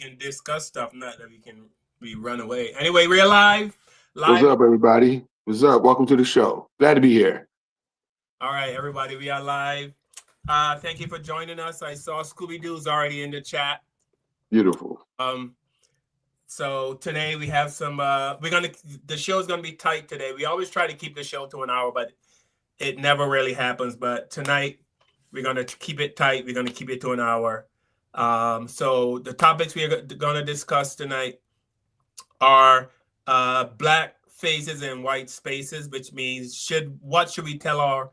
can discuss stuff, not that we run away. Anyway, we're live. What's Live. up, everybody? What's up? Welcome to the show. Glad to be here. All right, everybody, we are live. Thank you for joining us. I saw Scooby Doo's already in the chat. Beautiful. So today we have some. The show's gonna be tight today. We always try to keep the show to an hour, but it never really happens. But tonight we're gonna keep it tight. We're gonna keep it to an hour. So the topics we are gonna discuss tonight are black faces and white spaces, which means what should we tell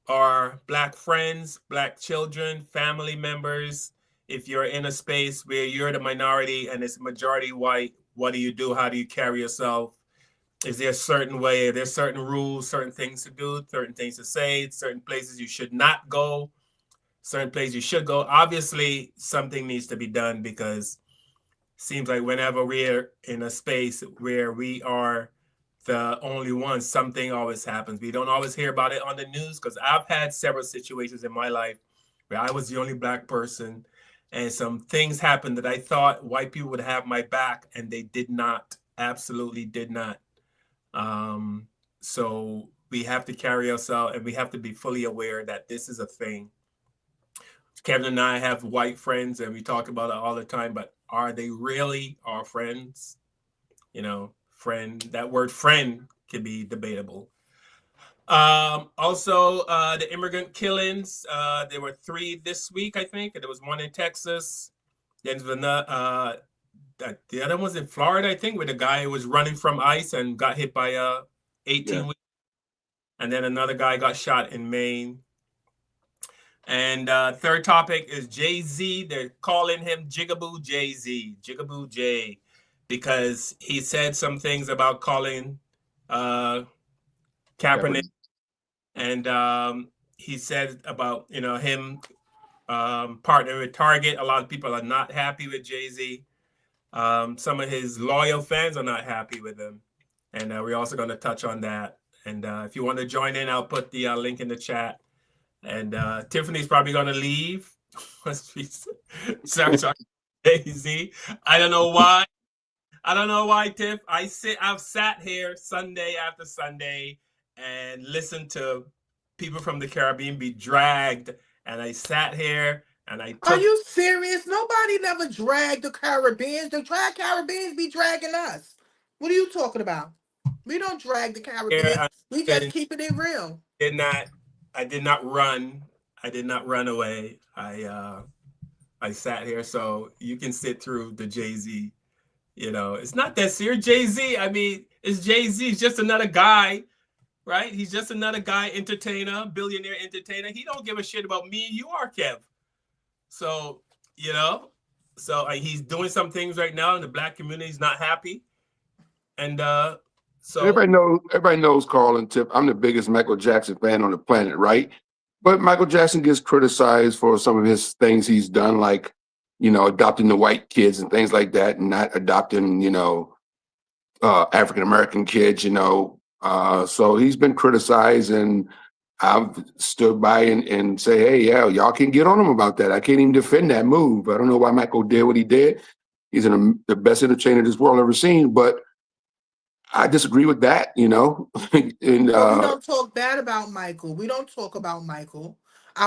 our black friends, black children, family members? If you're in a space where you're the minority and it's majority white, what do you do? How do you carry yourself? Is there a certain way? Are there certain rules, certain things to do, certain things to say, certain places you should not go, certain places you should go? Obviously, something needs to be done because it seems like whenever we're in a space where we are the only one, something always happens. We don't always hear about it on the news because I've had several situations in my life where I was the only black person and some things happened that I thought white people would have my back and they did not, absolutely did not. So we have to carry ourselves and we have to be fully aware that this is a thing. Kevin and I have white friends and we talk about it all the time, but are they really our friends? You know, friend, that word friend can be debatable. Also, the immigrant killings, there were 3 this week, I think. There was one in Texas. Then the other one's in Florida, I think, where the guy was running from ICE and got hit by a 18 weeks. And then another guy got shot in Maine. And third topic is Jay Z. They're calling him JiggaBoo Jay Z, JiggaBoo Jay, because he said some things about calling Kaepernick. And he said about, him partnering with Target. A lot of people are not happy with Jay Z. Some of his loyal fans are not happy with him. And we're also going to touch on that. And if you want to join in, I'll put the link in the chat. And Tiffany's probably going to leave. Sorry, Jay Z. I don't know why. Tiff. I've sat here Sunday after Sunday and listened to people from the Caribbean be dragged. And I sat here and I took... Are you serious? Nobody never dragged the Caribbeans. The Caribbeans be dragging us. What are you talking about? We don't drag the Caribbean. We just keeping it real. I did not run. I did not run away. I sat here, so you can sit through the Jay Z. It's not that serious. Jay Z. I mean, it's Jay Z. He's just another guy, right? He's just another guy, entertainer, billionaire entertainer. He don't give a shit about me. You are, Kev. So he's doing some things right now, and the black community is not happy. And so everybody knows Carl and Tip. I'm the biggest Michael Jackson fan on the planet, right? But Michael Jackson gets criticized for some of his things he's done, like, adopting the white kids and things like that, and not adopting, African-American kids, so he's been criticized, and I've stood by and say, hey, yeah, y'all can get on him about that. I can't even defend that move. I don't know why Michael did what he did. He's the best entertainer this world ever seen, but I disagree with that, and we don't talk bad about Michael. We don't talk about Michael.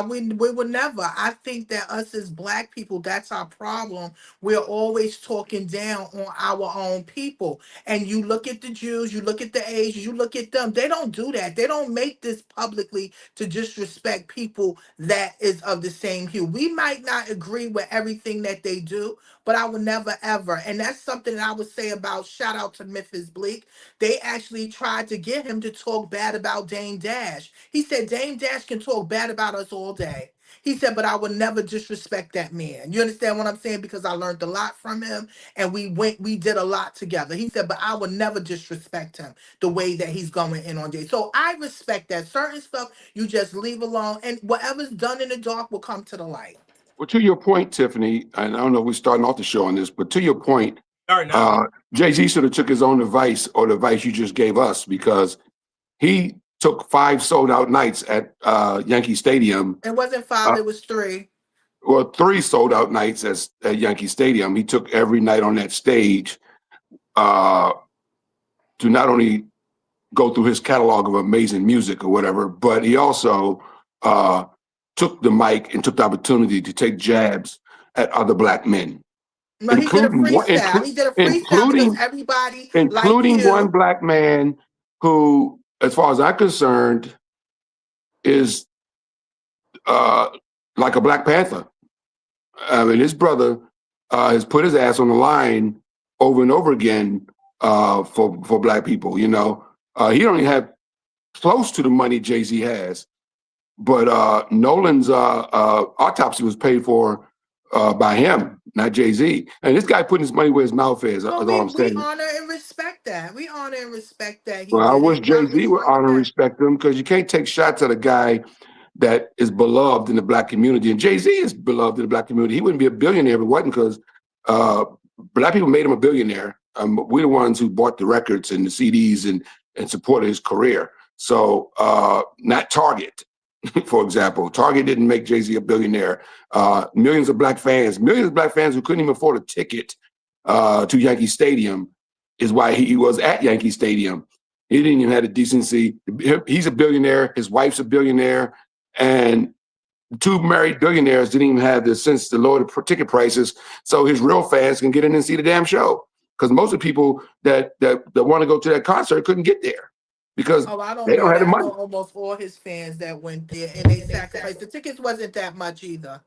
We would never. I think that us as black people, that's our problem. We're always talking down on our own people. And you look at the Jews, you look at the Asians, you look at them. They don't do that. They don't make this publicly to disrespect people that is of the same hue. We might not agree with everything that they do, but I would never, ever. And that's something that I would say about, shout out to Memphis Bleak. They actually tried to get him to talk bad about Dame Dash. He said Dame Dash can talk bad about us all day. He said, but I would never disrespect that man. You understand what I'm saying? Because I learned a lot from him and we did a lot together. He said, but I would never disrespect him the way that he's going in on Jay. So I respect that. Certain stuff you just leave alone, and whatever's done in the dark will come to the light. Well, to your point, Tiffany, and I don't know if we're starting off the show on this, but to your point, Jay Z should have took his own advice, or the advice you just gave us, because he took 5 sold out nights at Yankee Stadium. It wasn't 5, it was 3. well, 3 sold out nights at Yankee Stadium. He took every night on that stage to not only go through his catalog of amazing music or whatever, but he also took the mic and took the opportunity to take jabs at other black men, But he did a including freestyle. He did a freestyle because everybody like one you. black man who, as far as I'm concerned, is like a Black Panther. I mean, his brother has put his ass on the line over and over again for black people. You know, he don't even have close to the money Jay Z has, but Nolan's autopsy was paid for by him, not Jay Z. And this guy putting his money where his mouth is. Well, That's all I'm saying. we honor and respect that. We honor and respect that. He Well, I did wish it. Jay Z would honor and respect him, because you can't take shots at a guy that is beloved in the black community. And Jay Z is beloved in the black community. He wouldn't be a billionaire if it wasn't because black people made him a billionaire. We're the ones who bought the records and the CDs and supported his career. So not Target, for example. Target didn't make Jay Z a billionaire. Millions of black fans who couldn't even afford a ticket to Yankee Stadium is why he was at Yankee Stadium. He didn't even have the decency. He's a billionaire. His wife's a billionaire. And 2 married billionaires didn't even have the sense to lower the ticket prices so his real fans can get in and see the damn show. Because most of the people that want to go to that concert couldn't get there because they don't have the money. I know almost all his fans that went there and they sacrificed. The tickets wasn't that much either.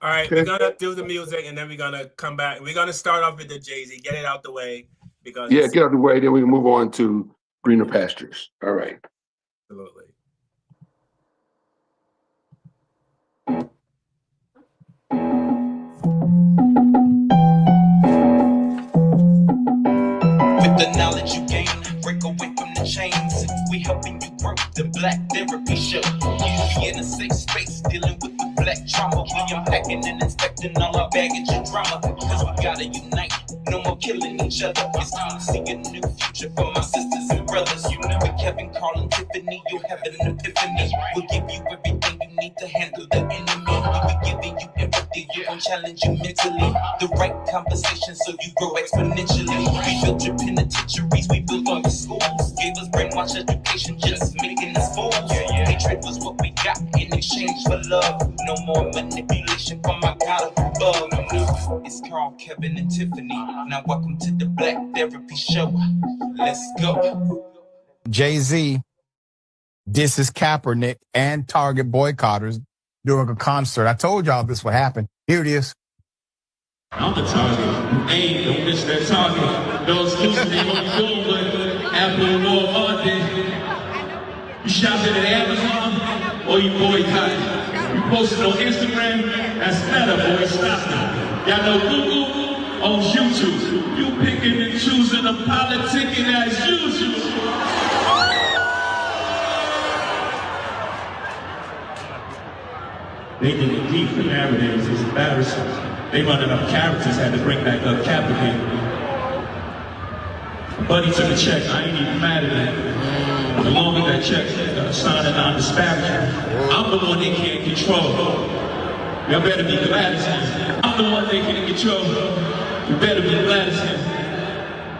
All right, we're going to do the music and then we're going to come back. We're going to start off with the Jay Z. Get it out the way. Because get out the way. Then we can move on to greener pastures. All right. Absolutely. With the knowledge you gain, break away from the chains. We helping you grow the Black Therapy Show. You be in a safe space, dealing with the black trauma. We unpacking and inspecting all our baggage and drama. Cause we gotta unite, no more killing each other. It's time to see a new future for my sisters and brothers. You know, with Kevin, Carl, and Tiffany, you'll have an epiphany. We'll give you everything you need to handle the enemy. We'll be giving you empathy, we're gonna challenge you mentally. The right conversation so you grow exponentially. We built your penitentiaries, we built all your schools. Gave us brainwash education, just making us fools. Hatred was what we got in exchange for love. No more manipulation from my God above. It's Carl, Kevin, and Tiffany. Now welcome to the Black Therapy Show. Let's go. Jay Z disses Kaepernick and Target boycotters during a concert. I told y'all this would happen. Here it is. I'm the target. Hey, don't miss that target. Those excuses ain't gonna be doing what Apple and Walmart did. You shopping at Amazon or you boycotting? You posting on Instagram? That's meta, boy. Stop it. Y'all know Google owns YouTube. You picking and choosing and politicking as usual. They did it deep for narratives. It's embarrassing. They running up characters, had to bring back up Kaepernick. Buddy took a check, I ain't even mad at that. Along with that check, signing non-disparagement. I'm the one they can't control. Y'all better be glad as him. I'm the one they can't control. You better be glad as him.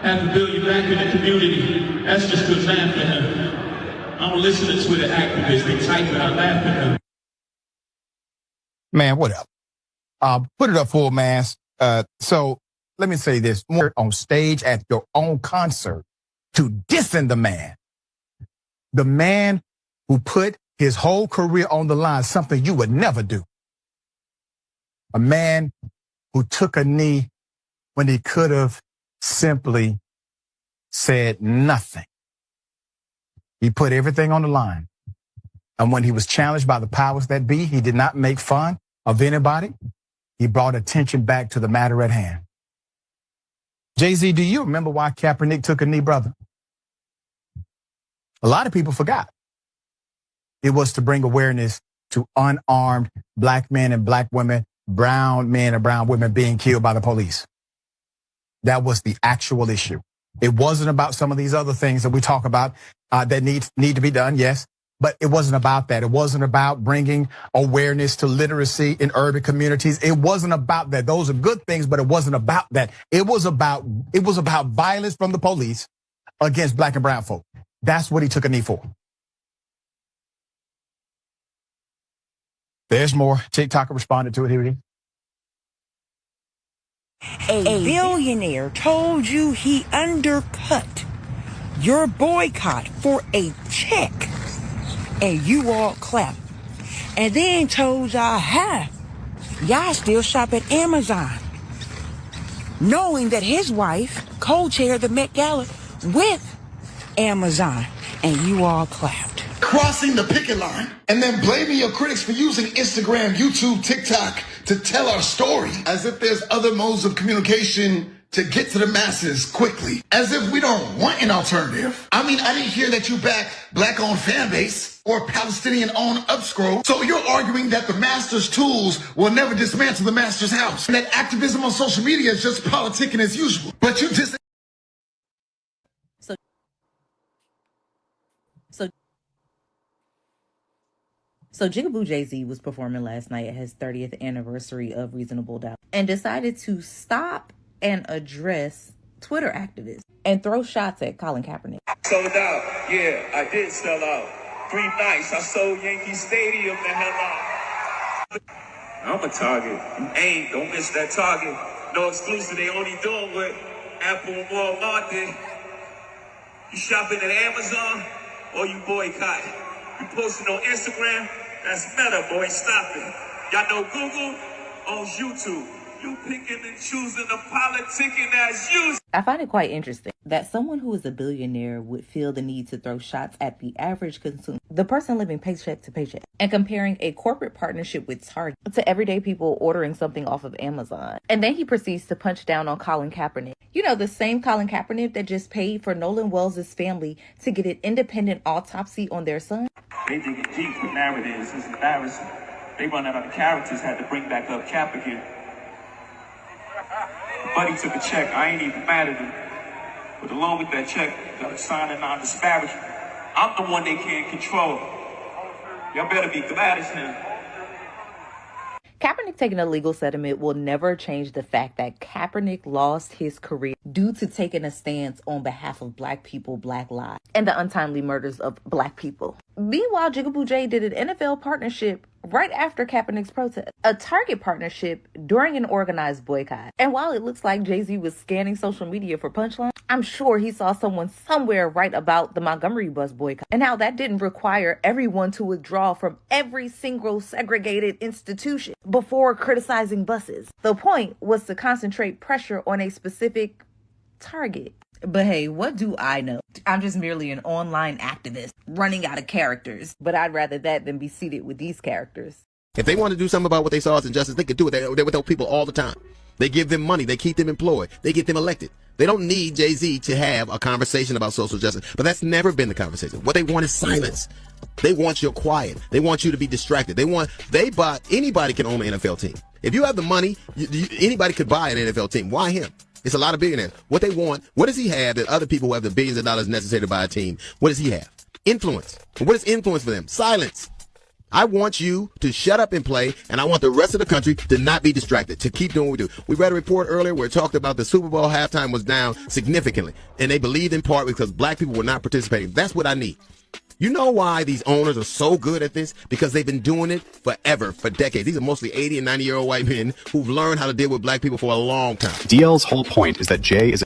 $500 million back in the community. That's just good math for him. I don't listen to Twitter activists, they type it, I laugh at them. Man, what up? Put it up full mass. So let me say this, more on stage at your own concert to dissing the man who put his whole career on the line, something you would never do. A man who took a knee when he could have simply said nothing. He put everything on the line. And when he was challenged by the powers that be, he did not make fun of anybody. He brought attention back to the matter at hand. Jay Z, do you remember why Kaepernick took a knee, brother? A lot of people forgot. It was to bring awareness to unarmed black men and black women, brown men and brown women being killed by the police. That was the actual issue. It wasn't about some of these other things that we talk about that need to be done. Yes, But it wasn't about that. It wasn't about bringing awareness to literacy in urban communities. It wasn't about that. Those are good things, but it wasn't about that. It was about violence from the police against black and brown folk. That's what he took a knee for. There's more. TikToker responded to it. Here it is. A billionaire told you he undercut your boycott for a check, and you all clapped, and then told y'all, y'all still shop at Amazon, knowing that his wife co-chaired the Met Gala with Amazon, and you all clapped. Crossing the picket line and then blaming your critics for using Instagram, YouTube, TikTok to tell our story as if there's other modes of communication to get to the masses quickly, as if we don't want an alternative. I mean, I didn't hear that you back black-owned fan base or Palestinian-owned Upscroll. So you're arguing that the master's tools will never dismantle the master's house, and that activism on social media is just politicking as usual. But you just... So JiggaBoo Jay Z was performing last night at his 30th anniversary of Reasonable Doubt and decided to stop and address Twitter activists and throw shots at Colin Kaepernick. Sold out. Yeah, I did sell out. 3 nights. I sold Yankee Stadium the hell out. I'm a target. You ain't. Don't miss that target. No exclusive. They only doing what Apple and Walmart did. You shopping at Amazon or you boycott? You posting on Instagram? That's meta, boy. Stop it. Y'all know Google owns YouTube. You picking and choosing the politicking as usual. I find it quite interesting that someone who is a billionaire would feel the need to throw shots at the average consumer, the person living paycheck to paycheck, and comparing a corporate partnership with Target to everyday people ordering something off of Amazon. And then he proceeds to punch down on Colin Kaepernick. You know, the same Colin Kaepernick that just paid for Nolan Wells' family to get an independent autopsy on their son. They dig it deep with narratives. It's embarrassing. They run out of the characters, had to bring back up Cap again. Buddy took a check. I ain't even mad at him. But along with that check, got to sign a non-disparagement. I'm the one they can't control. Y'all better be glad it's him. Kaepernick taking a legal settlement will never change the fact that Kaepernick lost his career due to taking a stance on behalf of black people, black lives, and the untimely murders of black people. Meanwhile, JiggaBoo Jay did an NFL partnership right after Kaepernick's protest, a Target partnership during an organized boycott. And while it looks like Jay-Z was scanning social media for punchlines, I'm sure he saw someone somewhere write about the Montgomery bus boycott and how that didn't require everyone to withdraw from every single segregated institution before criticizing buses. The point was to concentrate pressure on a specific target. But hey, what do I know? I'm just merely an online activist running out of characters. But I'd rather that than be seated with these characters. If they want to do something about what they saw as injustice, they could do it. They're with those people all the time. They give them money. They keep them employed. They get them elected. They don't need Jay-Z to have a conversation about social justice. But that's never been the conversation. What they want is silence. They want your quiet. They want you to be distracted. Anybody can own an NFL team. If you have the money, anybody could buy an NFL team. Why him? It's a lot of billionaires. What they want, what does he have that other people who have the billions of dollars necessary to buy a team? What does he have? Influence. And what is influence for them? Silence. I want you to shut up and play, and I want the rest of the country to not be distracted, to keep doing what we do. We read a report earlier where it talked about the Super Bowl halftime was down significantly, and they believed in part because black people were not participating. That's what I need. You know why these owners are so good at this? Because they've been doing it forever, for decades. These are mostly 80 and 90-year-old white men who've learned how to deal with black people for a long time. DL's whole point is that Jay is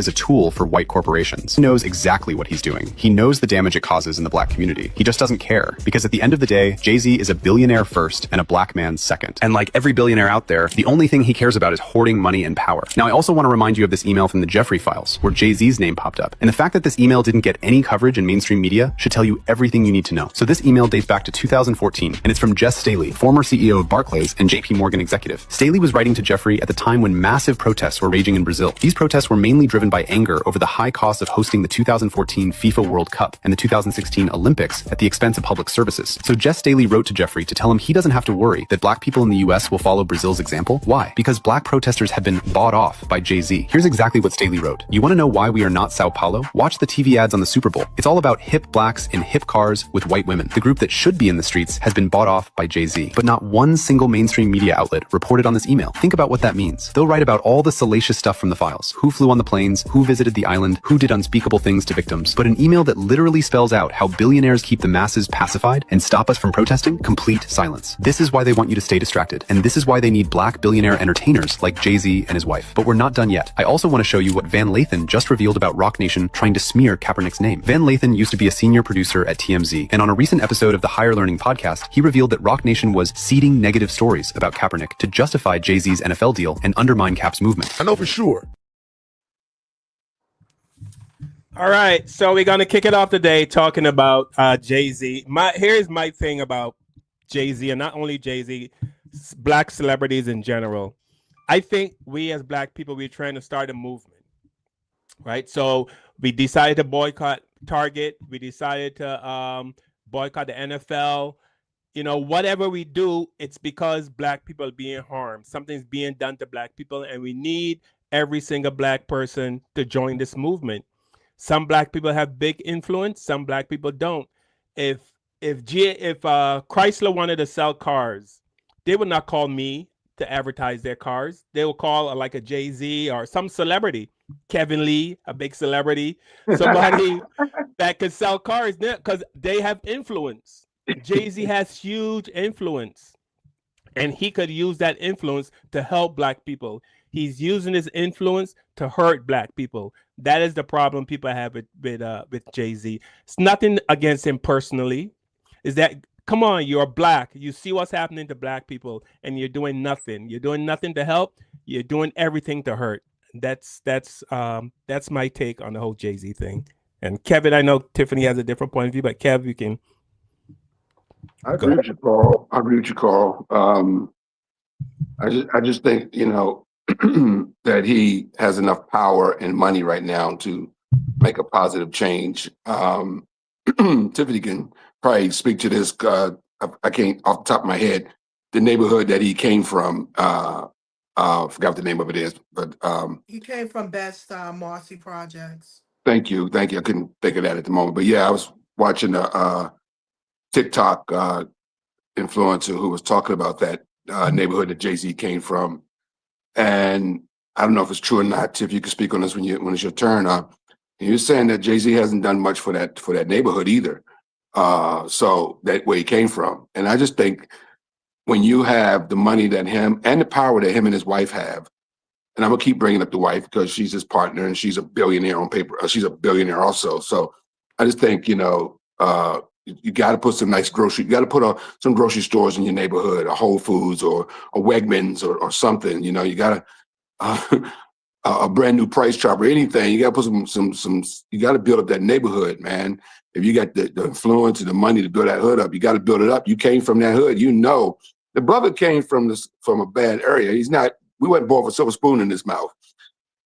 a tool for white corporations. He knows exactly what he's doing. He knows the damage it causes in the black community. He just doesn't care, because at the end of the day, Jay-Z is a billionaire first and a black man second. And like every billionaire out there, the only thing he cares about is hoarding money and power. Now, I also want to remind you of this email from the Jeffrey files, where Jay-Z's name popped up. And the fact that this email didn't get any coverage in mainstream media should tell you everything you need to know. So this email dates back to 2014, and it's from Jess Staley, former CEO of Barclays and JP Morgan executive. Staley was writing to Jeffrey at the time when massive protests were raging in Brazil. These protests were mainly driven by anger over the high cost of hosting the 2014 FIFA World Cup and the 2016 Olympics at the expense of public services. So Jess Staley wrote to Jeffrey to tell him he doesn't have to worry that black people in the US will follow Brazil's example. Why? Because black protesters had been bought off by Jay-Z. Here's exactly what Staley wrote. You want to know why we are not Sao Paulo? Watch the TV ads on the Super Bowl. It's all all about hip blacks in hip cars with white women. The group that should be in the streets has been bought off by Jay Z. But not one single mainstream media outlet reported on this email. Think about what that means. They'll write about all the salacious stuff from the files. Who flew on the planes, who visited the island, who did unspeakable things to victims. But an email that literally spells out how billionaires keep the masses pacified and stop us from protesting? Complete silence. This is why they want you to stay distracted. And this is why they need black billionaire entertainers like Jay Z and his wife. But we're not done yet. I also want to show you what Van Lathan just revealed about Roc Nation trying to smear Kaepernick's name. Van Lathan used to be a senior producer at TMZ, and on a recent episode of the Higher Learning podcast, he revealed that Roc Nation was seeding negative stories about Kaepernick to justify Jay Z's NFL deal and undermine Cap's movement. I know for sure. All right, so we're gonna kick it off today talking about Jay Z. Here's my thing about Jay Z, and not only Jay Z, black celebrities in general. I think we as black people, we're trying to start a movement, right? So we decided to boycott Target. We decided to boycott the NFL. You know, whatever we do, it's because black people are being harmed. Something's being done to black people, and we need every single black person to join this movement. Some black people have big influence. Some black people don't. If Chrysler wanted to sell cars, they would not call me to advertise their cars. They will call like a Jay Z or some celebrity, Kevin Lee, a big celebrity, somebody that could sell cars because they have influence. Jay Z has huge influence, and he could use that influence to help black people. He's using his influence to hurt black people. That is the problem people have with Jay Z. It's nothing against him personally. Is that, come on, you're black. You see what's happening to black people, and you're doing nothing. You're doing nothing to help. You're doing everything to hurt. That's my take on the whole Jay Z thing. And Kevin, I know Tiffany has a different point of view, but Kev, you can. I agree with you, Carl. I just think, you know, that he has enough power and money right now to make a positive change. Tiffany can probably speak to this. I can't off the top of my head. The neighborhood that he came from, I forgot what the name of it is, but He came from Best Marcy Projects. Thank you. I couldn't think of that at the moment, but yeah, I was watching a TikTok influencer who was talking about that neighborhood that Jay Z came from, and I don't know if it's true or not. If you could speak on this when it's your turn. He was saying that Jay Z hasn't done much for that neighborhood either. So that where he came from, and I just think when you have the money that him and the power that him and his wife have, and I'm gonna keep bringing up the wife because she's his partner and she's a billionaire on paper. She's a billionaire also. So I just think, you know, you got to put some nice grocery. You got to put some grocery stores in your neighborhood, a Whole Foods or a Wegmans or something. You know, you got to a brand new Price Chopper, anything. You got to put some. You got to build up that neighborhood, man. If you got the influence and the money to build that hood up, you got to build it up. You came from that hood, you know. The brother came from a bad area. He's not. We wasn't born with a silver spoon in his mouth,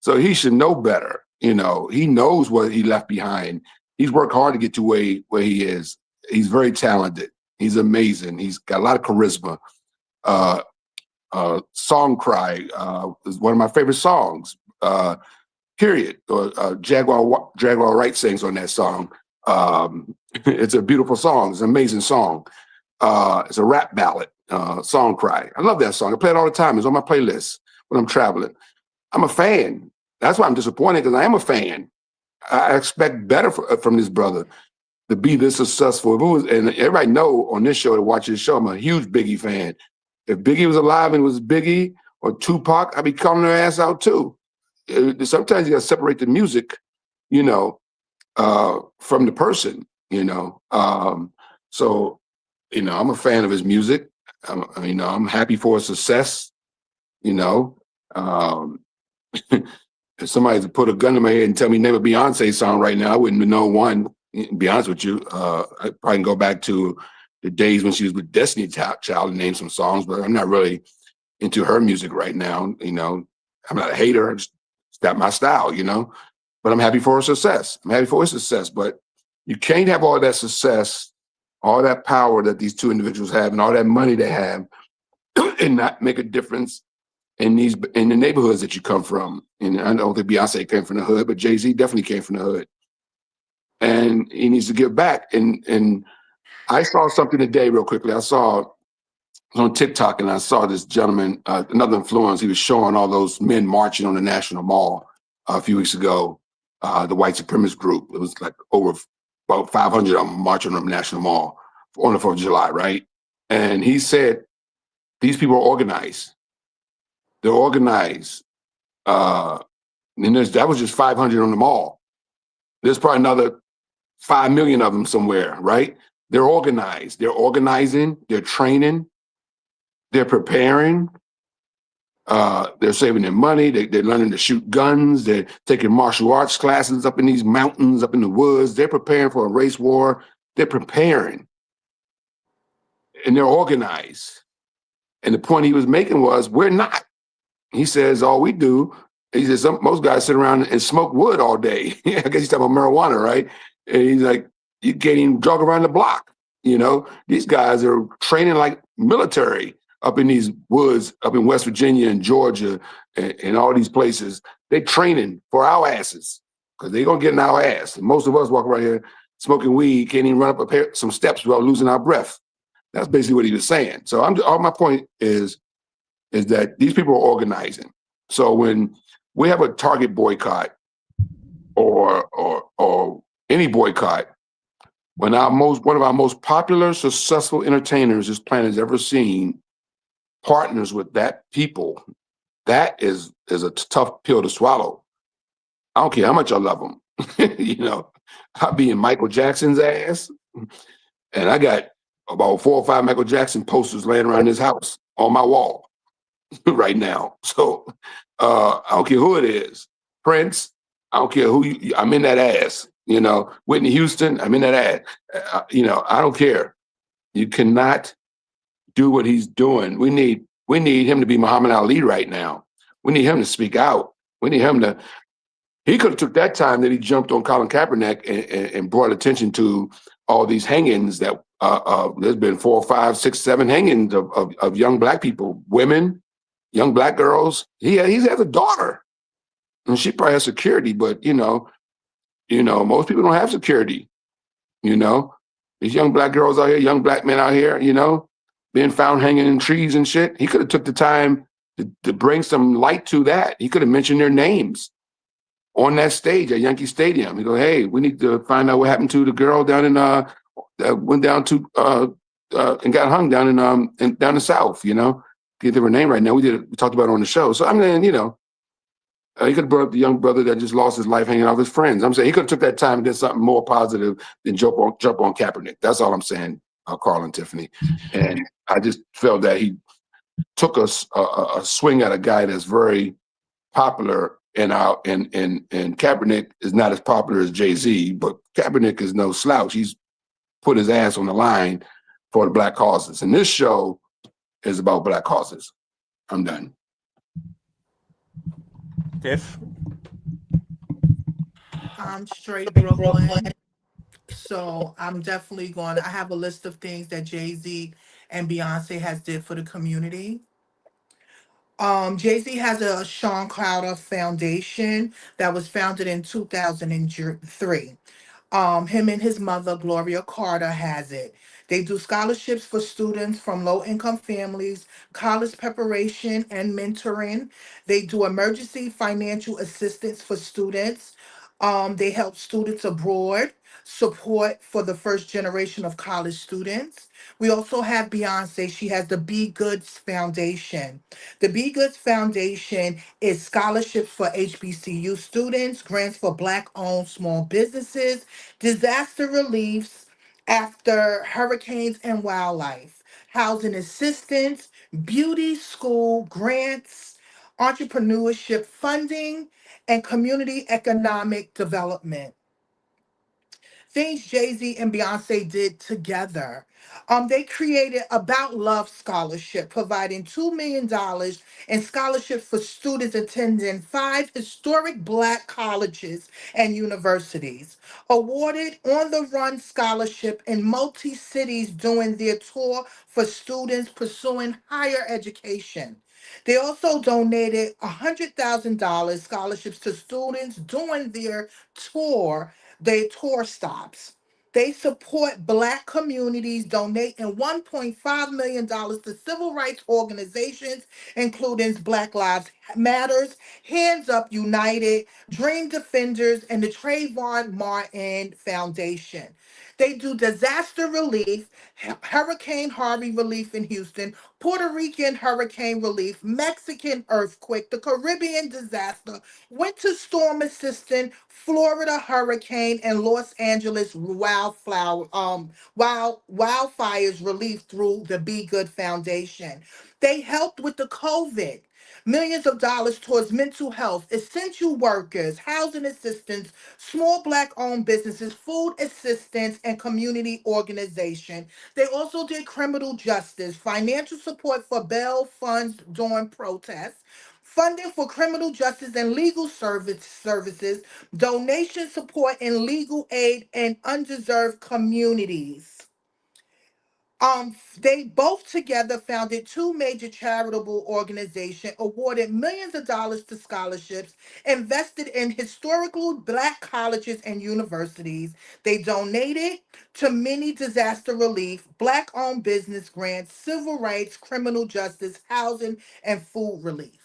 so he should know better. You know, he knows what he left behind. He's worked hard to get to where he is. He's very talented. He's amazing. He's got a lot of charisma. Song Cry is one of my favorite songs, period. Jaguar Wright sings on that song. It's a beautiful song. It's an amazing song. It's a rap ballad, Song Cry. I love that song. I play it all the time. It's on my playlist when I'm traveling. I'm a fan. That's why I'm disappointed, because I am a fan. I expect better from this brother to be this successful. And everybody know on this show, to watch this show, I'm a huge Biggie fan. If Biggie was alive and it was Biggie or Tupac, I'd be calling their ass out too. Sometimes you got to separate the music, you know, from the person, you know. So, you know, I'm a fan of his music. I'm happy for his success, you know. If somebody put a gun in my head and tell me name a Beyonce song right now, I wouldn't know one. To be honest with you, I probably can go back to the days when she was with Destiny Child and name some songs, but I'm not really into her music right now. You know, I'm not a hater. It's not my style, you know, but I'm happy for her success. I'm happy for his success, but you can't have all that success, all that power that these two individuals have and all that money they have and not make a difference in the neighborhoods that you come from. And I don't think Beyonce came from the hood, but Jay Z definitely came from the hood. and he needs to give back. And I saw something today real quickly. I saw on TikTok, and I saw this gentleman, another influencer. He was showing all those men marching on the National Mall a few weeks ago. The white supremacist group. It was like over about 500 of them marching on the National Mall on the 4th of July, right? And he said these people are organized. They're organized. And that was just 500 on the mall. There's probably another 5 million of them somewhere, right? They're organized. They're organizing. They're training. They're preparing. They're saving their money. They're learning to shoot guns. They're taking martial arts classes up in these mountains, up in the woods. They're preparing for a race war. They're preparing. And they're organized. And the point he was making was, we're not. He says, all we do, he says, most guys sit around and smoke wood all day. I guess he's talking about marijuana, right? And he's like, you can't even jog around the block. You know, these guys are training like military up in these woods, up in West Virginia and Georgia and all these places. They training for our asses because they're going to get in our ass. And most of us walk around here smoking weed, can't even run up some steps without losing our breath. That's basically what he was saying. So all my point is that these people are organizing. So when we have a Target boycott or any boycott, when one of our most popular, successful entertainers this planet has ever seen partners with that people, that is a tough pill to swallow. I don't care how much I love them. You know, I'll be in Michael Jackson's ass, and I got about 4 or 5 Michael Jackson posters laying around this house on my wall right now. So I don't care who it is. Prince, I don't care who I'm in that ass. You know, Whitney Houston, I'm in that ass. You know, I don't care. You cannot do what he's doing. We need him to be Muhammad Ali right now. We need him to speak out. We need him to. He could have took that time that he jumped on Colin Kaepernick and brought attention to all these hangings that there's been 4, 5, 6, 7 hangings of young black people, women, young black girls. He has a daughter, and she probably has security, but you know, most people don't have security. You know, these young black girls out here, young black men out here, you know, being found hanging in trees and shit. He could have took the time to bring some light to that. He could have mentioned their names on that stage at Yankee Stadium. He go, hey, we need to find out what happened to the girl down in that went down to and got hung down in down the South. You know, can't think of her name right now. We talked about it on the show. So I mean, you know, he could have brought up the young brother that just lost his life hanging out with his friends. I'm saying he could have took that time and did something more positive than jump on Kaepernick. That's all I'm saying, Carl and Tiffany. And I just felt that he took a swing at a guy that's very popular, and Kaepernick is not as popular as Jay Z, but Kaepernick is no slouch. He's put his ass on the line for the black causes. And this show is about black causes. I'm done. Tiff? I'm straight Brooklyn. So I'm definitely going. I have a list of things that Jay Z and Beyonce has did for the community. Jay Z has a Sean Crowder Foundation that was founded in 2003. Him and his mother, Gloria Carter, has it. They do scholarships for students from low income families, college preparation and mentoring. They do emergency financial assistance for students. They help students abroad, support for the first generation of college students. We also have Beyonce. She has the Be Goods Foundation. The Be Goods Foundation is scholarships for HBCU students, grants for Black owned small businesses, disaster reliefs after hurricanes and wildlife, housing assistance, beauty school grants, entrepreneurship funding, and community economic development. Things Jay-Z and Beyonce did together. They created About Love Scholarship, providing $2 million in scholarships for students attending 5 historic Black colleges and universities. Awarded On the Run Scholarship in multi-cities during their tour for students pursuing higher education. They also donated $100,000 scholarships to students during their tour They tour stops. They support Black communities, donating $1.5 million to civil rights organizations, including Black Lives Matters, Hands Up United, Dream Defenders, and the Trayvon Martin Foundation. They do disaster relief, Hurricane Harvey relief in Houston, Puerto Rican hurricane relief, Mexican earthquake, the Caribbean disaster, winter storm assistance, Florida hurricane, and Los Angeles wildfires relief through the Be Good Foundation. They helped with the COVID. Millions of dollars towards mental health, essential workers, housing assistance, small Black-owned businesses, food assistance, and community organization. They also did criminal justice, financial support for bail funds during protests, funding for criminal justice and legal services, donation support and legal aid in undeserved communities. They both together founded two major charitable organizations, awarded millions of dollars to scholarships, invested in historical Black colleges and universities. They donated to many disaster relief, Black-owned business grants, civil rights, criminal justice, housing, and food relief.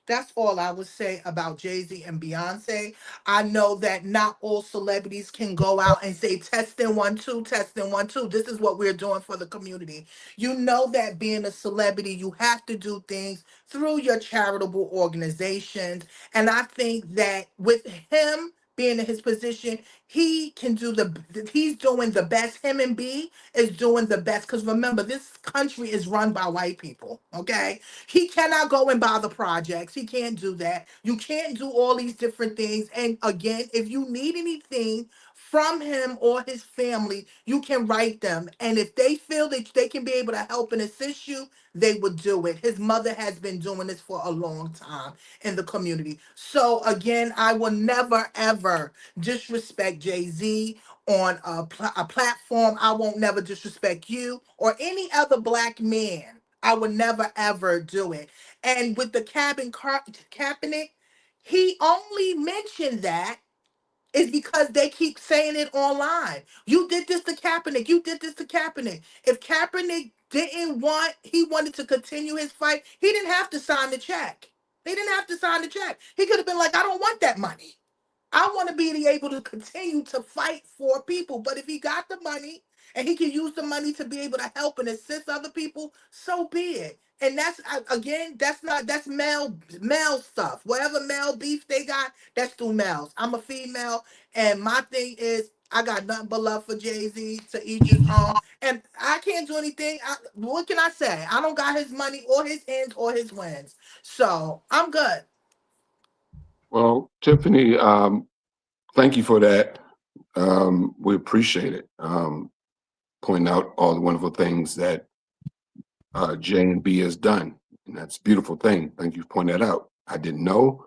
That's all I would say about Jay-Z and Beyonce. I know that not all celebrities can go out and say testing 1 2, testing 1 2. This is what we're doing for the community. You know that being a celebrity, you have to do things through your charitable organizations. And I think that with him being in his position, he can do he's doing the best. Him and B is doing the best. Because remember, this country is run by white people. Okay. He cannot go and buy the projects. He can't do that. You can't do all these different things. And again, if you need anything from him or his family, you can write them. And if they feel that they can be able to help and assist you, they would do it. His mother has been doing this for a long time in the community. So again, I will never, ever disrespect Jay-Z on a platform. I won't never disrespect you or any other Black man. I would never ever do it. And with the Kaepernick, he only mentioned that is because they keep saying it online. You did this to Kaepernick. You did this to Kaepernick. If Kaepernick he wanted to continue his fight, he didn't have to sign the check. He didn't have to sign the check. He could have been like, I don't want that money. I want to be able to continue to fight for people. But if he got the money and he can use the money to be able to help and assist other people, so be it. And that's again, that's male stuff. Whatever male beef they got, that's through males. I'm a female, and my thing is I got nothing but love for Jay-Z, to each his own. And I can't do anything. What can I say? I don't got his money or his ends or his wins. So I'm good. Well, Tiffany, thank you for that. We appreciate it. Pointing out all the wonderful things that J and B has done. And that's a beautiful thing. Thank you for pointing that out. I didn't know.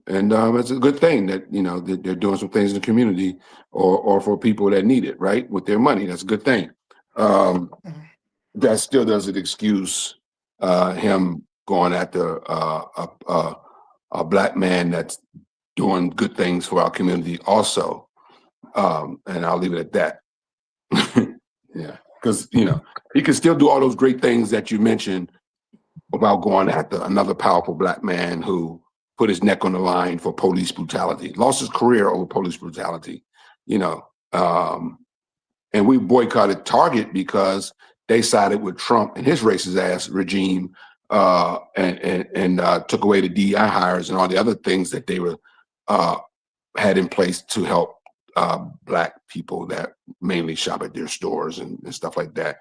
And it's a good thing that, that they're doing some things in the community or for people that need it, right? With their money. That's a good thing. That still doesn't excuse him going after a Black man that's doing good things for our community also. And I'll leave it at that. Yeah, because, he can still do all those great things that you mentioned about going after another powerful Black man who put his neck on the line for police brutality, lost his career over police brutality, and we boycotted Target because they sided with Trump and his racist ass regime and took away the DEI hires and all the other things that they were had in place to help Black people that mainly shop at their stores and stuff like that.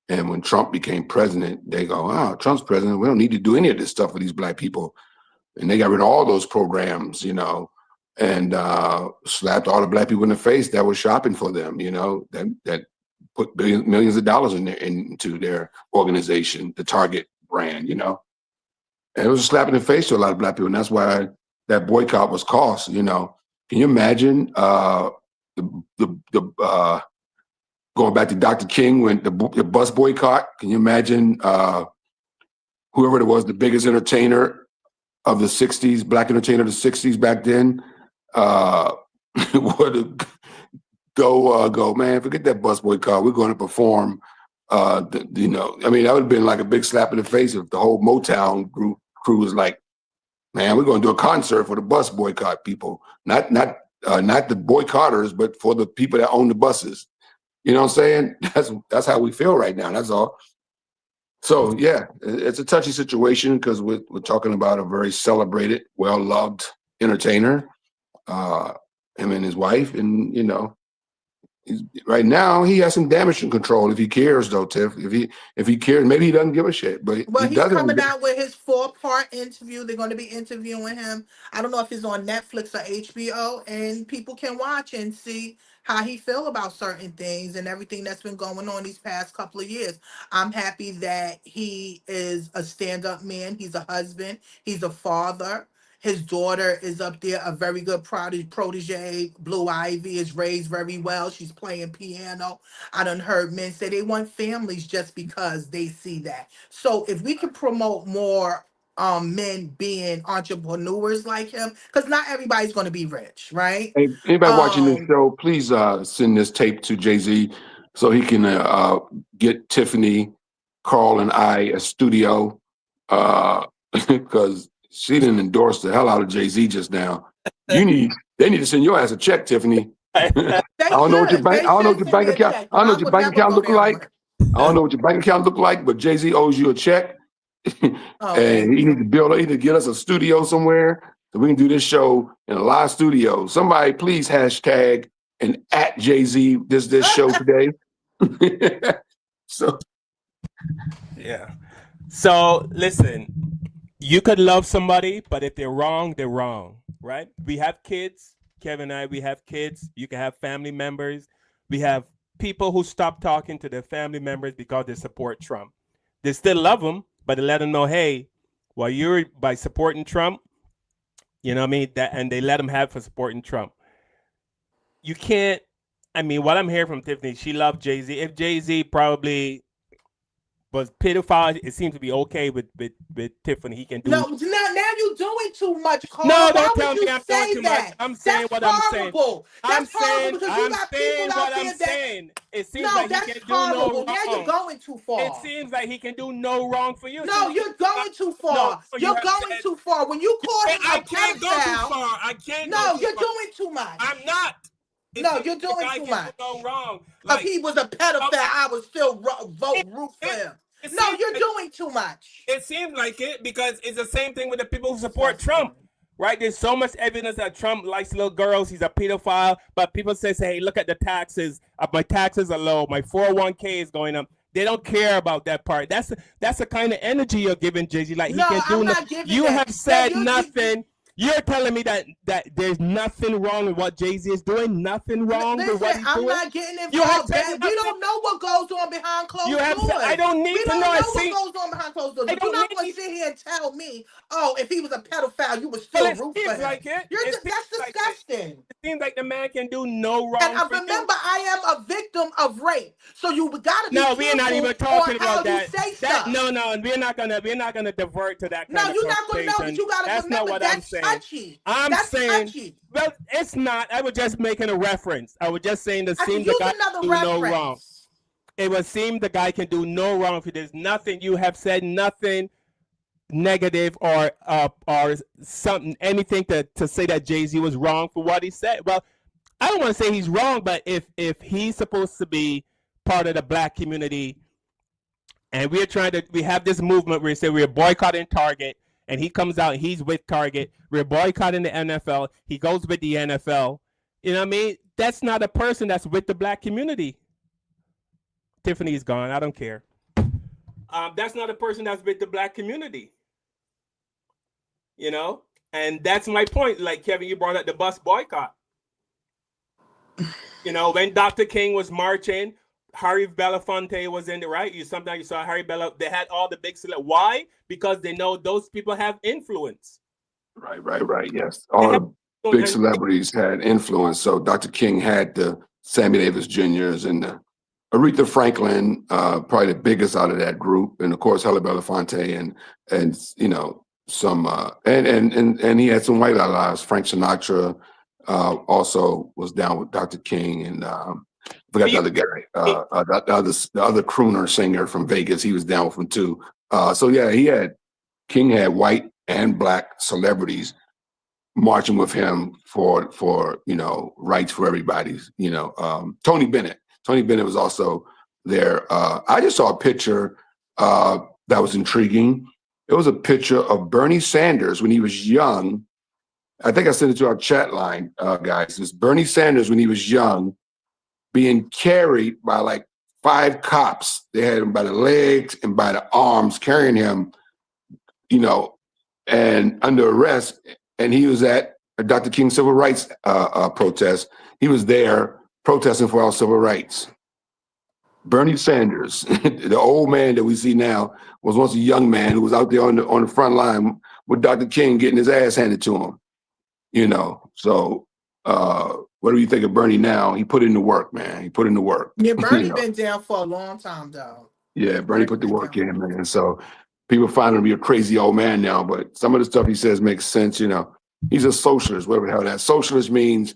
And when Trump became president, they go, oh, Trump's president, we don't need to do any of this stuff for these Black people. And they got rid of all those programs, and slapped all the Black people in the face that were shopping for them, that put millions of dollars into their organization, the Target brand, And it was a slap in the face to a lot of Black people. And that's why that boycott was cost, Can you imagine going back to Dr. King when the bus boycott? Can you imagine whoever it was, the biggest entertainer of the 60s, Black entertainer of the 60s back then, would have go, man, forget that bus boycott. We're going to perform. I mean, that would have been like a big slap in the face if the whole Motown crew was like, man, we're going to do a concert for the bus boycott people, not the boycotters, but for the people that own the buses. You know what I'm saying? That's how we feel right now. That's all. So yeah, it's a touchy situation because we're talking about a very celebrated, well-loved entertainer, him and his wife, and right now he has some damage control if he cares, though, Tiff. If he cares, maybe he doesn't give a shit. But he's coming out with his 4-part interview. They're going to be interviewing him. I don't know if it's on Netflix or HBO, and people can watch and see how he feel about certain things and everything that's been going on these past couple of years. I'm happy that he is a stand-up man. He's a husband. He's a father. His daughter is up there, a very good protege. Blue Ivy is raised very well. She's playing piano. I done heard men say they want families just because they see that. So if we can promote more men being entrepreneurs like him, because not everybody's going to be rich, right? Hey, anybody watching this show, please send this tape to Jay Z so he can get Tiffany, Carl, and I a studio because she didn't endorse the hell out of Jay Z just now. They need to send your ass a check, Tiffany. I don't know what your bank account. I don't know what your bank account look like. I don't know what your bank account look like, but Jay Z owes you a check, and he needs to build. He need to get us a studio somewhere so we can do this show in a live studio. Somebody please hashtag and at Jay Z this show today. So yeah. So listen. You could love somebody, but if they're wrong, right? We have kids, Kevin and I, we have kids. You can have family members. We have people who stop talking to their family members because they support Trump. They still love them, but they let them know, hey, while you're by supporting Trump, you know what I mean? And they let them have for supporting Trump. You can't, I mean, what I'm hearing from Tiffany, she loved Jay Z. If Jay Z probably was pedophile, it seems to be okay with Tiffany. He can do. No, now you're doing too much, Carl. No, Why don't tell would me you I'm doing say too that? much. I'm saying That's what I'm saying. horrible. That's horrible because you I'm got saying people out what there I'm saying. It seems No, like he that's can do no horrible. wrong. Now you're going too far. It seems like he can do no wrong for you. No, you're going too far. No, you're going too far. When you call him I a can't go too pedophile, far. I can't. No, go too you're far. doing too much. I'm not. No, you're doing too much. No wrong. If he was a pedophile, I would still root for him. No, you're doing too much. It seems like it because it's the same thing with the people who support Trump, right? There's so much evidence that Trump likes little girls. He's a pedophile, but people say, hey, look at the taxes. My taxes are low. My 401k is going up. They don't care about that part. That's the kind of energy you're giving Jay-Z. Like No, he can do I'm not giving You that. have said nothing. You're telling me that there's nothing wrong with what Jay-Z is doing? Nothing wrong with what he's doing? I'm not getting involved. We don't know what goes on behind closed doors. I don't need to know. We don't know what goes on behind closed doors. You're not going to sit here and tell me, oh, if he was a pedophile, you would still root for him. Like it. That's disgusting. It seems like the man can do no wrong. And remember, I am a victim of rape. So you got to be No, we're not even talking about that. No, we're not gonna divert to that kind no, of you're not going to know, but you got to remember that's touchy. I'm saying, well, it's not. I was just making a reference. I was just saying the guy can do no wrong. It would seem the guy can do no wrong. If there's nothing, you have said nothing negative or something, anything to say that Jay-Z was wrong for what he said. Well, I don't want to say he's wrong, but if he's supposed to be part of the black community, and we have this movement where we say we're boycotting Target, and he comes out, he's with Target. We're boycotting the NFL. He goes with the NFL. You know what I mean? That's not a person that's with the black community. Tiffany's gone. I don't care. That's not a person that's with the black community. You know? And that's my point. Like, Kevin, you brought up the bus boycott. You know, when Dr. King was marching, Harry Belafonte was in the right. Sometimes you saw Harry Belafonte. They had all the big celebrities. Why? Because they know those people have influence. Right. Yes, all the big celebrities had influence. So Dr. King had the Sammy Davis Jr.'s and the Aretha Franklin, probably the biggest out of that group, and of course Harry Belafonte and you know some and he had some white allies, Frank Sinatra, also was down with Dr. King, and I forgot the You- other guy, the other crooner singer from Vegas. He was down with him too. So yeah, King had white and black celebrities marching with him for rights for everybody. Tony Bennett. Tony Bennett was also there. I just saw a picture that was intriguing. It was a picture of Bernie Sanders when he was young. I think I sent it to our chat line, guys. It's Bernie Sanders when he was young, being carried by like 5 cops. They had him by the legs and by the arms, carrying him, and under arrest. And he was at a Dr. King civil rights protest. He was there protesting for our civil rights. Bernie Sanders, the old man that we see now, was once a young man who was out there on the front line with Dr. King getting his ass handed to him. So what do you think of Bernie now? He put in the work, man. He put in the work. Yeah, Bernie been down for a long time, though. Yeah, Bernie put the work in, man. So people find him to be a crazy old man now, but some of the stuff he says makes sense. He's a socialist, whatever the hell that. Socialist means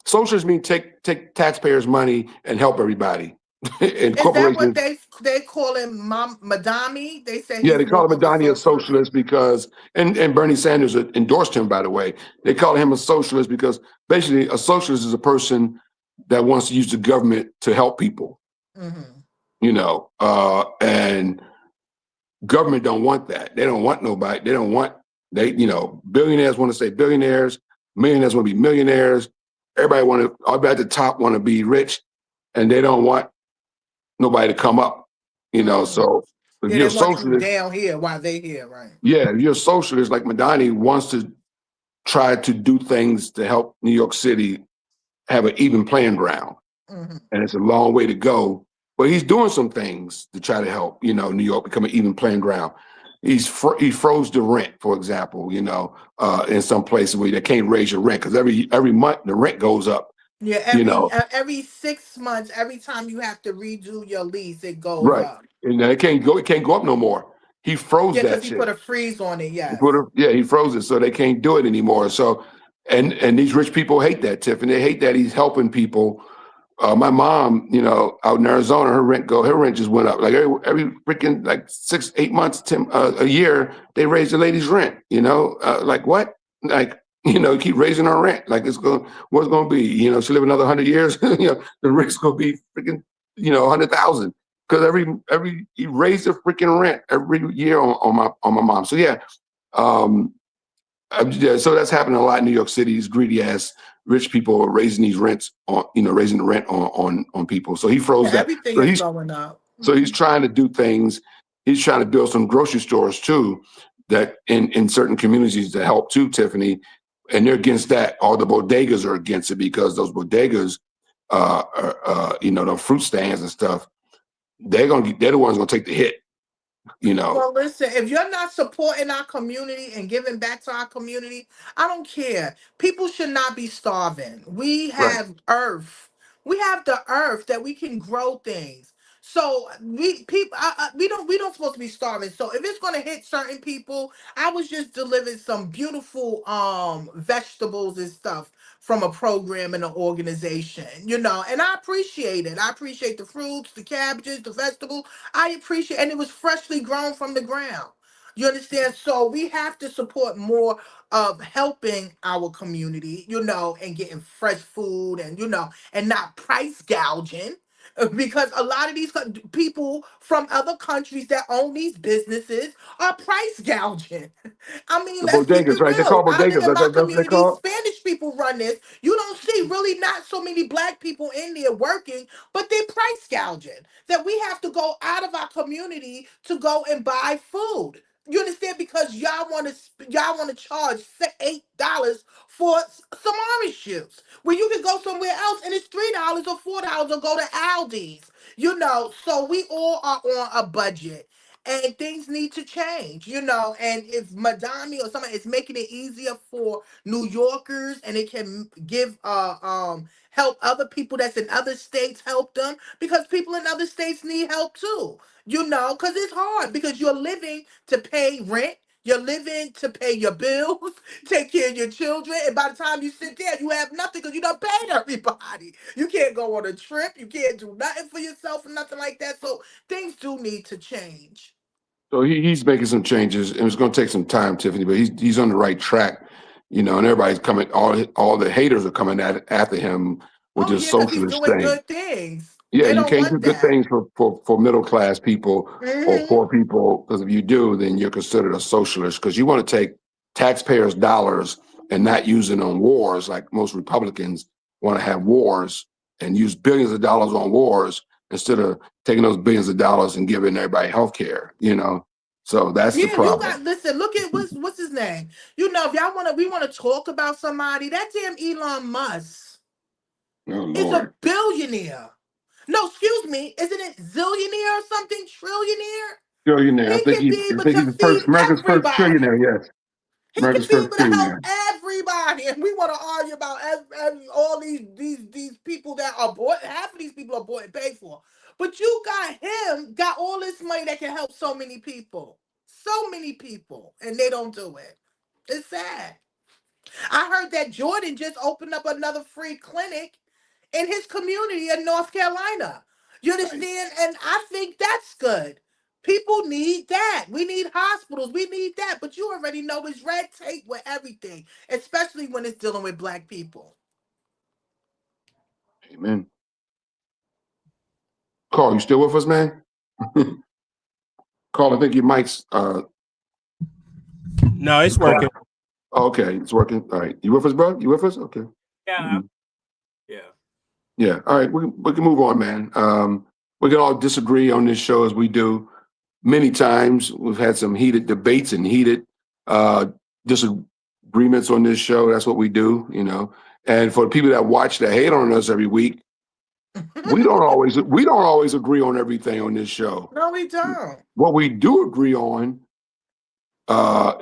socialist means take taxpayers' money and help everybody. And Is that what corporations. they call him, Madami? They say Yeah, he's they call more him of a socialist because, and Bernie Sanders endorsed him, by the way. They call him a socialist because basically a socialist is a person that wants to use the government to help people. And government don't want that. They don't want nobody. Billionaires want to stay billionaires. Millionaires want to be millionaires. Everybody at the top want to be rich, and they don't want nobody to come up. So if Yeah, you're a they want you socialist down here while they here, right? Yeah, if you're a socialist like Madani wants to try to do things to help New York City have an even playing ground. And it's a long way to go. But he's doing some things to try to help, New York become an even playing ground. He froze the rent, for example, in some places where they can't raise your rent because every month the rent goes up. Yeah, every 6 months, every time you have to redo your lease, it goes Right. up. And it can't go up no more. He froze Yeah, that because he shit. put a freeze on it. Yes. He froze it, so they can't do it anymore. So, and these rich people hate that, Tiffany. They hate that he's helping people. My mom, out in Arizona, her rent just went up. Like every freaking 6-8 months, a year, they raise the lady's rent. Like what? Like keep raising her rent. Like what's going to be? She live another 100 years. The rent's going to be freaking 100,000. Because every he raised the freaking rent every year on my mom. So so that's happening a lot in New York City. These greedy ass rich people are raising these rents raising the rent on people. So he froze that. Everything So is going up. So he's trying to do things. He's trying to build some grocery stores too, that in certain communities to help too, Tiffany. And they're against that. All the bodegas are against it because those bodegas, the fruit stands and stuff. They're the ones gonna take the hit. Well, listen, if you're not supporting our community and giving back to our community, I don't care. People should not be starving. We Right. have earth. We have the earth that we can grow things. So we don't supposed to be starving. So if it's gonna hit certain people, I was just delivered some beautiful vegetables and stuff from a program and an organization, and I appreciate it. I appreciate the fruits, the cabbages, the vegetables. I appreciate, and it was freshly grown from the ground. You understand? So we have to support more of helping our community, and getting fresh food and not price gouging. Because a lot of these people from other countries that own these businesses are price gouging. I mean, The let's keep bodegas, it right? They're real. called I live bodegas. in my That's what they're community. called. Spanish people run this. You don't see really not so many black people in there working, but they're price gouging. That we have to go out of our community to go and buy food. You understand? Because y'all want to charge $8 for some orange juice when you can go somewhere else and it's $3 or $4 or go to Aldi's. So we all are on a budget and things need to change, and if Madami or somebody is making it easier for New Yorkers and it can give help other people that's in other states, help them, because people in other states need help too, because it's hard, because you're living to pay rent, You're living to pay your bills, take care of your children, and by the time you sit there, you have nothing because you done paid everybody. You can't go on a trip. You can't do nothing for yourself or nothing like that. So things do need to change. So he's making some changes, and it's going to take some time, Tiffany. But he's on the right track, and everybody's coming. All the haters are coming after him with Oh this yeah, because he's socialist doing thing. good things. Yeah, They you don't can't do want good that. things for middle class people or Hmm. poor people, because if you do, then you're considered a socialist. Because you want to take taxpayers' dollars and not use it on wars, like most Republicans want to have wars and use billions of dollars on wars instead of taking those billions of dollars and giving everybody health care. So that's the Yeah, you problem. got listen. Look at what's his name. If y'all we want to talk about somebody. That damn Elon Musk Oh is a Lord, billionaire. No, excuse me. Isn't it zillionaire or something? Trillionaire? trillionaire. He I think can he's be I able think to he's the feed first America's first everybody. trillionaire. Yes, He can America's be first able to help trillionaire. everybody, and we want to argue about all these people that are bought. Half of these people are bought and paid for, but you got all this money that can help so many people, and they don't do it. It's sad. I heard that Jordan just opened up another free clinic in his community in North Carolina. You understand? And I think that's good. People need that. We need hospitals. We need that. But you already know it's red tape with everything, especially when it's dealing with black people. Amen. Carl, you still with us, man? Carl, I think your mic's No, it's working. okay, it's working. All right. You with us, bro? You with us? Okay. Yeah. Mhm. Yeah. Yeah. All right. We can move on, man. We can all disagree on this show as we do many times. We've had some heated debates and heated disagreements on this show. That's what we do, And for the people that watch that hate on us every week, we don't always agree on everything on this show. No, we don't. What we do agree on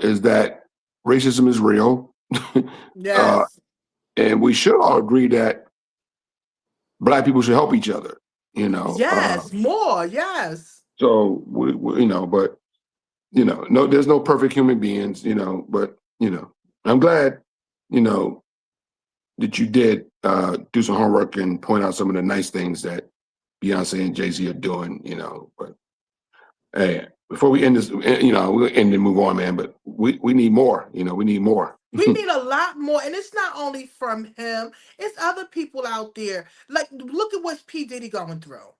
is that racism is real. Yes. And we should all agree that Black people should help each other, Yes. More. Yes. So but no, there's no perfect human beings, but I'm glad, that you did do some homework and point out some of the nice things that Beyonce and Jay Z are doing, But hey, before we end this, we'll end and move on, man. But we need more, we need more. We need a lot more, and it's not only from him; it's other people out there. Like, look at what P Diddy going through.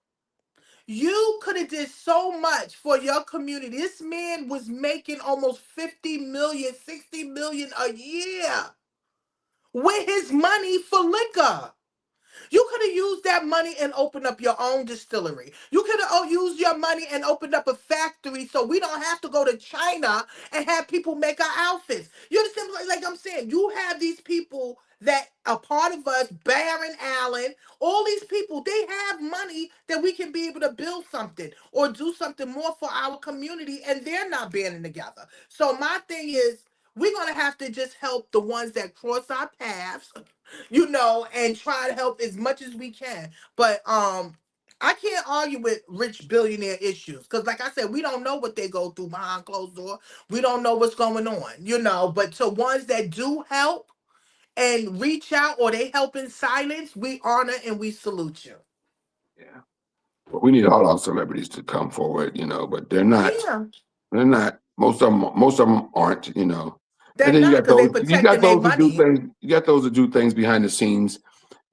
You could have did so much for your community. This man was making almost 50 million, 60 million a year with his money for liquor. You could have used that money and opened up your own distillery. You could have used your money and opened up a factory so we don't have to go to China and have people make our outfits. You understand? Like I'm saying, you have these people that are part of us, Barron Allen, all these people, they have money that we can be able to build something or do something more for our community, and they're not banding together. So my thing is, we're going to have to just help the ones that cross our paths, and try to help as much as we can. But I can't argue with rich billionaire issues because, like I said, we don't know what they go through behind closed door. We don't know what's going on, But to ones that do help and reach out, or they help in silence, we honor and we salute you. Yeah. But we need all our celebrities to come forward, but they're not. Yeah, They're not. Most of them aren't, they're And then not because they protecting their those who do money. things. You got those that do things behind the scenes,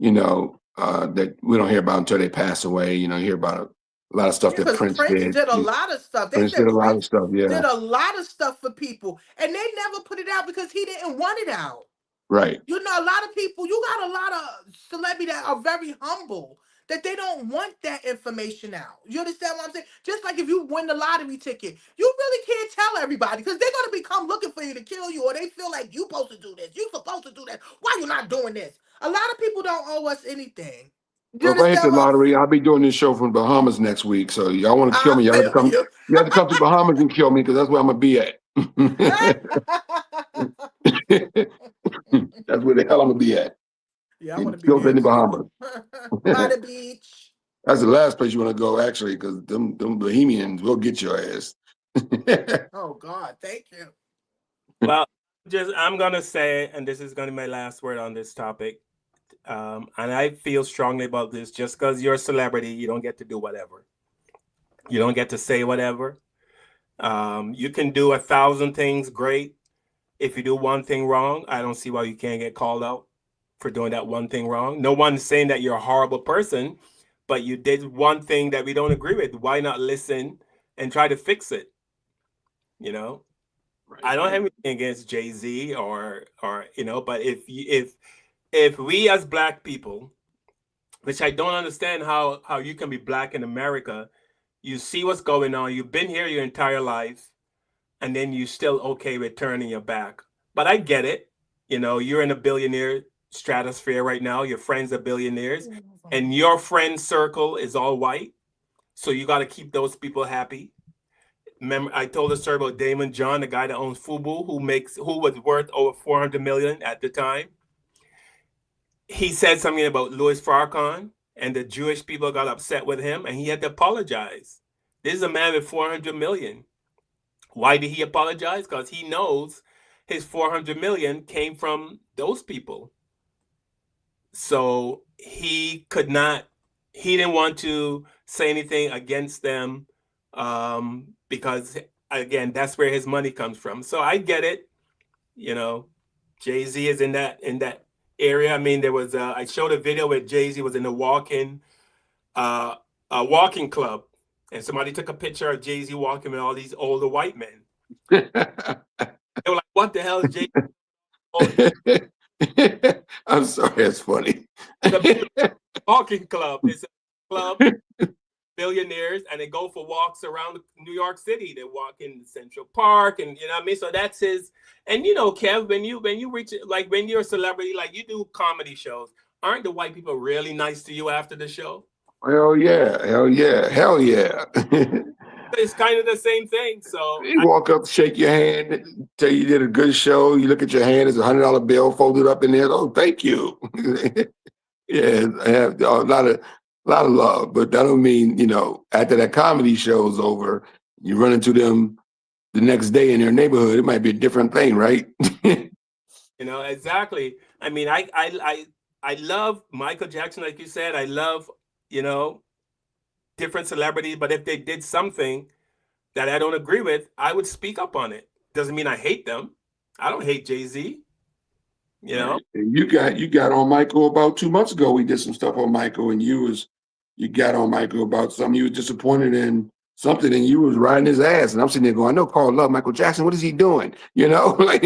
that we don't hear about until they pass away. You hear about a lot of stuff that Because Prince Prince did. did a lot of stuff. They Prince did said a lot of Prince stuff. Yeah, did a lot of stuff for people, and they never put it out because he didn't want it out. right. A lot of people, you got a lot of celebrities that are very humble, that they don't want that information out. You understand what I'm saying? Just like if you win the lottery ticket, you really can't tell everybody because they're going to become looking for you to kill you, or they feel like you supposed to do this. You supposed to do that. Why you not doing this? A lot of people don't owe us anything. You Well, if I hit the understand what I'm lottery, saying? I'll be doing this show from Bahamas next week. So y'all want to kill I me? Y'all have to feel come. you. You have to come to Bahamas and kill me because that's where I'm gonna be at. That's where the hell I'm gonna be at. Yeah, I want to be Still there in the too. Bahamas. By the beach. That's the last place you want to go, actually, because them Bohemians will get your ass. Oh God, thank you. Well, I'm gonna say, and this is gonna be my last word on this topic. And I feel strongly about this. Just because you're a celebrity, you don't get to do whatever. You don't get to say whatever. You can do 1,000 things great. If you do one thing wrong, I don't see why you can't get called out for doing that one thing wrong. No one's saying that you're a horrible person, but you did one thing that we don't agree with. Why not listen and try to fix it? You know, Right. I don't have anything against Jay Z or but if we as Black people, which I don't understand how you can be Black in America, you see what's going on, you've been here your entire life, and then you still okay with turning your back. But I get it. You're in a billionaire stratosphere right now. Your friends are billionaires, and your friend circle is all white. So you got to keep those people happy. Remember, I told a story about Damon John, the guy that owns Fubu, who was worth over 400 million at the time. He said something about Louis Farrakhan, and the Jewish people got upset with him, and he had to apologize. This is a man with 400 million. Why did he apologize? Because he knows his 400 million came from those people. So he didn't want to say anything against them, because again, that's where his money comes from. So I get it. Jay-Z is in that area. I mean, I showed a video where Jay-Z was in a walking club, and somebody took a picture of Jay-Z walking with all these older white men. They were like, "What the hell is Jay-Z?" I'm sorry, that's funny. The walking club is a club, billionaires, and they go for walks around New York City. They walk in Central Park, and you know what I mean. So that's his. And Kev, when you reach, like, when you're a celebrity, like you do comedy shows, aren't the white people really nice to you after the show? Hell yeah, hell yeah, hell yeah. It's kind of the same thing. So You walk up, shake your hand, tell you did a good show. You look at your hand, there's $100 bill folded up in there. Oh, thank you. Yeah, I have a lot of love, but that don't mean, after that comedy show's over, you run into them the next day in their neighborhood. It might be a different thing, right? Exactly. I mean, I love Michael Jackson, like you said. I love, different celebrities, but if they did something that I don't agree with, I would speak up on it. Doesn't mean I hate them. I don't hate Jay Z. Right. And you got on Michael about 2 months ago. We did some stuff on Michael, and you got on Michael about something. You were disappointed in something, and you was riding his ass. And I'm sitting there going, I know Carl love Michael Jackson. What is he doing? Like,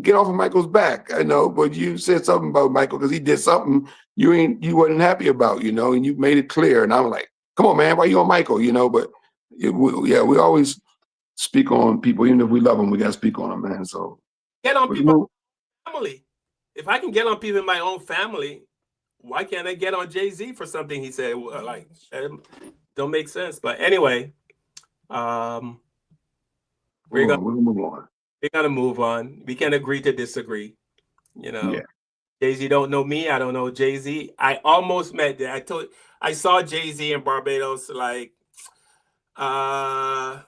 get off of Michael's back. I know, but you said something about Michael because he did something you wasn't happy about, and you made it clear. And I'm like, come on, man, why you on Michael? But we always speak on people, even if we love them, we got to speak on them, man. So get on people family. If I can get on people in my own family, why can't I get on Jay Z for something he said? Like, don't make sense. But anyway, we're gonna move on. We're gonna move on. We can agree to disagree. Yeah. Jay Z don't know me. I don't know Jay Z. I almost met. I saw Jay Z in Barbados, like, I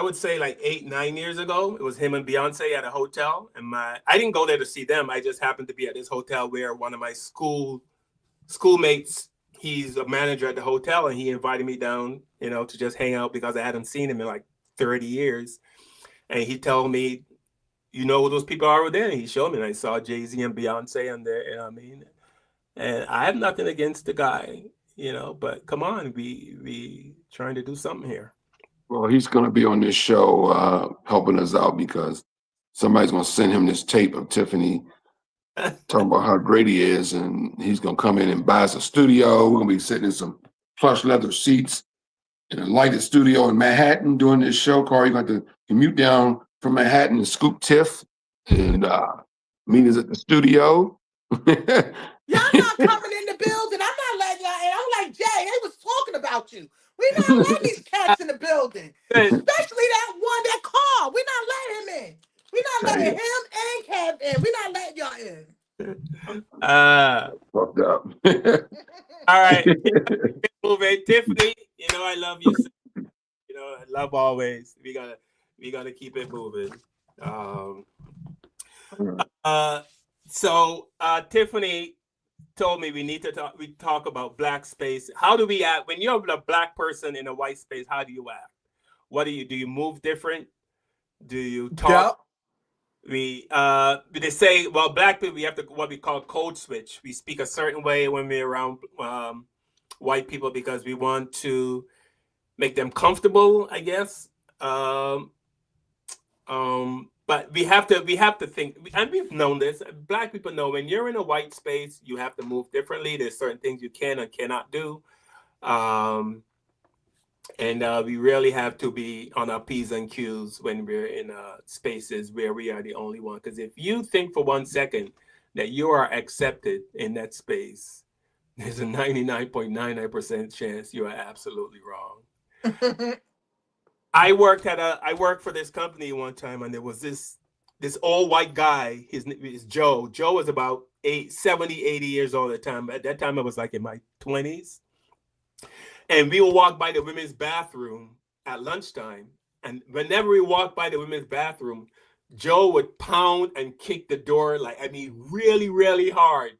would say like 8-9 years ago. It was him and Beyonce at a hotel, and I didn't go there to see them. I just happened to be at this hotel where one of my schoolmates, he's a manager at the hotel, and he invited me down, to just hang out because I hadn't seen him in like 30 years. And he told me, who those people are over there? And he showed me, and I saw Jay Z and Beyonce on there. You know what I mean? And I have nothing against the guy, but come on, we trying to do something here. Well, he's going to be on this show helping us out because somebody's going to send him this tape of Tiffany talking about how great he is, and he's going to come in and buy us a studio. We're going to be sitting in some plush leather seats in a lighted studio in Manhattan doing this show. Carl, you're going to have to commute down from Manhattan to scoop Tiff and meet us at the studio. Y'all not coming in the building. I'm not letting y'all in. I'm like, Jay, they was talking about you. We not letting these cats in the building. Especially that one, that Carl. We not letting him in. We not letting him and Kev in. We not letting y'all in. Fucked up. All right. Moving. Tiffany, I love you. I love always. We gotta keep it moving. Um, so Tiffany told me we need to talk about black space. How do we act when you're a black person in a white space? How do you act? What do you move different? Do you talk? They say, well, black people, we have to what we call code switch. We speak a certain way when we're around white people because we want to make them comfortable, I guess. But we have to think, and we've known this. Black people know when you're in a white space, you have to move differently. There's certain things you can and cannot do. And we really have to be on our P's and Q's when we're in spaces where we are the only one. Because if you think for 1 second that you are accepted in that space, there's a 99.99% chance you are absolutely wrong. I worked for this company one time, and there was this old white guy. His name is Joe. Joe was about 70, 80 years old at the time. At that time, I was like in my 20s. And we would walk by the women's bathroom at lunchtime. And whenever we walked by the women's bathroom, Joe would pound and kick the door, really, really hard.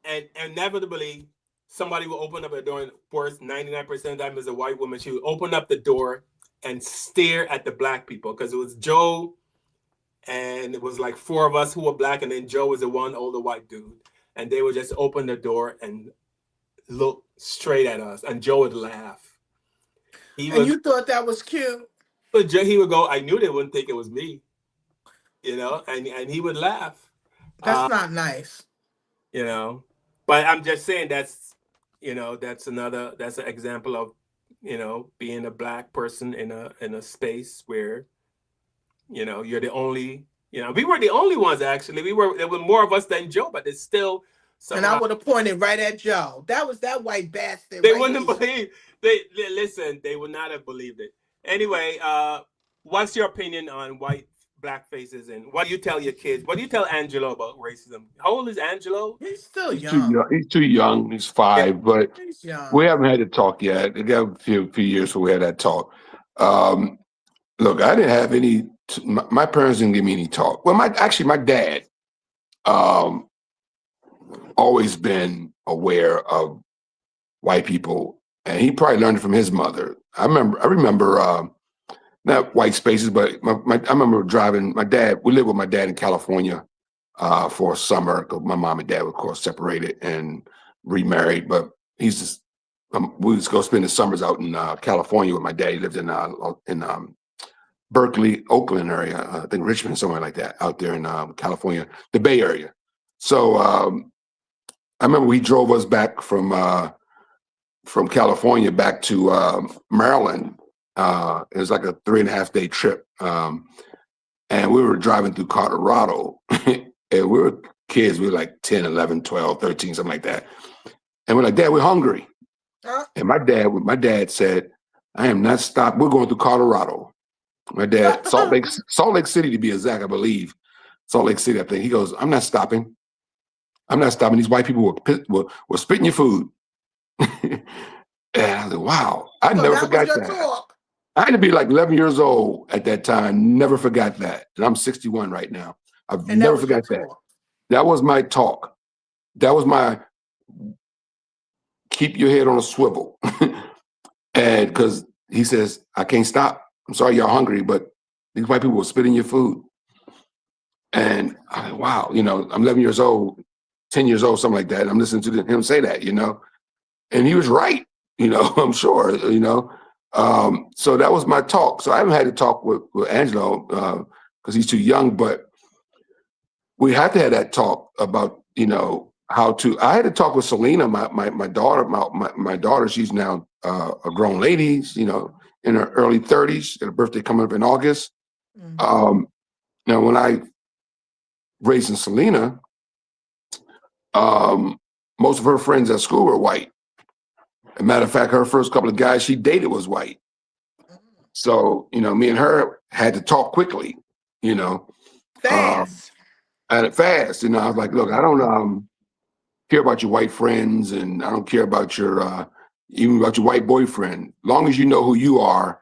And inevitably, somebody will open up the door, and of course, 99% of the time as a white woman, she would open up the door and stare at the black people because it was Joe, and it was like 4 of us who were black, and then Joe was the one older white dude. And they would just open the door and look straight at us, and Joe would laugh. You thought that was cute? But he would go, I knew they wouldn't think it was me, and he would laugh. That's not nice. But I'm just saying that's an example of, being a black person in a space where, you're the only, we were the only ones, actually. There were more of us than Joe, but it's still. And I would have pointed right at Joe. That was that white bastard. They wouldn't have believed. Listen, they would not have believed it. Anyway, what's your opinion on black faces, and what do you tell your kids? What do you tell Angelo about racism? How old is Angelo? He's still young. He's too young. He's 5, but he's young. We haven't had a talk yet. It got a few years before we had that talk. Look, I didn't have any. My parents didn't give me any talk. Well, my dad. Always been aware of white people, and he probably learned it from his mother. I remember not white spaces, but I remember driving my dad. We lived with my dad in California for a summer because my mom and dad were, of course, separated and remarried. But we just go spend the summers out in California with my dad. He lived in Berkeley, Oakland area, I think Richmond, somewhere like that, out there in California, the Bay Area. So I remember he drove us back from California back to Maryland. It was like a 3.5-day trip. And we were driving through Colorado. And we were kids. We were like 10, 11, 12, 13, something like that. And we're like, Dad, we're hungry. And my dad said, I am not stopped. We're going through Colorado. My dad, Salt Lake City to be exact, I believe. Salt Lake City, I think. He goes, I'm not stopping. I'm not stopping. These white people were spitting your food. And I was like, wow. I never forgot that. Talk. I had to be like 11 years old at that time. Never forgot that. And I'm 61 right now. I've never forgot that. That was my talk. That was my keep your head on a swivel. And because he says, I can't stop. I'm sorry you're hungry, but these white people were spitting your food. And I'm like, wow, I'm 11 years old, 10 years old, something like that. I'm listening to him say that, and he was right, I'm sure, so that was my talk. So I haven't had to talk with Angelo because he's too young, but we had to have that talk about, I had to talk with Selena, my daughter, my daughter, she's now a grown lady, in her early 30s, got a birthday coming up in August. Mm-hmm. Now, when I raising Selena, most of her friends at school were white. As a matter of fact, her first couple of guys she dated was white. So, me and her had to talk quickly, Fast. Fast. I was like, look, I don't care about your white friends, and I don't care about even about your white boyfriend. Long as you know who you are,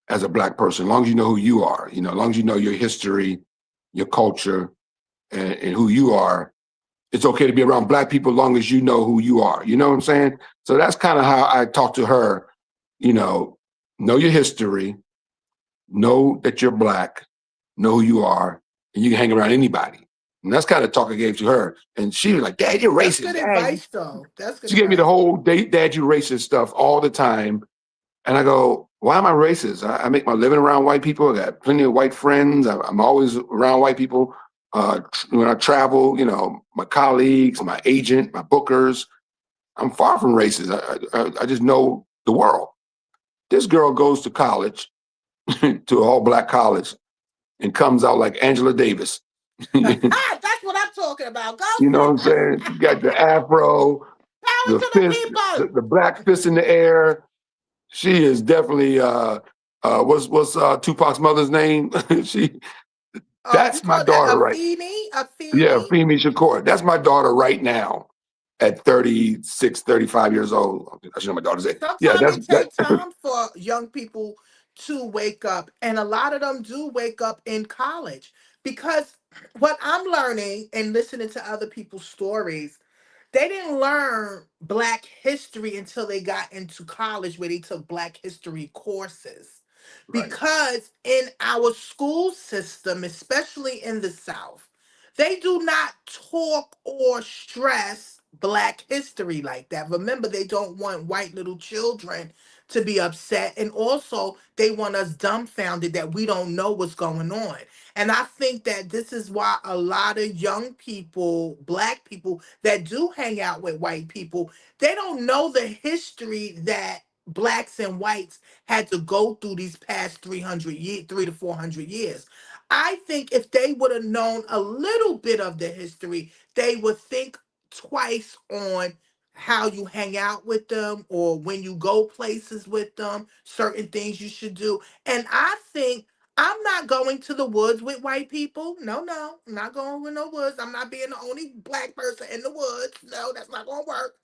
as a black person, as long as you know who you are, as long as you know your history, your culture, and who you are. It's okay to be around black people as long as you know who you are. You know what I'm saying? So that's kind of how I talk to her. Know your history, know that you're black, know who you are, and you can hang around anybody. And that's kind of talk I gave to her. And she was like, Dad, you're That's racist. good Dad. advice, though. That's good She gave me the advice. whole Dad, you racist stuff all the time. And I go, why am I racist? I make my living around white people. I got plenty of white friends. I'm always around white people. When I travel, my colleagues, my agent, my bookers, I'm far from racist. I just know the world. This girl goes to college, to an all black college, and comes out like Angela Davis. That's what I'm talking about. Go, You know what I'm sis. saying? She got the afro, Power the to the fist, people. the black fist in the air. She is definitely what's Tupac's mother's name? You That's my call that daughter, a right? Femi? A Yeah, Femi? Femi Shakur. That's my daughter right now at 36, 35 years old. I should know my daughter's age. Yeah, Sometimes that's it that. takes time for young people to wake up, and a lot of them do wake up in college because what I'm learning and listening to other people's stories, they didn't learn Black history until they got into college where they took Black history courses. Right. Because in our school system, especially in the South, they do not talk or stress Black history like that. Remember, they don't want white little children to be upset. And also, they want us dumbfounded that we don't know what's going on. And I think that this is why a lot of young people, Black people that do hang out with white people, they don't know the history that Blacks and whites had to go through these past 300 years, 300 to 400 years. I think if they would have known a little bit of the history, they would think twice on how you hang out with them or when you go places with them, certain things you should do. And I think I'm not going to the woods with white people. No, no, I'm not going with no woods. I'm not being the only Black person in the woods. No, that's not going to work.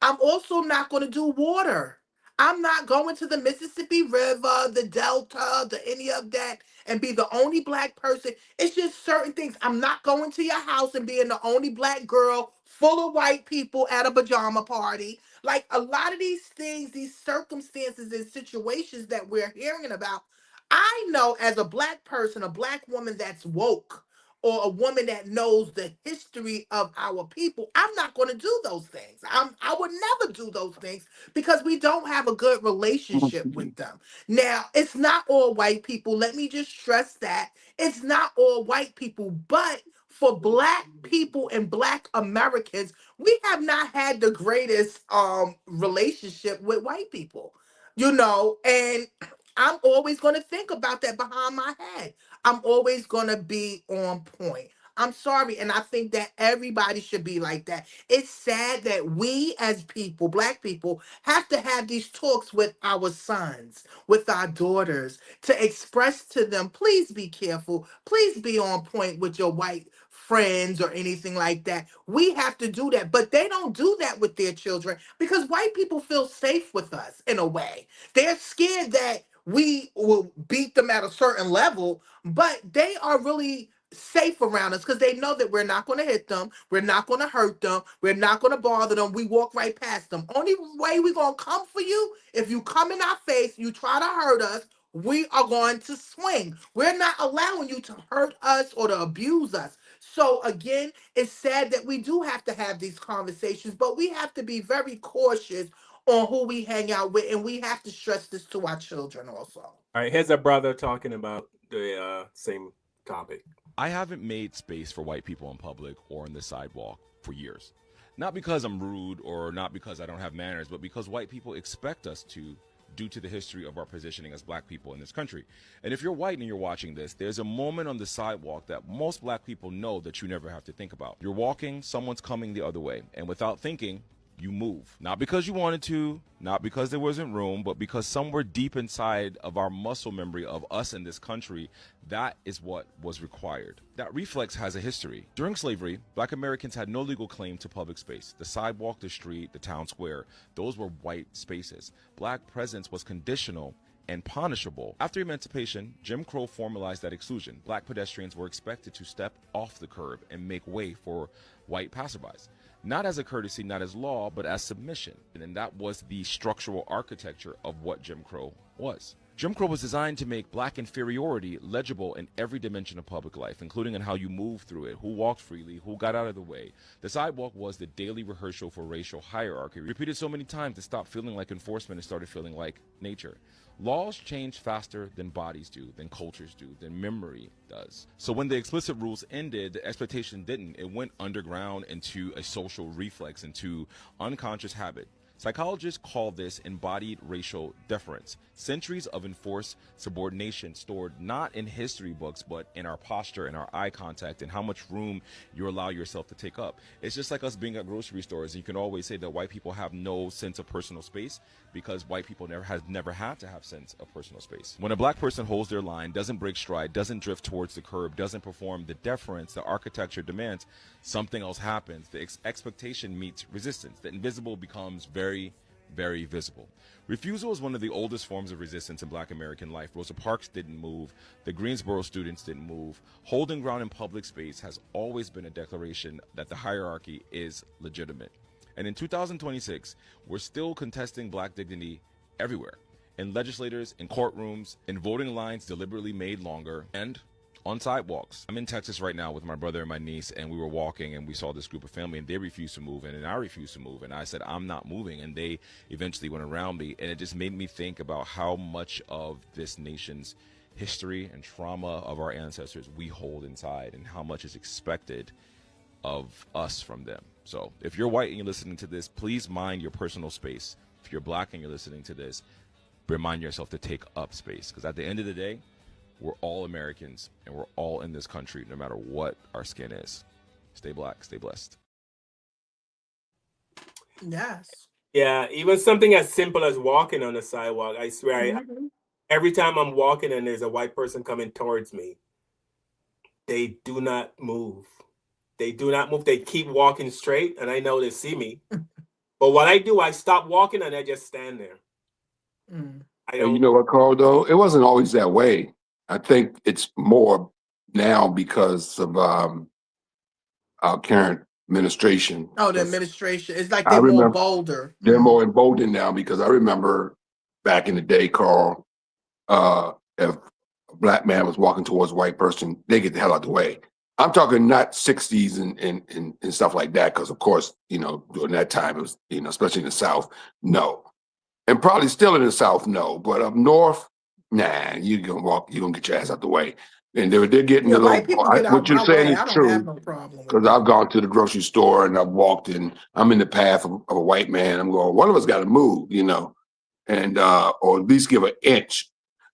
I'm also not going to do water. I'm not going to the Mississippi River, the Delta, the any of that, and be the only Black person. It's just certain things. I'm not going to your house and being the only Black girl full of white people at a pajama party. Like a lot of these things, these circumstances and situations that we're hearing about, I know as a Black person, a Black woman that's woke, or a woman that knows the history of our people, I'm not going to do those things. I would never do those things because we don't have a good relationship with them. Now, it's not all white people. Let me just stress that. It's not all white people, but for Black people and Black Americans, we have not had the greatest relationship with white people. And I'm always going to think about that behind my head. I'm always going to be on point. I'm sorry. And I think that everybody should be like that. It's sad that we as people, Black people, have to have these talks with our sons, with our daughters, to express to them, please be careful. Please be on point with your white friends or anything like that. We have to do that. But they don't do that with their children because white people feel safe with us in a way. They're scared that we will beat them at a certain level, but they are really safe around us because they know that we're not going to hit them, we're not going to hurt them, we're not going to bother them. We walk right past them. Only way we're going to come for you, if you come in our face, you try to hurt us, we are going to swing. We're not allowing you to hurt us or to abuse us. So again, it's sad that we do have to have these conversations, but we have to be very cautious on who we hang out with, and we have to stress this to our children also. All right, here's a brother talking about the same topic. I haven't made space for white people in public or on the sidewalk for years. Not because I'm rude or not because I don't have manners, but because white people expect us to, due to the history of our positioning as black people in this country. And if you're white and you're watching this, there's a moment on the sidewalk that most black people know that you never have to think about. You're walking, someone's coming the other way, and without thinking, you move. Not because you wanted to, not because there wasn't room, but because somewhere deep inside of our muscle memory of us in this country, that is what was required. That reflex has a history. During slavery, black Americans had no legal claim to public space. The sidewalk, the street, the town square, those were white spaces. Black presence was conditional and punishable. After emancipation, Jim Crow formalized that exclusion. Black pedestrians were expected to step off the curb and make way for white passerbys. Not as a courtesy, not as law, but as submission. And that was the structural architecture of what Jim Crow was. Jim Crow was designed to make black inferiority legible in every dimension of public life, including in how you moved through it, who walked freely, who got out of the way. The sidewalk was the daily rehearsal for racial hierarchy, repeated so many times it stopped feeling like enforcement and started feeling like nature. Laws change faster than bodies do, than cultures do, than memory does. So when the explicit rules ended, the expectation didn't. It went underground into a social reflex, into unconscious habit. Psychologists call this embodied racial deference. Centuries of enforced subordination stored not in history books, but in our posture, in our eye contact, and how much room you allow yourself to take up. It's just like us being at grocery stores. You can always say that white people have no sense of personal space because white people never had to have sense of personal space. When a black person holds their line, doesn't break stride, doesn't drift towards the curb, doesn't perform the deference the architecture demands, something else happens. The expectation meets resistance. The invisible becomes very, very visible. Refusal is one of the oldest forms of resistance in black American life. Rosa Parks didn't move. The Greensboro students didn't move. Holding ground in public space has always been a declaration that the hierarchy is legitimate. And in 2026, we're still contesting black dignity everywhere. In legislators, in courtrooms, in voting lines deliberately made longer, and on sidewalks. I'm in Texas right now with my brother and my niece, and we were walking and we saw this group of family and they refused to move and I refused to move. And I said, I'm not moving. And they eventually went around me. And it just made me think about how much of this nation's history and trauma of our ancestors we hold inside and how much is expected of us from them. So if you're white and you're listening to this, please mind your personal space. If you're black and you're listening to this, remind yourself to take up space. Because at the end of the day, we're all Americans, and we're all in this country, no matter what our skin is. Stay black, stay blessed. Yes. Yeah, even something as simple as walking on the sidewalk. I swear, every time I'm walking and there's a white person coming towards me, they do not move. They do not move. They keep walking straight, and I know they see me. But what I do, I stop walking and I just stand there. And you know what, Carl, though? It wasn't always that way. I think it's more now because of our current administration. Oh, the administration. It's like I they're more remember- bolder. They're more emboldened now because I remember back in the day, Carl, if a black man was walking towards a white person, they get the hell out the way. I'm talking not 60s and stuff like that, because of course, you know, during that time it was, you know, especially in the South, no. And probably still in the South, no. But up north, nah, you're gonna get your ass out the way. And they're getting a white little, people get out what you're my saying way. is I don't true. have no problem with Because that. I've gone to the grocery store and I've walked and I'm in the path of a white man. I'm going, one of us got to move, you know, and or at least give an inch.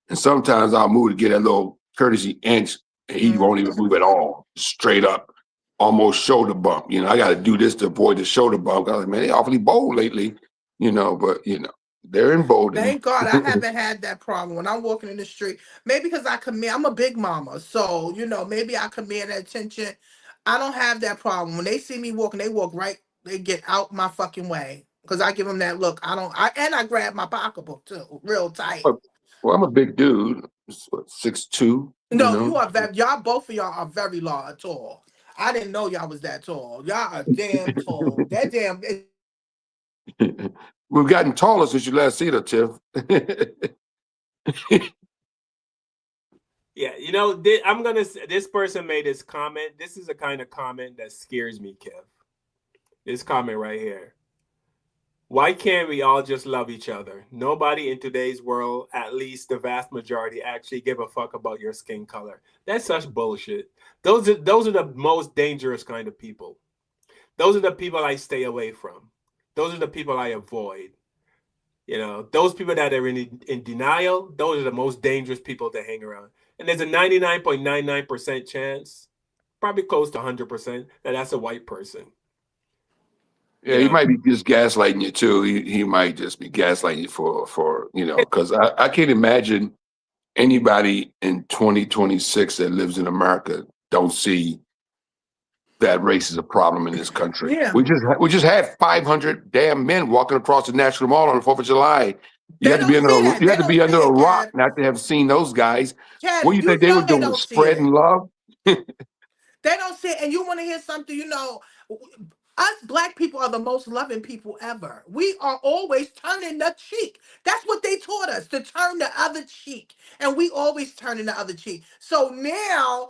And sometimes I'll move to get a little courtesy inch, and he won't even move at all, straight up, almost shoulder bump. You know, I got to do this to avoid the shoulder bump. I was like, man, they're awfully bold lately, you know, but you know, they're emboldened. Thank God I haven't had that problem when I'm walking in the street. Maybe because I'm a big mama. So, you know, maybe I command attention. I don't have that problem. When they see me walking, they walk right, they get out my fucking way. Because I give them that look. I grab my pocketbook too, real tight. Well, I'm a big dude, 6'2". No, you are y'all, both of y'all are very tall. I didn't know y'all was that tall. Y'all are damn tall. That damn. We've gotten taller since you last seen her, Tiff. Yeah, you know, this person made this comment. This is the kind of comment that scares me, Kev. This comment right here. Why can't we all just love each other? Nobody in today's world, at least the vast majority, actually give a fuck about your skin color. That's such bullshit. Those are the most dangerous kind of people. Those are the people I stay away from. Those are the people I avoid. You know, those people that are in denial, those are the most dangerous people to hang around. And there's a 99.99% chance, probably close to 100%, that that's a white person. Yeah, he might be just gaslighting you too. He might just be gaslighting you for you know, because I can't imagine anybody in 2026 that lives in America don't see that race is a problem in this country. Yeah. We just had 500 damn men walking across the National Mall on the 4th of July You They had to be don't see under that. you They had to don't be under see a it, rock Kev. not to have seen those guys. Kev, What do you think you they were know they doing? don't see it. Spreading love? They don't see it. And you want to hear something, us black people are the most loving people ever. We are always turning the cheek. That's what they taught us, to turn the other cheek. And we always turning the other cheek. So now,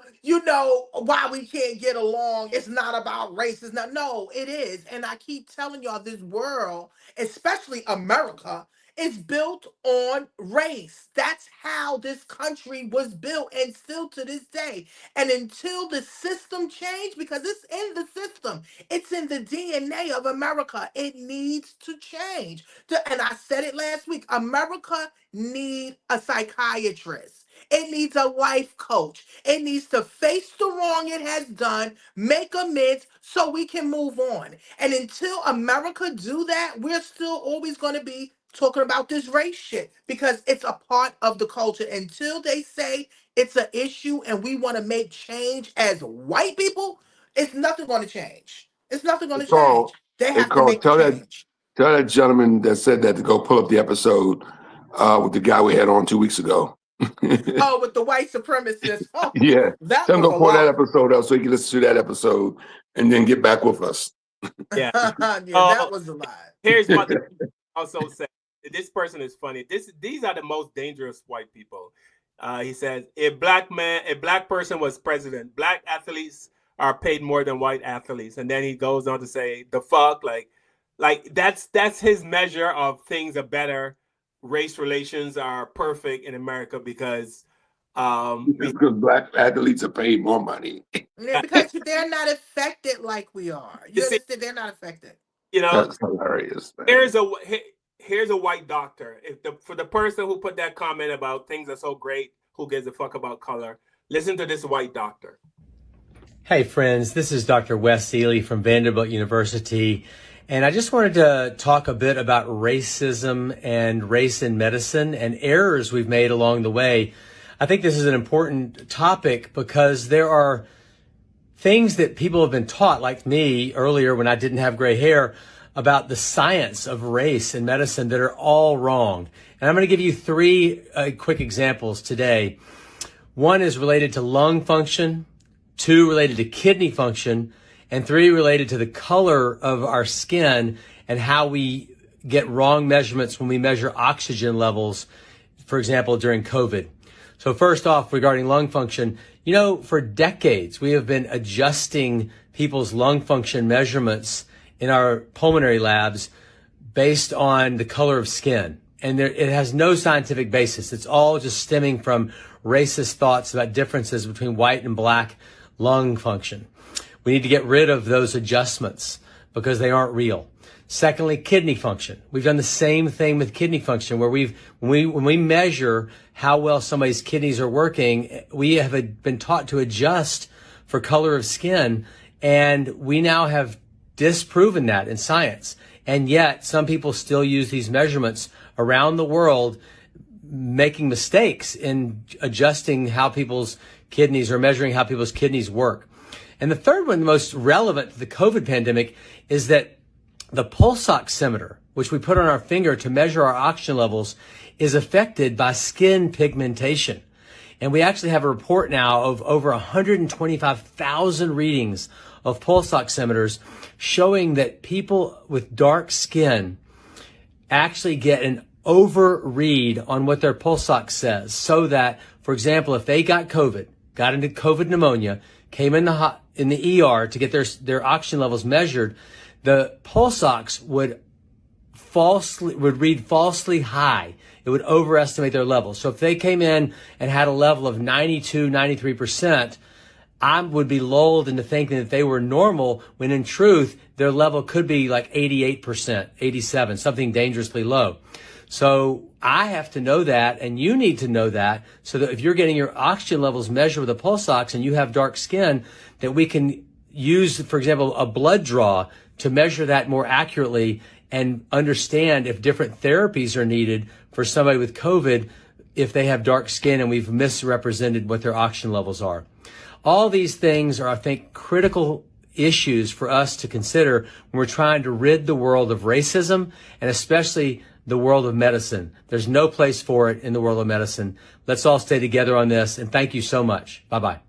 why we can't get along. It's not about race. It's not. No, it is. And I keep telling y'all, this world, especially America, is built on race. That's how this country was built, and still to this day. And until the system change, because it's in the system, it's in the DNA of America, it needs to change. And I said it last week, America needs a psychiatrist. It needs a life coach. It needs to face the wrong it has done, make amends so we can move on. And until America do that, we're still always going to be talking about this race shit because it's a part of the culture. Until they say it's an issue and we want to make change as white people, it's nothing going to change. It's nothing going Hey, to change. Carl, They hey, have to Carl, make the change. tell that gentleman that said that to go pull up the episode with the guy we had on 2 weeks ago. Oh, with the white supremacists. Oh, Yeah. that Tell him was go a pull that lot. episode up so he can listen to that episode and then get back with us. Yeah. Yeah, that was a lot. Here's what I also say. This person is funny. These are the most dangerous white people. He says, a black person was president, black athletes are paid more than white athletes. And then he goes on to say, the fuck, like that's his measure of things are better. Race relations are perfect in America because because black athletes are paid more money. Yeah, because they're not affected like we are. You see, understand? They're not affected. That's hilarious. Man. Here's a white doctor. For the person who put that comment about things are so great, who gives a fuck about color? Listen to this white doctor. Hey friends, this is Dr. Wes Seeley from Vanderbilt University, and I just wanted to talk a bit about racism and race in medicine and errors we've made along the way. I think this is an important topic because there are things that people have been taught, like me earlier when I didn't have gray hair, about the science of race in medicine that are all wrong. And I'm going to give you three quick examples today. One is related to lung function, two related to kidney function, and three related to the color of our skin and how we get wrong measurements when we measure oxygen levels, for example, during COVID. So first off, regarding lung function, for decades, we have been adjusting people's lung function measurements in our pulmonary labs based on the color of skin. And it has no scientific basis. It's all just stemming from racist thoughts about differences between white and black lung function. We need to get rid of those adjustments because they aren't real. Secondly, kidney function. We've done the same thing with kidney function where when we measure how well somebody's kidneys are working, we have been taught to adjust for color of skin, and we now have disproven that in science. And yet some people still use these measurements around the world, making mistakes in adjusting how people's kidneys or measuring how people's kidneys work. And the third one, the most relevant to the COVID pandemic, is that the pulse oximeter, which we put on our finger to measure our oxygen levels, is affected by skin pigmentation. And we actually have a report now of over 125,000 readings of pulse oximeters showing that people with dark skin actually get an overread on what their pulse ox says. So that, for example, if they got into COVID pneumonia, came in the ER to get their oxygen levels measured, the pulse ox would read falsely high. It would overestimate their level. So if they came in and had a level of 92, 93%, I would be lulled into thinking that they were normal when in truth, their level could be like 88%, 87, something dangerously low. So I have to know that, and you need to know that, so that if you're getting your oxygen levels measured with a pulse ox and you have dark skin, that we can use, for example, a blood draw to measure that more accurately and understand if different therapies are needed for somebody with COVID if they have dark skin and we've misrepresented what their oxygen levels are. All these things are, I think, critical issues for us to consider when we're trying to rid the world of racism and especially the world of medicine. There's no place for it in the world of medicine. Let's all stay together on this. And thank you so much. Bye-bye.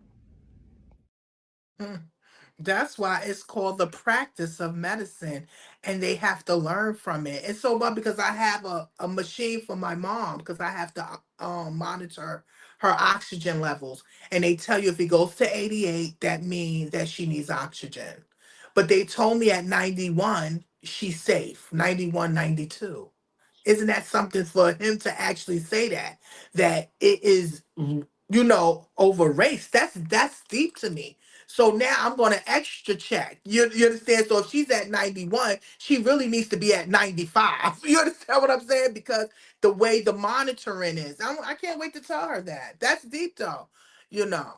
That's why it's called the practice of medicine, and they have to learn from it. And so, but because I have a machine for my mom, because I have to monitor her oxygen levels, and they tell you if it goes to 88, that means that she needs oxygen. But they told me at 91, she's safe, 91, 92. Isn't that something for him to actually say that it is, over race? That's deep to me. So now I'm going to extra check. You understand? So if she's at 91, she really needs to be at 95. You understand what I'm saying? Because the way the monitoring is, I can't wait to tell her that. That's deep though. Yeah.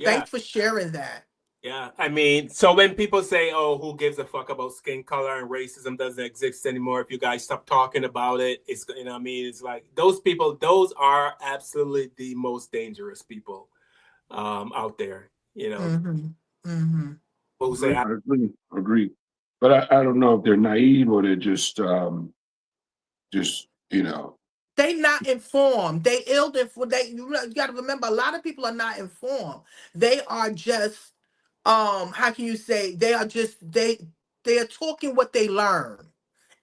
Thanks for sharing that. Yeah, I mean, so when people say, "Oh, who gives a fuck about skin color and racism doesn't exist anymore," if you guys stop talking about it, it's I mean, it's like those people. Those are absolutely the most dangerous people out there. Who say, I agree. But I don't know if they're naive or they're just They not informed. They ill-informed. You got to remember, a lot of people are not informed. They are just, how can you say? They are just they are talking what they learn.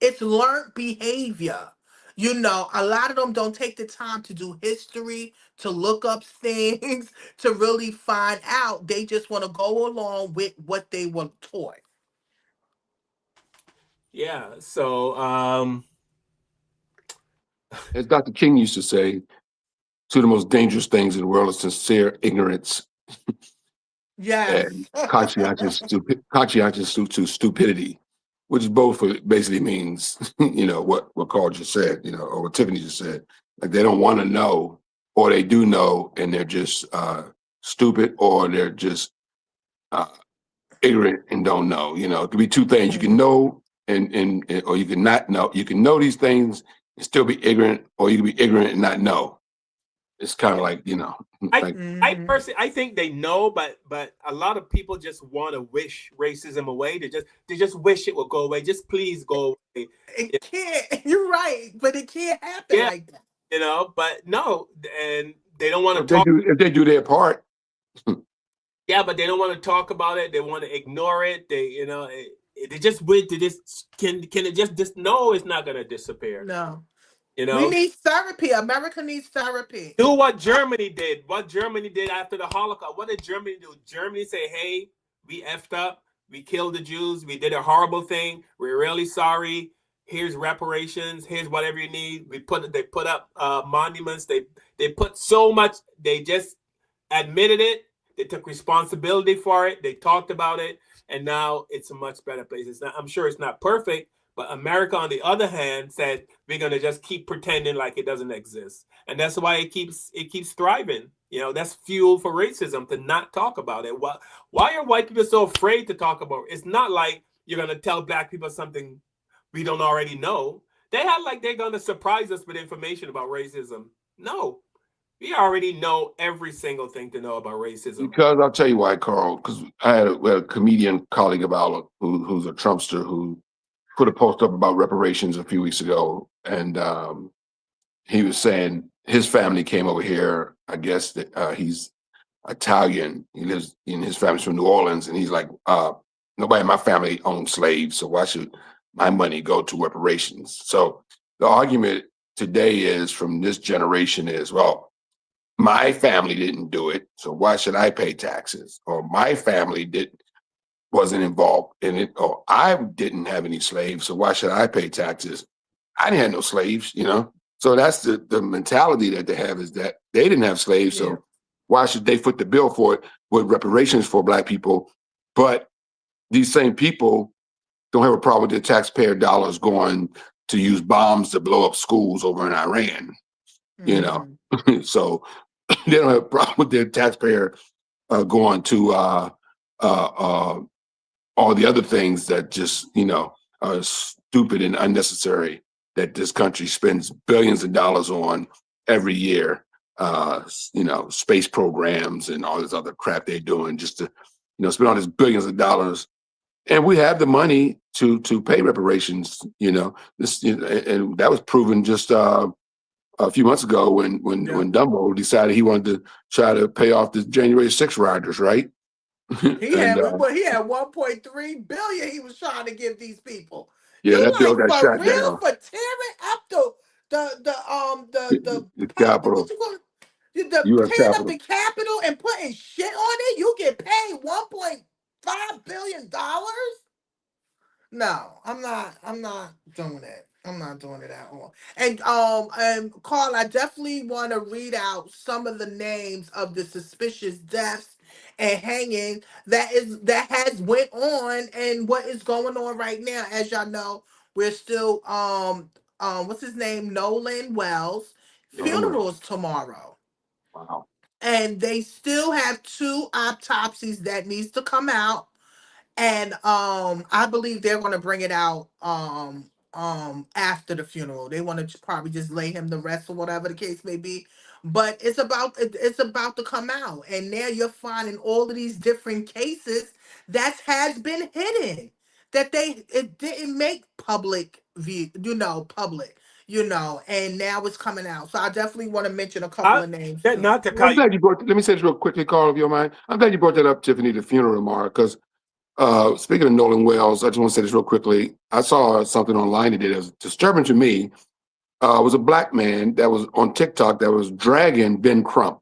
It's learned behavior. A lot of them don't take the time to do history, to look up things, to really find out. They just want to go along with what they were taught. yeah. So, as Dr. King used to say, two of the most dangerous things in the world is sincere ignorance Yes. and conscientious stupidity, which both basically means, what Carl just said, or what Tiffany just said. Like they don't want to know, or they do know, and they're just stupid, or they're just ignorant and don't know. It could be two things. You can know and or you can not know. You can know these things and still be ignorant, or you can be ignorant and not know. It's kind of like, I personally, I think they know, but a lot of people just want to wish racism away. They just wish it would go away. Just please go away. It can't. You're right, but it can't happen like that. But no, and they don't want to if talk. if they do their part. Yeah, but they don't want to talk about it. They want to ignore it. They just wish to just can it just no, it's not gonna disappear. No. We need therapy. America needs therapy. Do what Germany did. What Germany did after the Holocaust. What did Germany do? Germany say, "Hey, we effed up. We killed the Jews. We did a horrible thing. We're really sorry. Here's reparations. Here's whatever you need." They put up monuments. They put so much. They just admitted it. They took responsibility for it. They talked about it, and now it's a much better place. I'm sure it's not perfect. But America, on the other hand, said we're gonna just keep pretending like it doesn't exist, and that's why it keeps thriving. That's fuel for racism to not talk about it. Why are white people so afraid to talk about it? It's not like you're gonna tell black people something we don't already know. They act like they're gonna surprise us with information about racism. No, we already know every single thing to know about racism. Because I'll tell you why, Carl. Because I had a comedian colleague of ours who's a Trumpster who put a post up about reparations a few weeks ago, and he was saying his family came over here. I guess that he's Italian. He lives in his family's from New Orleans, and he's like, nobody in my family owns slaves, so why should my money go to reparations? So the argument today is from this generation is, well, my family didn't do it, so why should I pay taxes? Or my family wasn't involved in it, or I didn't have any slaves, so why should I pay taxes? I didn't have no slaves, So that's the mentality that they have, is that they didn't have slaves, so why should they foot the bill for it with reparations for black people? But these same people don't have a problem with their taxpayer dollars going to use bombs to blow up schools over in Iran, So they don't have a problem with their taxpayer going to all the other things that just, are stupid and unnecessary that this country spends billions of dollars on every year, space programs and all this other crap they're doing just to, spend all these billions of dollars. And we have the money to pay reparations. You know, and that was proven just a few months ago when Dumbo decided he wanted to try to pay off the January 6th riders, right? He had 1.3 billion he was trying to give these people. Yeah, You that bill like got for shot real down. for tearing up The Capitol, what you call it? The U.S. tearing up Capitol. the Capitol and putting shit on it, you get paid $1.5 billion? No, I'm not doing it. I'm not doing it at all. And Carl, I definitely want to read out some of the names of the suspicious deaths and hanging that has went on and what is going on right now. As y'all know, we're still what's his name? Nolan Wells. Funeral is tomorrow. Wow. And they still have 2 autopsies that needs to come out, and I believe they're going to bring it out after the funeral. They want to probably just lay him to rest or whatever the case may be, but it's about to come out, and now you're finding all of these different cases that has been hidden, that it didn't make public view, public, and now it's coming out. So I definitely want to mention a couple of names too. Not to I'm cut you. glad you brought. Let me say this real quickly, Carl, if you don't mind. I'm glad you brought that up, Tiffany, the funeral tomorrow, because speaking of Nolan Wells, I just want to say this real quickly. I saw something online today that was disturbing to me. It was a black man that was on TikTok that was dragging Ben Crump,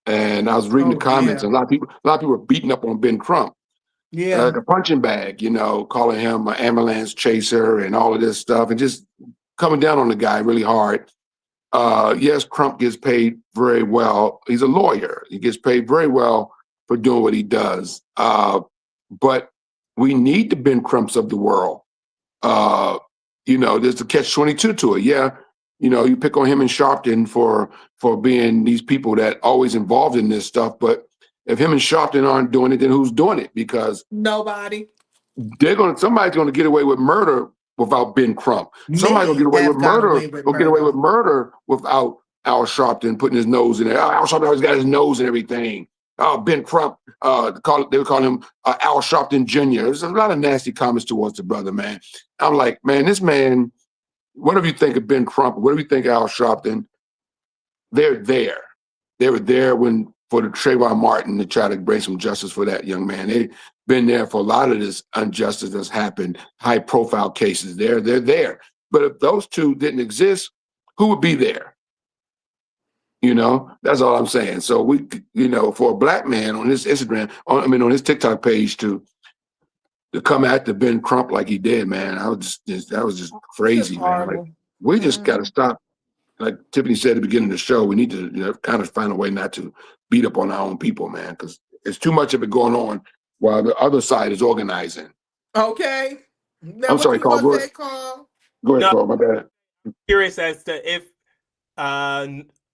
and I was reading the comments, and a lot of people were beating up on Ben Crump, like a punching bag, calling him an ambulance chaser and all of this stuff, and just coming down on the guy really hard. Yes, Crump gets paid very well. He's a lawyer. He gets paid very well for doing what he does. But we need the Ben Crumps of the world. There's the catch-22 to it. Yeah, you pick on him and Sharpton for being these people that always involved in this stuff. But if him and Sharpton aren't doing it, then who's doing it? Because nobody. Somebody's gonna get away with murder without Ben Crump. Somebody's gonna get away with murder. Get away with murder without Al Sharpton putting his nose in there. Al Sharpton always got his nose and everything. Ben Crump, they would call him Al Sharpton Jr. There's a lot of nasty comments towards the brother, man. I'm like, man, this man, whatever you think of Ben Crump, whatever you think of Al Sharpton, they're there. They were there for the Trayvon Martin to try to bring some justice for that young man. They've been there for a lot of this injustice that's happened, high profile cases. They're there. But if those two didn't exist, who would be there? That's all I'm saying. So we, for a black man on his Instagram, on his TikTok page to come after Ben Crump like he did, man, that was just crazy, man. Like, we just got to stop. Like Tiffany said at the beginning of the show, we need to kind of find a way not to beat up on our own people, man, because there's too much of it going on while the other side is organizing. Okay. Now, I'm sorry, Carl. Go ahead, Carl. My bad. I'm curious as to if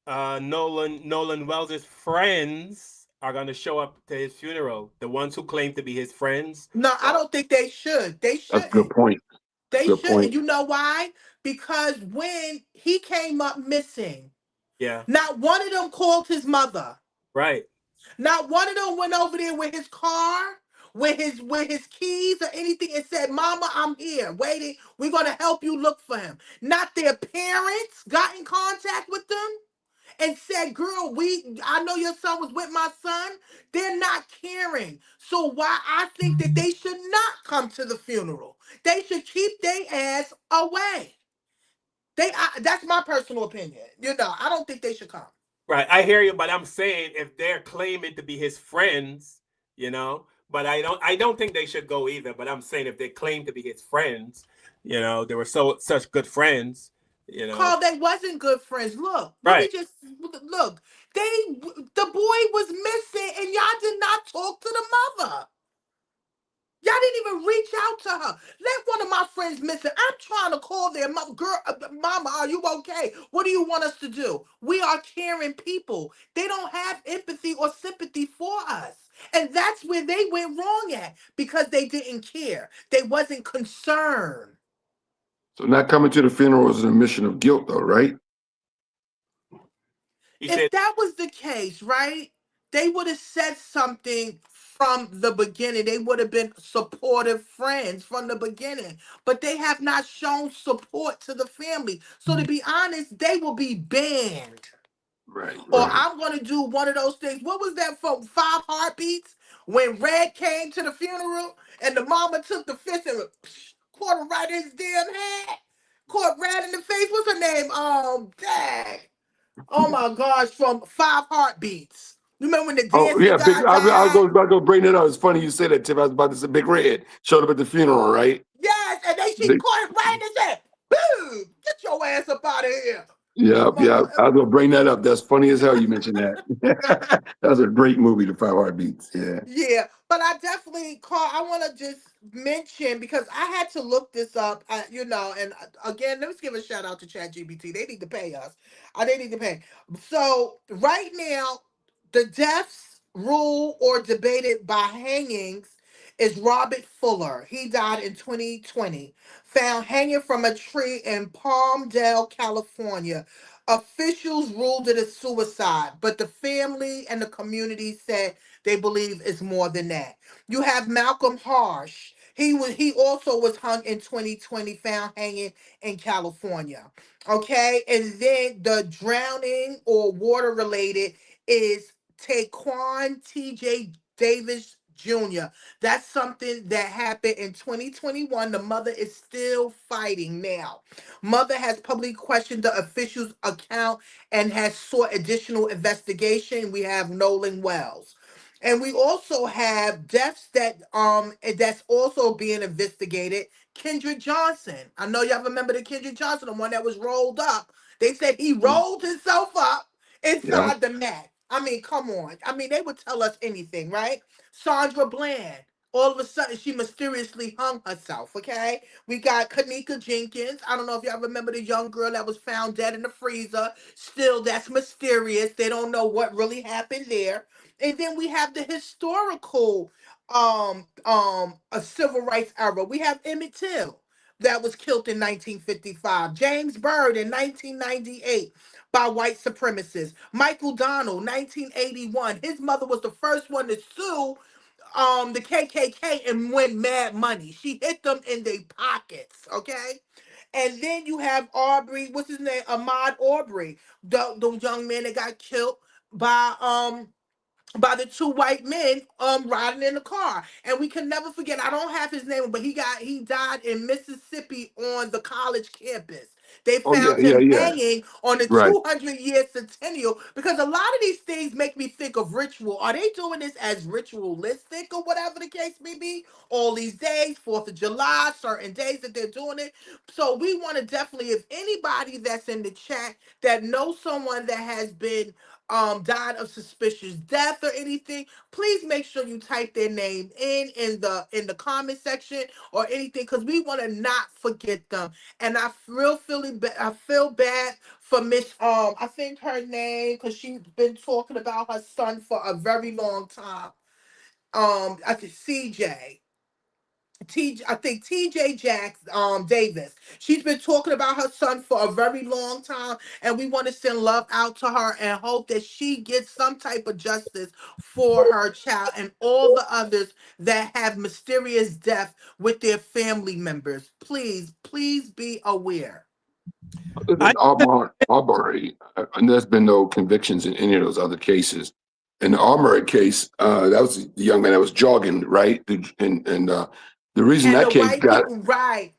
Nolan Wells' friends are going to show up to his funeral. The ones who claim to be his friends. No, I don't think they should. They shouldn't. That's a good point. They shouldn't. You know why? Because when he came up missing, not one of them called his mother. Right. Not one of them went over there with his car, with his keys or anything and said, "Mama, I'm here waiting. We're going to help you look for him." Not their parents got in contact with them and said, "Girl, I know your son was with my son." They're not caring. So why I think that they should not come to the funeral. They should keep their ass away. That's my personal opinion. I don't think they should come. Right. I hear you, but I'm saying if they're claiming to be his friends, but I don't think they should go either. But I'm saying if they claim to be his friends, they were such good friends. Carl, they wasn't good friends. Look, right. Look. The boy was missing, and y'all did not talk to the mother. Y'all didn't even reach out to her. Let one of my friends missing. I'm trying to call their mother. Girl, Mama, are you okay? What do you want us to do? We are caring people. They don't have empathy or sympathy for us. And that's where they went wrong at, because they didn't care. They wasn't concerned. So not coming to the funeral is an admission of guilt, though, right? If that was the case, right, they would have said something from the beginning. They would have been supportive friends from the beginning, but they have not shown support to the family. So to be honest, they will be banned. Right, Or right. I'm going to do one of those things. What was that for? Five Heartbeats? When Red came to the funeral and the mama took the fist and caught him right in his damn head. Caught Red in the face. What's her name? Dang. Oh my gosh, from Five Heartbeats. You remember when the Oh dancing yeah, guy I was died? about to bring that up. It's funny you say that, Tiff. I was about to say Big Red showed up at the funeral, right? Yes, and then she Big- caught him right in his head. Boom! Get your ass up out of here. yeah, Mother, yeah. I was gonna bring that up. That's funny as hell. You mentioned that. That was a great movie, The Five Heartbeats. Yeah. yeah, but I definitely call. I want to just mention because I had to look this up, and again, let's give a shout out to ChatGPT. They need to pay us. They need to pay. So right now, the deaths rule or debated by hangings is Robert Fuller. He died in 2020, found hanging from a tree in Palmdale, California. Officials ruled it a suicide, but the family and the community said they believe it's more than that. You have Malcolm Harsh. He also was hung in 2020, found hanging in California. Okay, and then the drowning or water related is Taquan T.J. Davis Jr. That's something that happened in 2021. The mother is still fighting now. Mother has publicly questioned the official's account and has sought additional investigation. We have Nolan Wells. And we also have deaths that's also being investigated. Kendrick Johnson. I know y'all remember the Kendrick Johnson, the one that was rolled up. They said he rolled himself up Yeah. inside the mat. I mean, come on. I mean, they would tell us anything, right? Sandra Bland. All of a sudden, she mysteriously hung herself, okay? We got Kanika Jenkins. I don't know if y'all remember the young girl that was found dead in the freezer. Still, that's mysterious. They don't know what really happened there. And then we have the historical a civil rights era. We have Emmett Till that was killed in 1955. James Byrd in 1998 by white supremacists. Michael Donald, 1981. His mother was the first one to sue the KKK and win mad money. She hit them in their pockets, okay? And then you have Aubrey, what's his name? Ahmaud Aubrey, the young man that got killed by the two white men riding in the car. And we can never forget, I don't have his name, but he died in Mississippi on the college campus. They Oh yeah, found yeah, him yeah. hanging on the Right. 200-year centennial because a lot of these things make me think of ritual. Are they doing this as ritualistic or whatever the case may be? All these days, 4th of July, certain days that they're doing it. So we want to definitely, if anybody that's in the chat that knows someone that has been died of suspicious death or anything, please make sure you type their name in the comment section or anything because we want to not forget them. And I feel bad for Miss I think her name because she's been talking about her son for a very long time. I think I think TJ Jacks Davis. She's been talking about her son for a very long time, and we want to send love out to her and hope that she gets some type of justice for her child and all the others that have mysterious death with their family members. Please, please be aware. Other than Aubrey, and there's been no convictions in any of those other cases. In the Aubrey case, that was the young man that was jogging, right? And the reason And that the case white got people, right?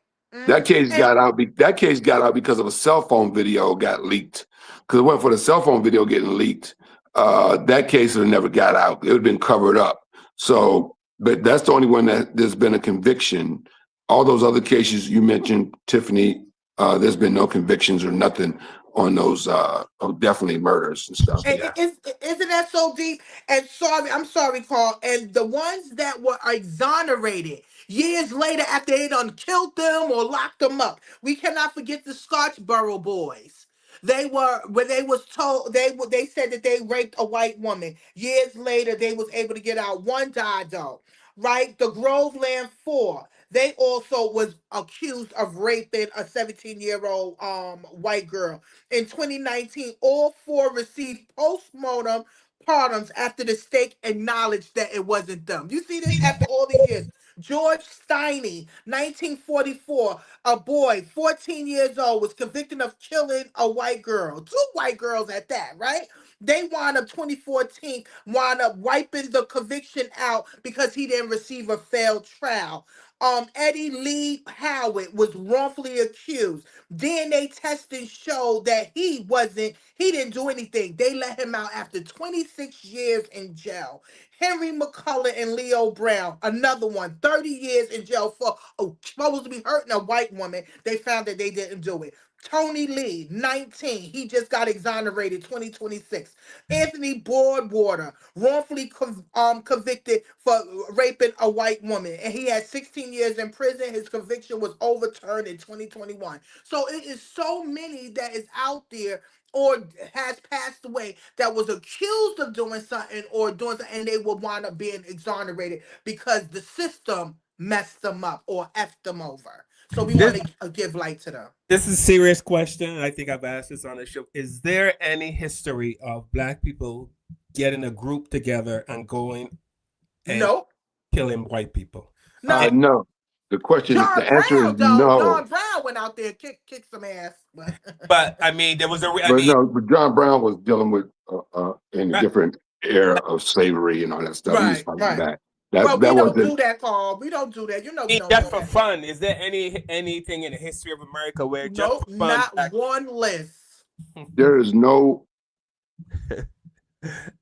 that case And got out. That case got out because of a cell phone video got leaked. Because it went for the cell phone video getting leaked. That case would have never got out. It would have been covered up. So, but that's the only one that there's been a conviction. All those other cases you mentioned, Tiffany, there's been no convictions or nothing on those. Definitely murders and stuff. Yeah. isn't that so deep? And sorry, I'm sorry, Carl. And the ones that were exonerated years later after they done killed them or locked them up, we cannot forget the Scotchboro boys. They were when they was told they said that they raped a white woman. Years later, they was able to get out. One died though, right? The Groveland Four. They also was accused of raping a 17-year-old white girl. In 2019, all four received postpartums after the state acknowledged that it wasn't them. You see this after all these years. George Steiny, 1944, a boy, 14 years old, was convicted of killing a white girl. 2 white girls at that, right? They wound up 2014, wound up wiping the conviction out because he didn't receive a failed trial. Eddie Lee Howard was wrongfully accused. DNA testing showed that he didn't do anything. They let him out after 26 years in jail. Henry McCullough and Leo Brown, another one, 30 years in jail for supposed to be hurting a white woman. They found that they didn't do it. Tony Lee, 19, he just got exonerated 2026. Anthony Broadwater, wrongfully convicted for raping a white woman, and he had 16 years in prison. His conviction was overturned in 2021. So it is so many that is out there or has passed away that was accused of doing something or doing something, and they will wind up being exonerated because the system messed them up or effed them over. So we want to give light to them. This is a serious question. I think I've asked this on the show. Is there any history of Black people getting a group together and going and killing white people? No. No. The answer is no. John Brown went out there and kicked some ass. But I mean, there was but John Brown was dealing with in a different era of slavery and all that stuff. He was fighting back. We don't do that, Carl. We don't do that. You know, we don't just do for that. fun. Is there anything in the history of America where just for fun, not one list? There is no,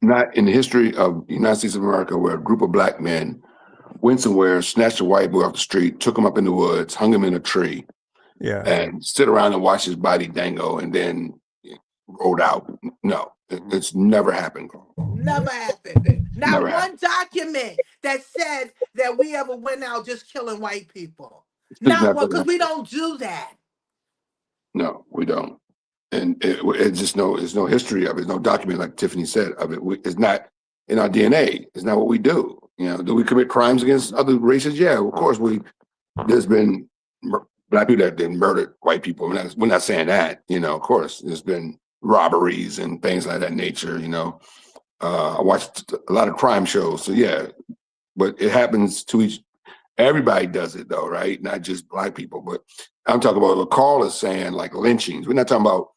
not in the history of the United States of America where a group of Black men went somewhere, snatched a white boy off the street, took him up in the woods, hung him in a tree, and stood around and watched his body dango, and then rolled out. No, it's never happened. Never happened. Not one document that says that we ever went out just killing white people. Not one, because we don't do that. No, we don't. And it's just there's no history of it. There's no document, like Tiffany said, of it. It's not in our DNA. It's not what we do. You know, do we commit crimes against other races? Yeah, of course. There's been Black people that murdered white people. We're not saying that. You know, of course, there's been robberies and things like that nature. You know, I watched a lot of crime shows. So yeah, but it happens to everybody does it though, right? Not just Black people. But I'm talking about what Carl is saying, like lynchings. We're not talking about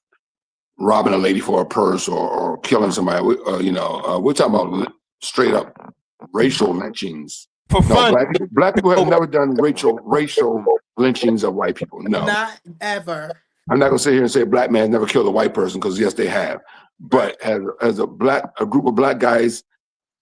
robbing a lady for a purse or killing somebody. We're talking about straight up racial lynchings. For fun. Black people have never done racial lynchings of white people. No. Not ever. I'm not gonna sit here and say a Black man never killed a white person, because yes, they have. But as a group of Black guys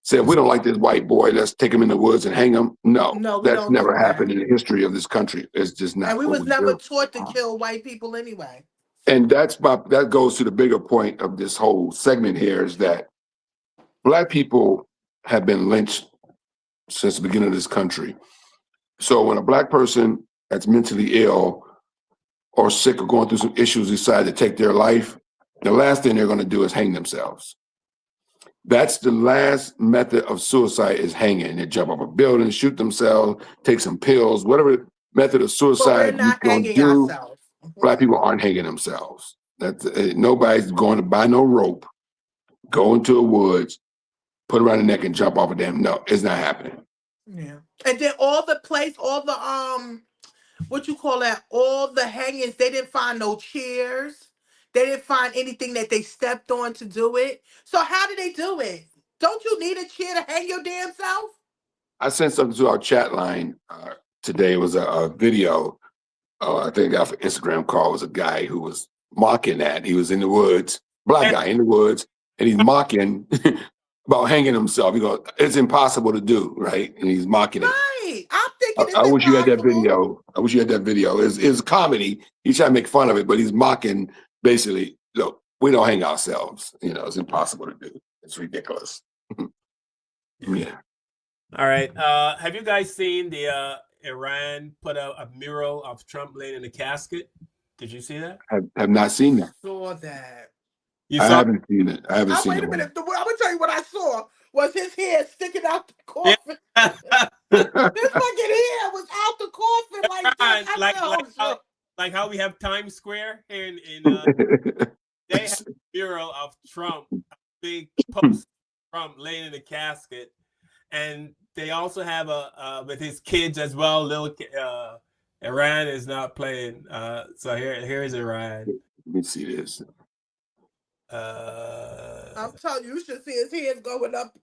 said, we don't like this white boy, let's take him in the woods and hang him. No, that's never happened in the history of this country. It's just not. And we was never taught to kill white people anyway. And that goes to the bigger point of this whole segment here, is that Black people have been lynched since the beginning of this country. So when a Black person that's mentally ill or sick or going through some issues decide to take their life, the last thing they're going to do is hang themselves. That's the last method of suicide, is hanging. They jump off a building, shoot themselves, take some pills, whatever method of suicide you can do. Black people aren't hanging themselves. Nobody's going to buy no rope, go into the woods, put it around the neck and jump off a damn. No, it's not happening. Yeah. And then all the all the hangings, they didn't find no chairs. They didn't find anything that they stepped on to do it. So how did they do it? Don't you need a chair to hang your damn self? I sent something to our chat line today. It was a video. I think off an Instagram call. It was a guy who was mocking that. He was in the woods, Black guy in the woods, and he's mocking about hanging himself. He goes, it's impossible to do, right? And he's mocking it. Right. I'm thinking I wish you had that video. It's comedy. He's trying to make fun of it, but he's mocking basically, look, we don't hang ourselves. You know, it's impossible to do. It's ridiculous. Yeah. All right. Have you guys seen the Iran put a mural of Trump laying in a casket? Did you see that? Have not seen that. Saw that. I haven't seen it. I haven't seen it. Wait a minute. I'm gonna tell you what I saw. Was his hair sticking out the coffin? Yeah. His fucking hair was out the coffin like how we have Times Square here in they have a mural of Trump, a big post Trump laying in the casket, and they also have with his kids as well. Iran is not playing. So here's Iran. Let me see this. I'm telling you, you should see his hands going up.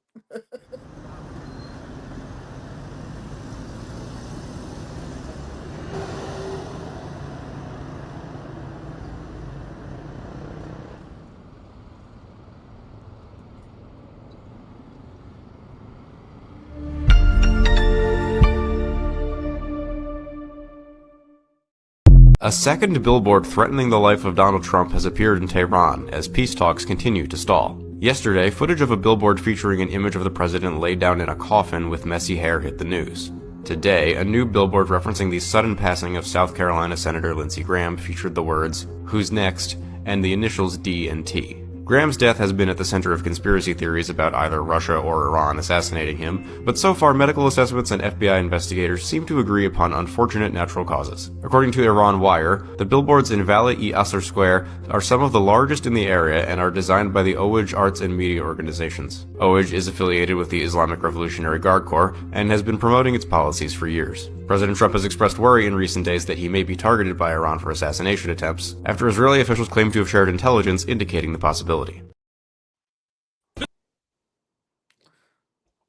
A second billboard threatening the life of Donald Trump has appeared in Tehran as peace talks continue to stall. Yesterday, footage of a billboard featuring an image of the president laid down in a coffin with messy hair hit the news. Today, a new billboard referencing the sudden passing of South Carolina Senator Lindsey Graham featured the words, "Who's next?" and the initials D and T. Graham's death has been at the center of conspiracy theories about either Russia or Iran assassinating him, but so far medical assessments and FBI investigators seem to agree upon unfortunate natural causes. According to Iran Wire, the billboards in Valley-e-Asr Square are some of the largest in the area and are designed by the Owaj Arts and Media Organizations. Owaj is affiliated with the Islamic Revolutionary Guard Corps and has been promoting its policies for years. President Trump has expressed worry in recent days that he may be targeted by Iran for assassination attempts, after Israeli officials claim to have shared intelligence indicating the possibility.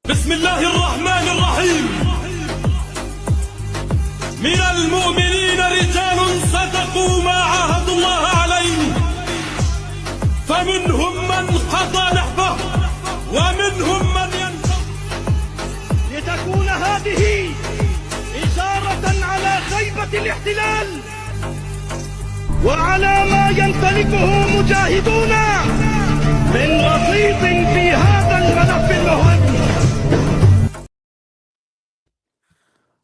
بسم الله الرحمن الرحيم من المؤمنين رجال صدقوا ما عاهدوا الله عليه فمنهم من قضى نحبه ومنهم من ينتظر لتكون هذه إشارة على خيبة الاحتلال وعلى ما يمتلكه مجاهدون من رصيد في هذا الملف المهم.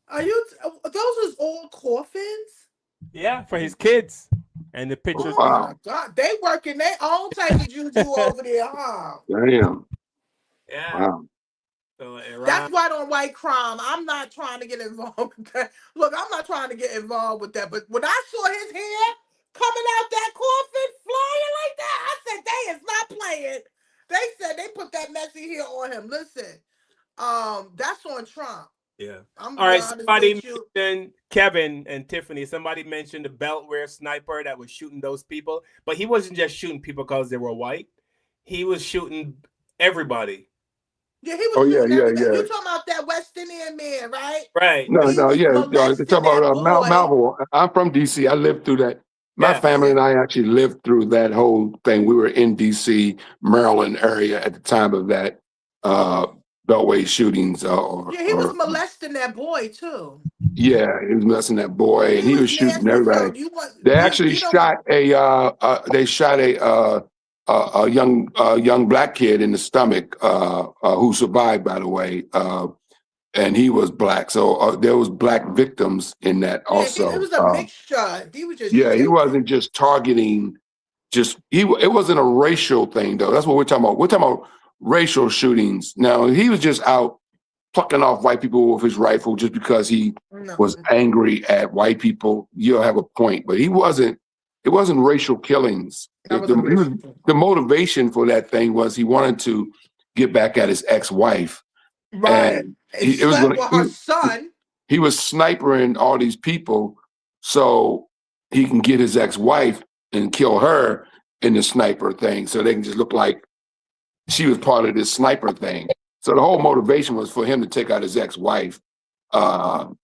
Are you? Those is all coffins. Yeah, for his kids. And the pictures. Oh my God, they working their own type of juju over there, huh? Damn. Yeah. Wow. So Iran. That's right on white crime. I'm not trying to get involved with that. Look, I'm not trying to get involved with that. But when I saw his hair coming out that coffin, flying like that, I said, they is not playing. They said they put that messy hair on him. Listen, that's on Trump. Yeah. I'm all right. honest Somebody with you. mentioned Kevin and Tiffany. Somebody mentioned the beltware sniper that was shooting those people, but he wasn't just shooting people because they were white. He was shooting everybody. Yeah, he was yeah. You talking about that West Indian man, right? Right. No, He was yeah. molesting They're talking that about boy. Malvo. I'm from DC. I lived through that. My Yes. family and I actually lived through that whole thing. We were in DC, Maryland area at the time of that Beltway shootings. Yeah, he was molesting that boy too. Yeah, he was molesting that boy, and he was shooting everybody. They actually shot a young black kid in the stomach who survived, by the way, and he was black. So there was black victims in that also. It was a mixture. He was just he wasn't just targeting. It wasn't a racial thing though. That's what we're talking about. We're talking about racial shootings. Now he was just out plucking off white people with his rifle just because he was angry at white people. You'll have a point, but it wasn't racial killings. The motivation for that thing was he wanted to get back at his ex-wife. Right. And her son. He was snipering all these people so he can get his ex-wife and kill her in the sniper thing so they can just look like she was part of this sniper thing. So the whole motivation was for him to take out his ex-wife. And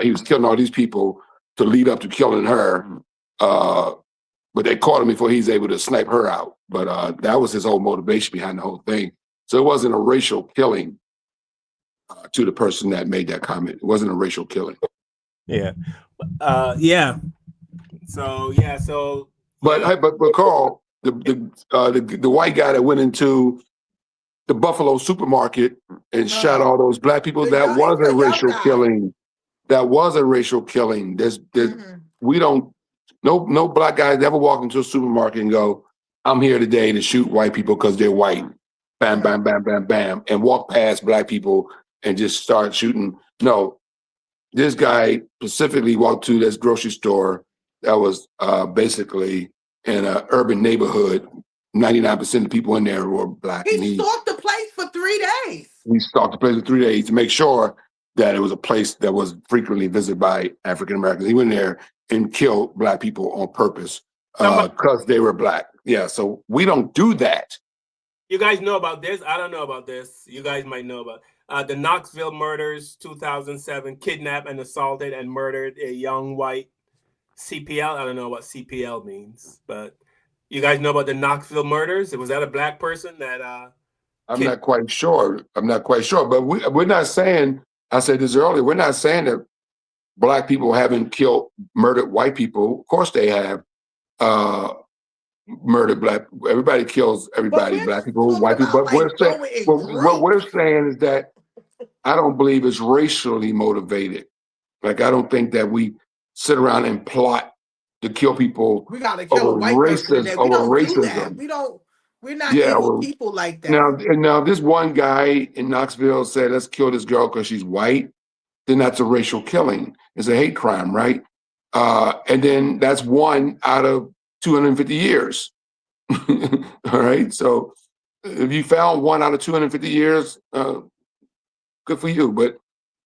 he was killing all these people to lead up to killing her. But they caught him before he's able to snipe her out. But that was his whole motivation behind the whole thing. So it wasn't a racial killing to the person that made that comment. It wasn't a racial killing. Yeah. Yeah. So, yeah. So. But Carl, the white guy that went into the Buffalo supermarket and shot all those black people, that was a racial killing. That was a racial killing. We don't, no black guys ever walk into a supermarket and go, I'm here today to shoot white people because they're white. Bam, bam, bam, bam, bam. And walk past black people and just start shooting. No, this guy specifically walked to this grocery store that was basically in an urban neighborhood 99% of the people in there were black. He stalked the place for 3 days. He stalked the place for 3 days to make sure that it was a place that was frequently visited by African Americans. He went there and killed black people on purpose because they were black. Yeah, so we don't do that. You guys know about this? I don't know about this. You guys might know about the Knoxville murders, 2007, kidnapped and assaulted and murdered a young white CPL. I don't know what CPL means, but you guys know about the Knoxville murders? Was that a black person that I'm not quite sure. But we're not saying, I said this earlier, we're not saying that black people haven't murdered white people. Of course they have murdered black. Everybody kills everybody, black people, white people. But what we're saying is that I don't believe it's racially motivated. Like, I don't think that we sit around and plot to kill people we gotta kill over a white person today. We don't do that. We're not evil people like that. Now this one guy in Knoxville said, let's kill this girl because she's white. Then that's a racial killing. It's a hate crime, right? And then that's 1 out of 250 years. All right. So if you found 1 out of 250 years, good for you. But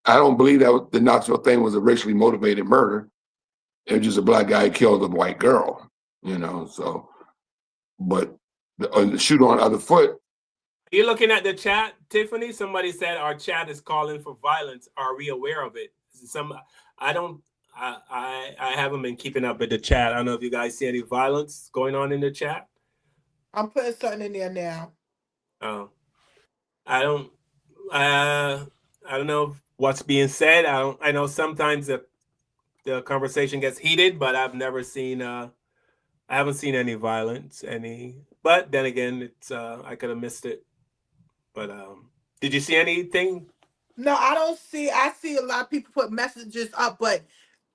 I don't believe that the Knoxville thing was a racially motivated murder. It was just a black guy killed a white girl, so, but the shoot on the other foot. Are you looking at the chat, Tiffany? Somebody said our chat is calling for violence. Are we aware of it? I haven't been keeping up with the chat. I don't know if you guys see any violence going on in the chat. I'm putting something in there now. Oh, I don't know what's being said. I know sometimes the conversation gets heated, but I've never seen I haven't seen any violence, but then again, it's I could have missed it. But did you see anything? No, I see a lot of people put messages up, but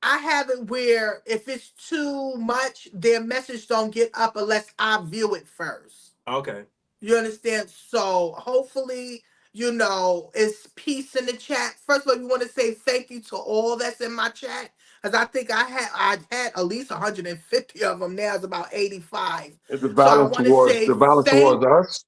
I have it where if it's too much, their message don't get up unless I view it first. Okay. You understand? So hopefully, it's peace in the chat. First of all, we want to say thank you to all that's in my chat. Because I think I had at least 150 of them. Now it's about 85. Is the violence towards us?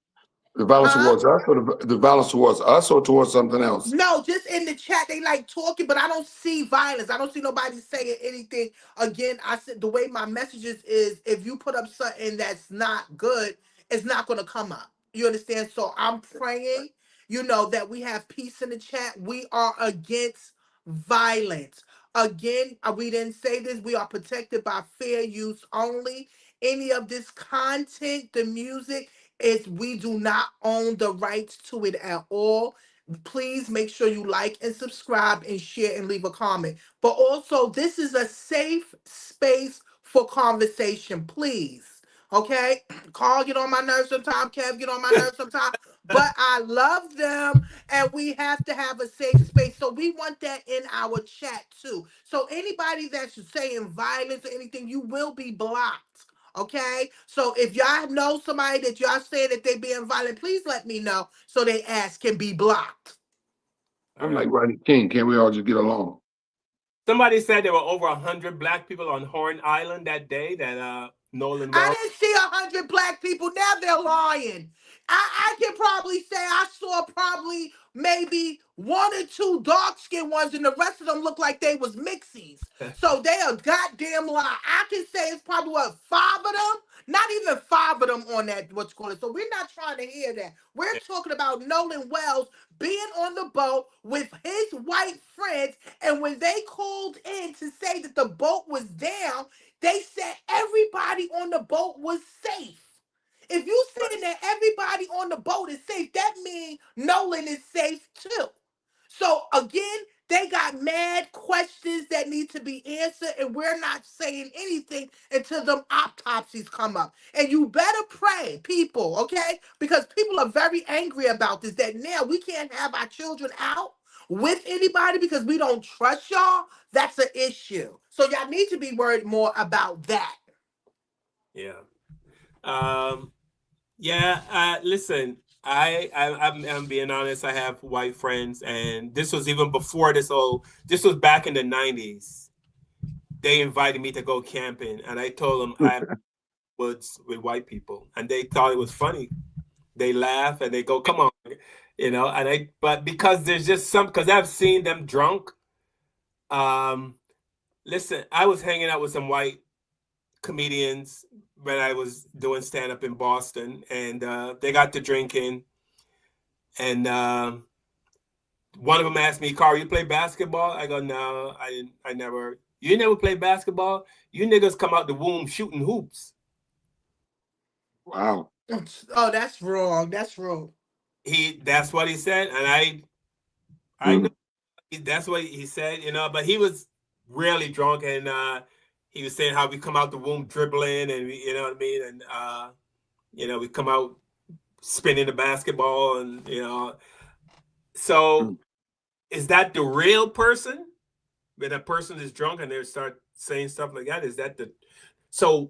The violence towards us, or the violence towards us, or towards something else? No, just in the chat, they like talking, but I don't see violence. I don't see nobody saying anything. Again, I said the way my messages is, if you put up something that's not good, it's not going to come up. You understand? So I'm praying, that we have peace in the chat. We are against violence. Again, we didn't say this. We are protected by fair use only. Any of this content, the music, we do not own the rights to it at all. Please make sure you like and subscribe and share and leave a comment. But also, this is a safe space for conversation, please. Okay? Carl get on my nerves sometimes, Kev get on my nerves sometimes, but I love them, and we have to have a safe space. So we want that in our chat too. So anybody that's saying violence or anything, you will be blocked. Okay, so if y'all know somebody that y'all saying that they being violent, please let me know so their ass can be blocked. I'm like Rodney King. Can't we all just get along? Somebody said there were over 100 black people on Horn Island that day. That Nolan. I didn't see 100 black people. Now they're lying. I can probably say I saw probably maybe 1 or 2 dark-skinned ones, and the rest of them look like they was mixies. So they a goddamn lie. I can say it's probably 5 of them. Not even 5 of them on that, what's called it. So we're not trying to hear that. We're talking about Nolan Wells being on the boat with his white friends, and when they called in to say that the boat was down, they said everybody on the boat was safe. If you saying that everybody on the boat is safe, that means Nolan is safe too. So again, they got mad questions that need to be answered, and we're not saying anything until them autopsies come up. And you better pray, people, okay? Because people are very angry about this, that now we can't have our children out with anybody because we don't trust y'all. That's an issue. So y'all need to be worried more about that. Yeah. Listen, I'm being honest. I have white friends, and this was even before this was back in the 90s. They invited me to go camping, and I told them woods with white people, and they thought it was funny. They laugh and they go, "Come on," but because there's just because I've seen them drunk. Listen, I was hanging out with some white comedians when I was doing stand up in Boston, and they got to drinking, and one of them asked me, "Carl, you play basketball?" I go, "No, I didn't. I never. You never play basketball? You niggas come out the womb shooting hoops." Wow. Oh, that's wrong. That's wrong. That's what he said, and I know that's what he said, but he was really drunk, and he was saying how we come out the womb dribbling, and you know what I mean, and we come out spinning the basketball, and so is that the real person? When a person is drunk and they start saying stuff like that, is that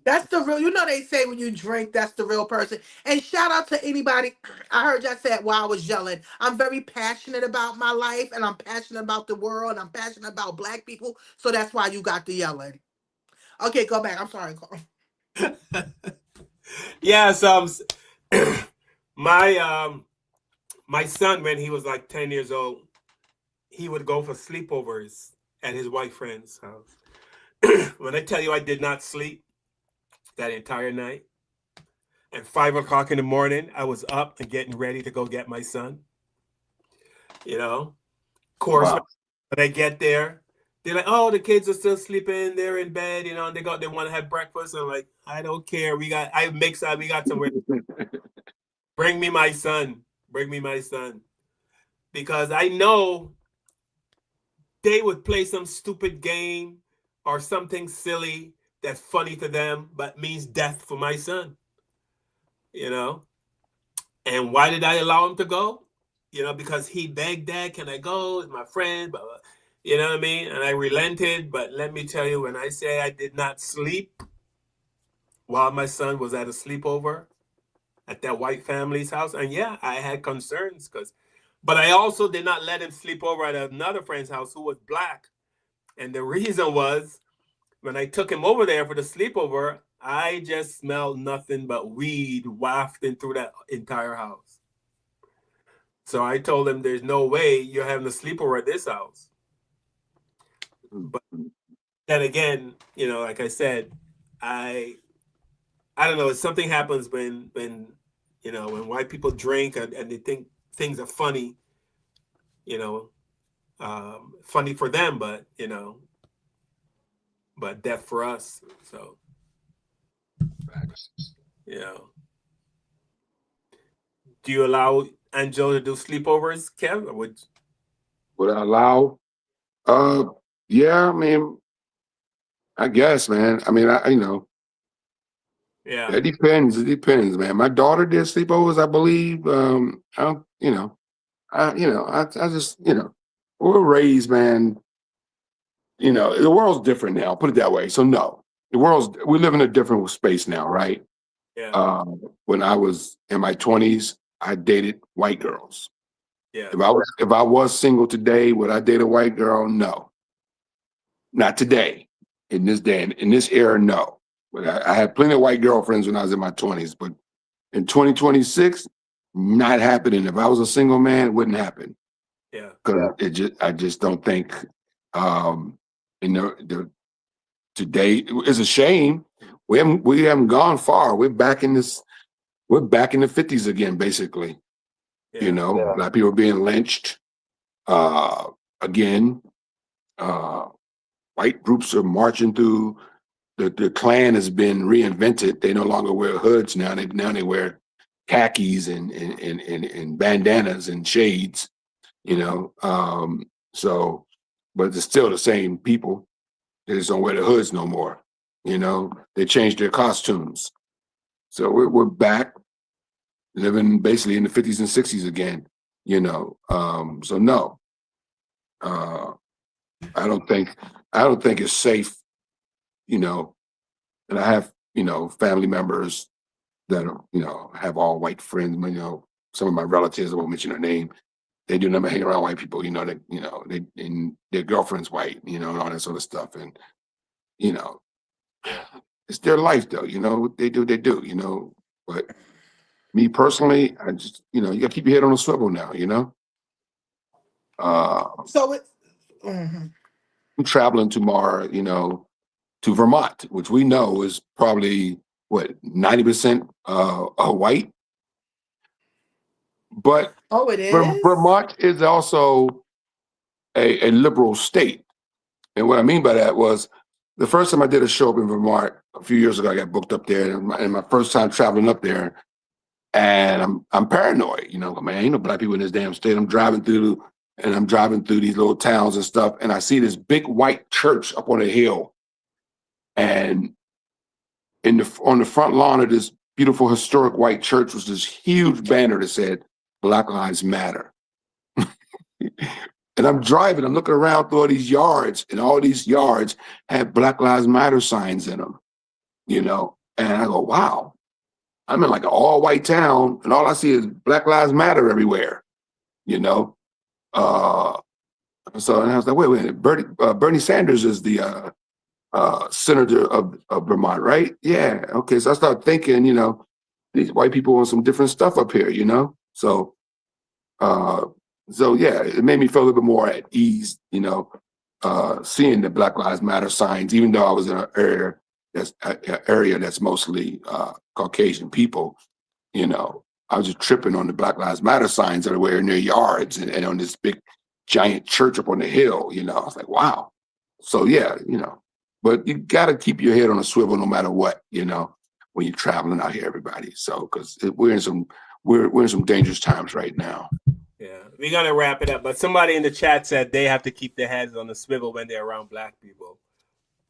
that's the real, they say when you drink, that's the real person. And shout out to anybody. I heard y'all said while I was yelling, I'm very passionate about my life, and I'm passionate about the world, and I'm passionate about Black people. So that's why you got the yelling. Okay, go back. I'm sorry, Carl. Yeah, so my son, when he was like 10 years old, he would go for sleepovers at his white friend's house. When I tell you I did not sleep that entire night, and 5 o'clock in the morning, I was up and getting ready to go get my son. Of course, Wow. when I get there, they're like, "Oh, the kids are still sleeping. They're in bed. And they want to have breakfast." I'm like, "I don't care. We got somewhere. Bring me my son. Bring me my son," because I know they would play some stupid game or something silly that's funny to them, but means death for my son. And why did I allow him to go? Because he begged, "Dad, can I go? It's my friend." Blah, blah. You know what I mean? And I relented. But let me tell you, when I say I did not sleep while my son was at a sleepover at that white family's house, and yeah, I had concerns but I also did not let him sleep over at another friend's house who was Black. And the reason was, when I took him over there for the sleepover, I just smelled nothing but weed wafting through that entire house. So I told him, "There's no way you're having a sleepover at this house." But then again, like I said, I don't know. Something happens when white people drink and they think things are funny. Funny for them, but death for us. So, do you allow Angela to do sleepovers, Kev? Or would I allow? Yeah, I mean, I guess, man. I mean, yeah, it depends. It depends, man. My daughter did sleepovers, I believe. I don't, I just, we're raised, man. The world's different now. Put it that way. So no, we live in a different space now, right? yeah, When I was in my 20s, I dated white girls. yeah, If I was single today, would I date a white girl? No, not today. In this day and in this era, no. But I had plenty of white girlfriends when I was in my 20s. But in 2026, not happening. If I was a single man, it wouldn't happen. yeah. Because I just don't think. Today is a shame. We haven't gone far. We're back in the 50s again, basically. Yeah. A lot of people are being lynched. Again, white groups are marching through. The Klan has been reinvented. They no longer wear hoods now. They wear khakis and bandanas and shades. So, but it's still the same people. They just don't wear the hoods no more. They changed their costumes. So we're back living basically in the 50s and 60s again. So no, I don't think it's safe. And I have family members that have all white friends. Some of my relatives, I won't mention their name. They do never hang around white people. They and their girlfriend's white. And all that sort of stuff. And it's their life though, what they do, but me personally, I just, you gotta keep your head on a swivel now, So it's. Mhm. I'm traveling tomorrow, to Vermont, which we know is probably what 90% white, but Oh, it is. Vermont is also a liberal state. And what I mean by that was the first time I did a show up in Vermont a few years ago, I got booked up there, and my first time traveling up there, and I'm paranoid, man, ain't no black people in this damn state. I'm driving through these little towns and stuff, and I see this big white church up on a hill, and on the front lawn of this beautiful historic white church was this huge banner that said "Black Lives Matter." And I'm driving, I'm looking around through all these yards, and all these yards had Black Lives Matter signs in them, and I go, wow, I'm in like an all white town, and all I see is Black Lives Matter everywhere, you know. So and I was like, wait, Bernie Sanders is the senator of Vermont, right? Yeah, okay. So I started thinking, these white people want some different stuff up here, So, yeah, it made me feel a little bit more at ease, seeing the Black Lives Matter signs, even though I was in an area that's mostly Caucasian people. I was just tripping on the Black Lives Matter signs that are wearing their yards and on this big giant church up on the hill. I was like, wow. So yeah, but you got to keep your head on a swivel no matter what, when you're traveling out here, everybody. So because we're in some dangerous times right now. Yeah, we're gonna wrap it up. But somebody in the chat said they have to keep their heads on the swivel when they're around black people.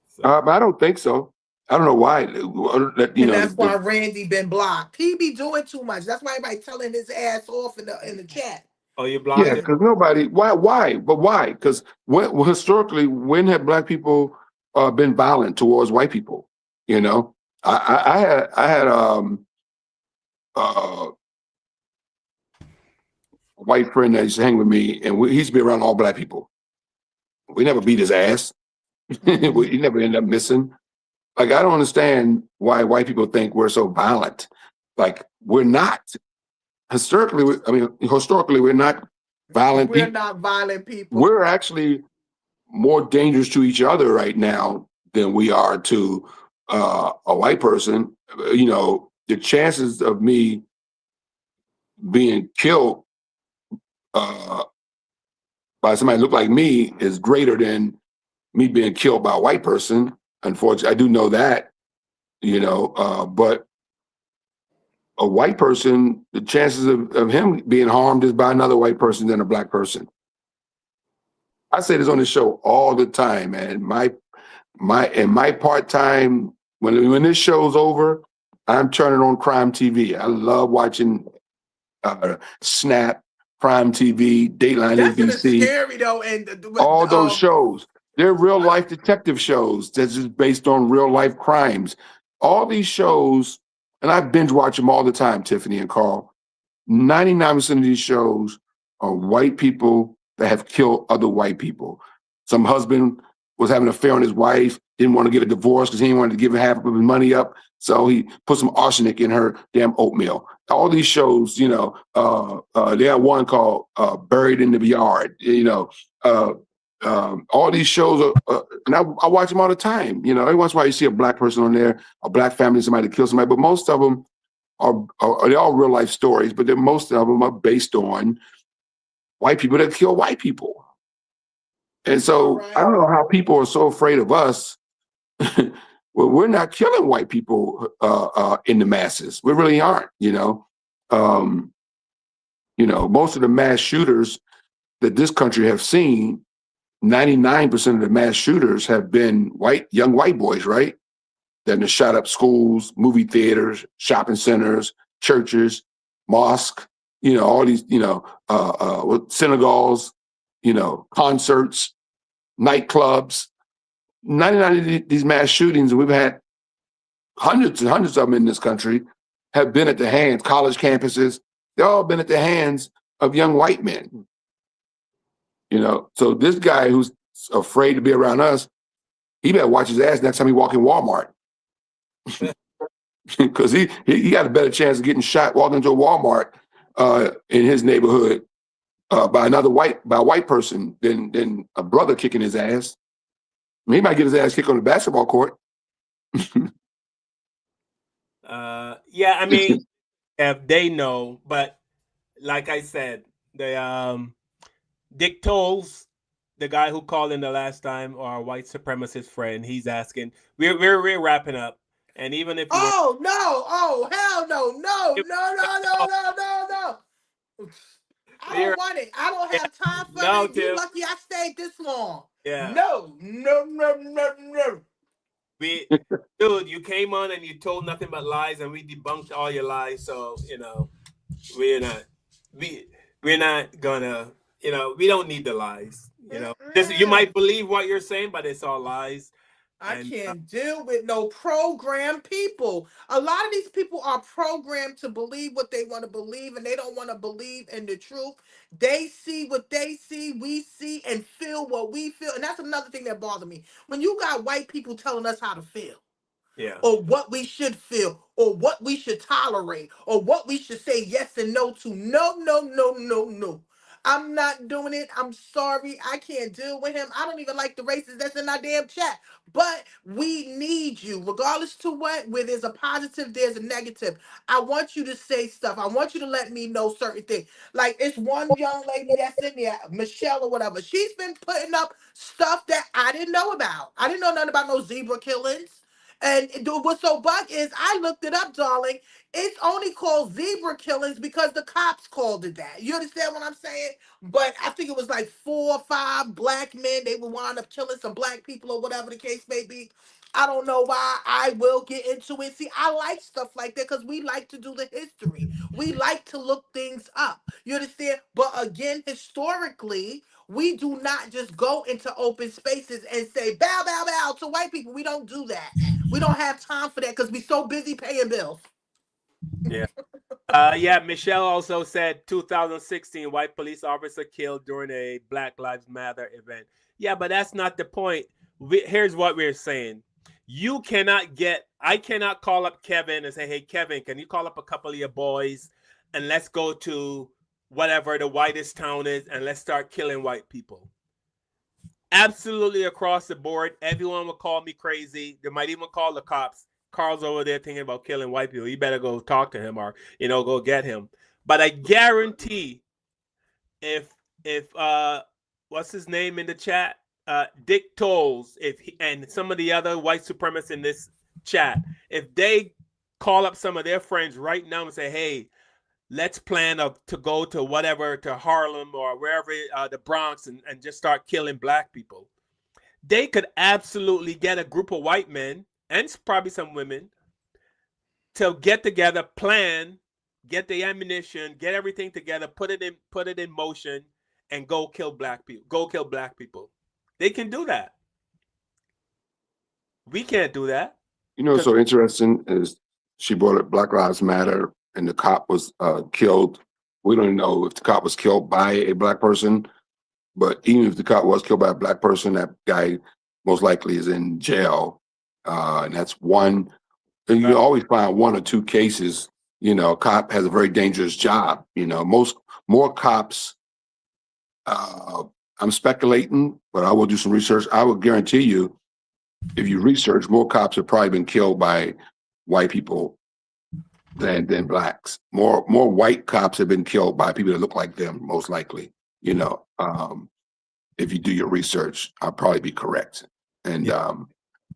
So. But I don't think so. I don't know why. That's why Randy been blocked. He be doing too much. That's why everybody telling his ass off in the chat. Oh, you blocked? Yeah, because nobody. Why? But why? Because historically, when have black people been violent towards white people? I had a white friend that used to hang with me, and he used to be around all black people. We never beat his ass. He never ended up missing. Like, I don't understand why white people think we're so violent. Like, we're not. Historically, we're not violent people. We're not violent people. We're actually more dangerous to each other right now than we are to a white person. The chances of me being killed by somebody who look like me is greater than me being killed by a white person. Unfortunately, I do know that, but a white person, the chances of him being harmed is by another white person than a black person. I say this on the show all the time, man. My part-time, when this show's over, I'm turning on Crime TV. I love watching Snap, Prime TV, Dateline NBC. Scary though, and all those shows. They're real life detective shows that's just based on real life crimes. All these shows, and I binge watch them all the time, Tiffany and Carl. 99% of these shows are white people that have killed other white people. Some husband was having an affair on his wife, didn't want to get a divorce because he didn't want to give half of his money up. So he put some arsenic in her damn oatmeal. All these shows, they have one called Buried in the Yard, all these shows are, and I watch them all the time. Every once in a while you see a black person on there, a black family, somebody to kill somebody, but most of them they're all real life stories, but most of them are based on white people that kill white people. And so I don't know how people are so afraid of us. Well, we're not killing white people in the masses. We really aren't. Most of the mass shooters that this country have seen, 99% of the mass shooters have been young white boys, right? That have shot up schools, movie theaters, shopping centers, churches, mosques, all these, synagogues, concerts, nightclubs. 99 of these mass shootings, and we've had hundreds and hundreds of them in this country, have been at the hands, college campuses, they've all been at the hands of young white men. So this guy who's afraid to be around us, he better watch his ass next time he walk in Walmart. Because he got a better chance of getting shot walking into a Walmart in his neighborhood by a white person than a brother kicking his ass. I mean, he might get his ass kicked on the basketball court. Yeah, I mean, if they know, but like I said, the Dick Tolles, the guy who called in the last time, our white supremacist friend, he's asking. We're wrapping up, and even if you oh no, oh hell no, no, no, no, no, no, no, no. I don't want it. I don't have time for no, it. You Tim. lucky I stayed this long. Yeah. No, no, no, no, no. Dude, you came on and you told nothing but lies, and we debunked all your lies. So we're not gonna. We don't need the lies. You might believe what you're saying, but it's all lies. I can't deal with no programmed people. A lot of these people are programmed to believe what they want to believe, and they don't want to believe in the truth. They see what they see, we see, and feel what we feel. And that's another thing that bothers me. When you got white people telling us how to feel, or what we should feel, or what we should tolerate, or what we should say yes and no to. No, no, no, no, no. I'm not doing it. I'm sorry. I can't deal with him. I don't even like the racists that's in our damn chat. But we need you, regardless to what, where there's a positive, there's a negative. I want you to say stuff. I want you to let me know certain things. Like it's one young lady that's in there, Michelle or whatever. She's been putting up stuff that I didn't know about. I didn't know nothing about no zebra killings. And what's so bug is I looked it up, darling. It's only called zebra killings because the cops called it that. You understand what I'm saying? But I think it was like 4 or 5 black men. They would wind up killing some black people or whatever the case may be. I don't know why. I will get into it. See, I like stuff like that because we like to do the history. We like to look things up. You understand? But again, historically, we do not just go into open spaces and say bow, bow, bow to white people. We don't do that. We don't have time for that because we're so busy paying bills. Yeah. Michelle also said 2016 white police officer killed during a Black Lives Matter event. Yeah, but that's not the point. Here's what we're saying. I cannot call up Kevin and say, hey, Kevin, can you call up a couple of your boys and let's go to whatever the whitest town is and let's start killing white people. Absolutely across the board. Everyone will call me crazy. They might even call the cops. Carl's over there thinking about killing white people. You better go talk to him or, go get him. But I guarantee if what's his name in the chat? Dick Tolles, and some of the other white supremacists in this chat, if they call up some of their friends right now and say, hey, let's plan to go to whatever, to Harlem or wherever, the Bronx, and just start killing black people. They could absolutely get a group of white men and probably some women to get together, plan, get the ammunition, get everything together, put it in motion, and go kill black people. Go kill black people. They can do that. We can't do that. What's so interesting is she brought up Black Lives Matter and the cop was killed. We don't know if the cop was killed by a black person, but even if the cop was killed by a black person, that guy most likely is in jail. And that's one. And you always find 1 or 2 cases. A cop has a very dangerous job. More cops. I'm speculating, but I will do some research. I will guarantee you, if you research, more cops have probably been killed by white people than blacks. More white cops have been killed by people that look like them, most likely. If you do your research, I'll probably be correct. And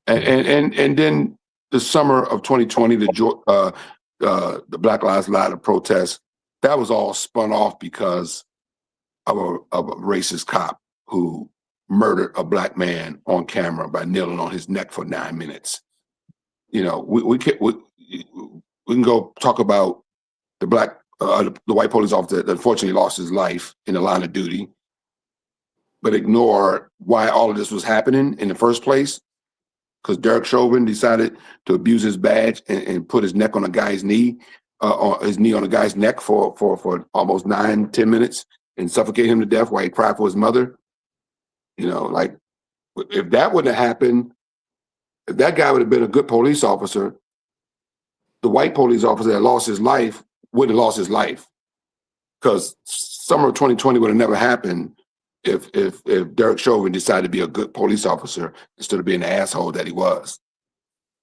and then the summer of 2020, the Black Lives Matter protests, that was all spun off because of a racist cop who murdered a black man on camera by kneeling on his neck for 9 minutes. We can go talk about the white police officer that unfortunately lost his life in the line of duty, but ignore why all of this was happening in the first place. Because Derek Chauvin decided to abuse his badge and put his neck on a guy's knee, his knee on a guy's neck for almost 9-10 minutes and suffocate him to death while he cried for his mother. If that wouldn't have happened, if that guy would have been a good police officer, the white police officer that lost his life would have lost his life, because summer of 2020 would have never happened if Derek Chauvin decided to be a good police officer instead of being the asshole that he was.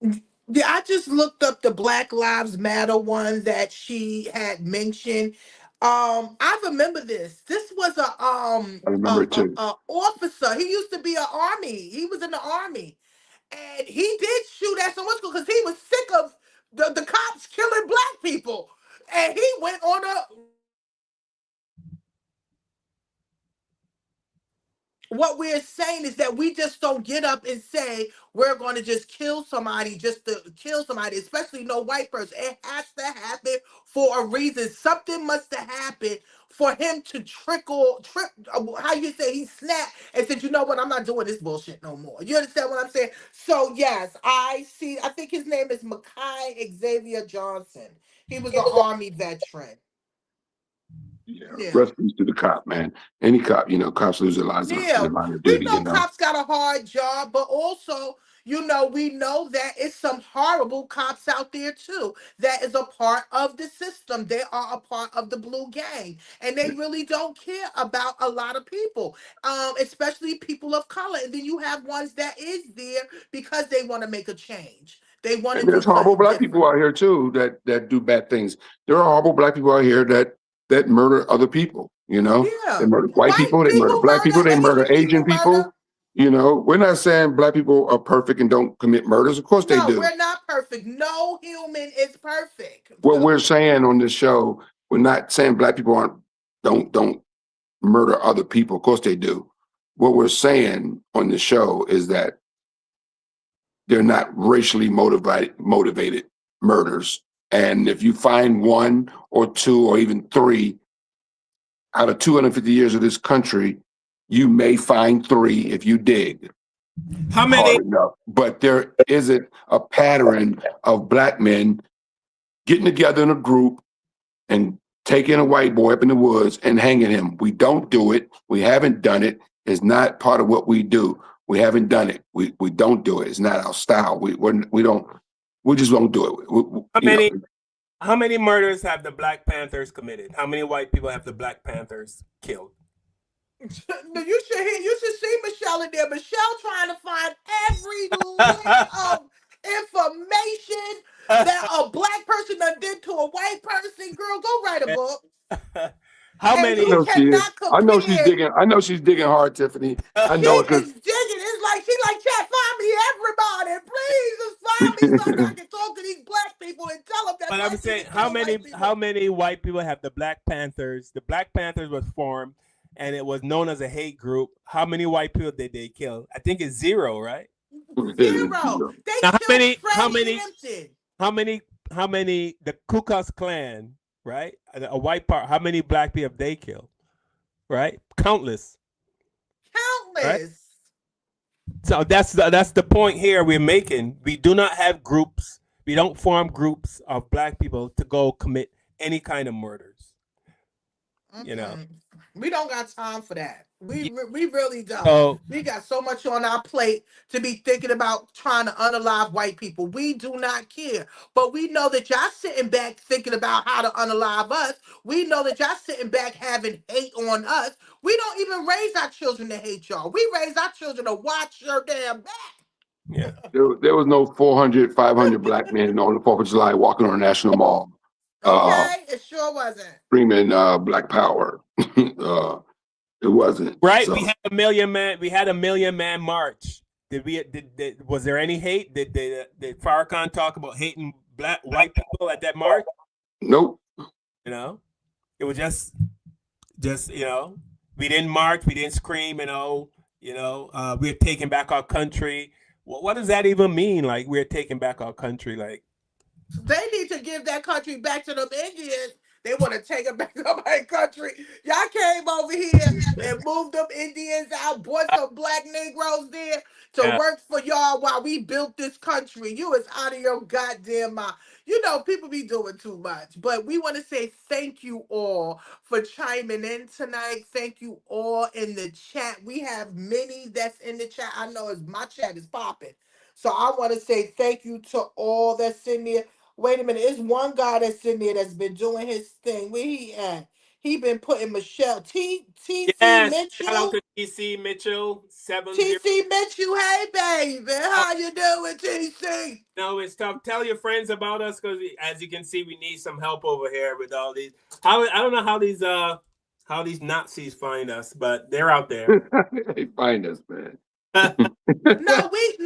Yeah, I just looked up the Black Lives Matter one that she had mentioned. I remember this. This was I remember it too. a officer. He used to be an army. He was in the army, and he did shoot at someone because he was sick of the cops killing black people, and he went on a. What we're saying is that we just don't get up and say we're going to just kill somebody just to kill somebody, especially no white person. It has to happen for a reason. Something must have happened for him to trip, how you say, he snapped and said, you know what, I'm not doing this bullshit no more. You understand what I'm saying? So yes, I think his name is Makai Xavier Johnson. He was an army veteran. Yeah. Rest in peace to the cop, man. Any cop, cops lose their lives in the line of We duty, know cops got a hard job, but also, we know that it's some horrible cops out there too. That is a part of the system. They are a part of the blue gang, and they really don't care about a lot of people, especially people of color. And then you have ones that is there because they want to make a change. They want to And do there's horrible something black different. people out here too that do bad things. There are horrible black people out here that murder other people. Yeah. They murder white people, they murder black people, they murder Asian people. We're not saying black people are perfect and don't commit murders. Of course they No, do. we're not perfect. No human is perfect. What we're saying on this show, we're not saying black people don't murder other people. Of course they do. What we're saying on the show is that they're not racially motivated murders. And if you find one or two or even three out of 250 years of this country, you may find three if you dig. How many? Hard enough. But there isn't a pattern of black men getting together in a group and taking a white boy up in the woods and hanging him. We don't do it. We haven't done it. It's not part of what we do. We haven't done it. We don't do it. It's not our style. We just won't do it. How many murders have the Black Panthers committed? How many white people have the Black Panthers killed? You should see Michelle in there. Michelle trying to find every link of information that a black person done did to a white person. Girl, go write a book. How many? I know she's digging. I know she's digging hard, Tiffany. I know it because digging. It's like she like, chat, find me everybody. Please just find me so I can talk to these black people and tell them that. But I'm saying, how many white people have the Black Panthers? The Black Panthers was formed, and it was known as a hate group. How many white people did they kill? I think it's zero, right? Zero. They now, how many? The Ku Klux Klan, right? A white part. How many black people have they killed? Right? Countless. Right? So that's the point here we're making. We do not have groups. We don't form groups of black people to go commit any kind of murders. We don't got time for that. We really don't. We got so much on our plate to be thinking about trying to unalive white people. We do not care. But we know that y'all sitting back thinking about how to unalive us. We know that y'all sitting back having hate on us. We don't even raise our children to hate y'all. We raise our children to watch your damn back. Yeah. There was no 400, 500 black men on the 4th of July walking on a national mall. Okay, it sure wasn't. Screaming Black Power. It wasn't. Right. So. We had a million man march. Was there any hate? Did Farrakhan talk about hating white people at that march? Nope. It was just we didn't march, we didn't scream, we're taking back our country. What does that even mean? Like, we're taking back our country? Like, they need to give that country back to them Indians. They want to take it back to my country. Y'all came over here and moved them Indians out, brought some black Negroes there to work for y'all while we built this country. You is out of your goddamn mind. People be doing too much. But we want to say thank you all for chiming in tonight. Thank you all in the chat. We have many that's in the chat. I know my chat is popping. So I want to say thank you to all that's in there. Wait a minute. It's one guy that's in there that's been doing his thing. Where he at? He been putting Michelle TC Yes, shout out Mitchell. to TC Mitchell 70. TC Mitchell, hey baby, how you doing, TC? No, it's tough. Tell your friends about us because, as you can see, we need some help over here with all these. How I don't know how these Nazis find us, but they're out there. They find us, man. No, we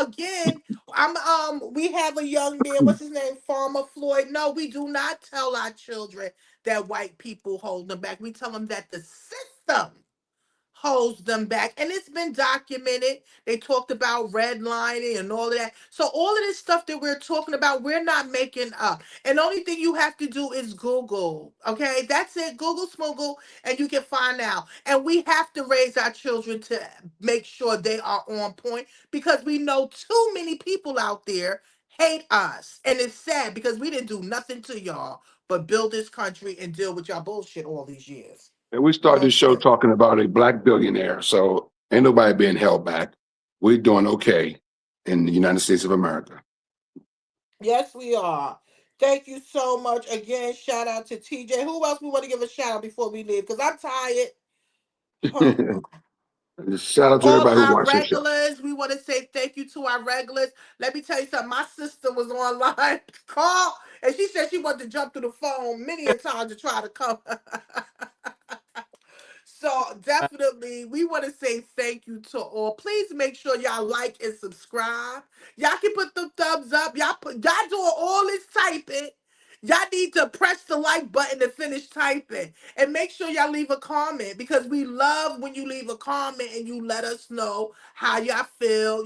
again. We have a young man. What's his name? Farmer Floyd. No, we do not tell our children that white people hold them back. We tell them that the system holds them back, and it's been documented. They talked about redlining and all of that. So all of this stuff that we're talking about, we're not making up. And the only thing you have to do is Google. Okay, that's it. Google Smoogle, and you can find out. And we have to raise our children to make sure they are on point, because we know too many people out there hate us, and it's sad because we didn't do nothing to y'all but build this country and deal with y'all bullshit all these years. And we started this show talking about a black billionaire, so ain't nobody being held back. We're doing okay in the United States of America. Yes, we are. Thank you so much. Again, shout out to TJ. Who else we want to give a shout out before we leave? Because I'm tired. Shout out to All everybody who our watched this show. regulars, we want to say thank you to our regulars. Let me tell you something. My sister was online, call, and she said she wanted to jump through the phone many a times to try to come. So definitely, we want to say thank you to all. Please make sure y'all like and subscribe. Y'all can put the thumbs up. Y'all doing all this typing. Y'all need to press the like button to finish typing. And make sure y'all leave a comment, because we love when you leave a comment and you let us know how y'all feel,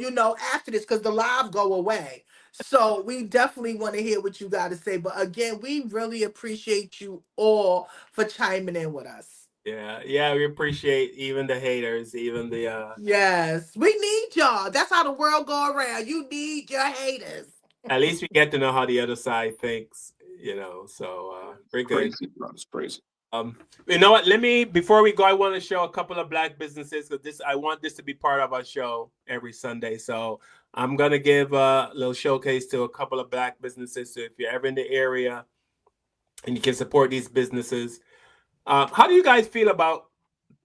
after this, because the live go away. So we definitely want to hear what you got to say. But again, we really appreciate you all for chiming in with us. Yeah, we appreciate even the haters, even the Yes, we need y'all. That's how the world go around. You need your haters. At least we get to know how the other side thinks, so very good. Crazy, bro. It's crazy. You know what? Before we go, I want to show a couple of black businesses, because I want this to be part of our show every Sunday. So I'm gonna give a little showcase to a couple of black businesses. So if you're ever in the area and you can support these businesses. How do you guys feel about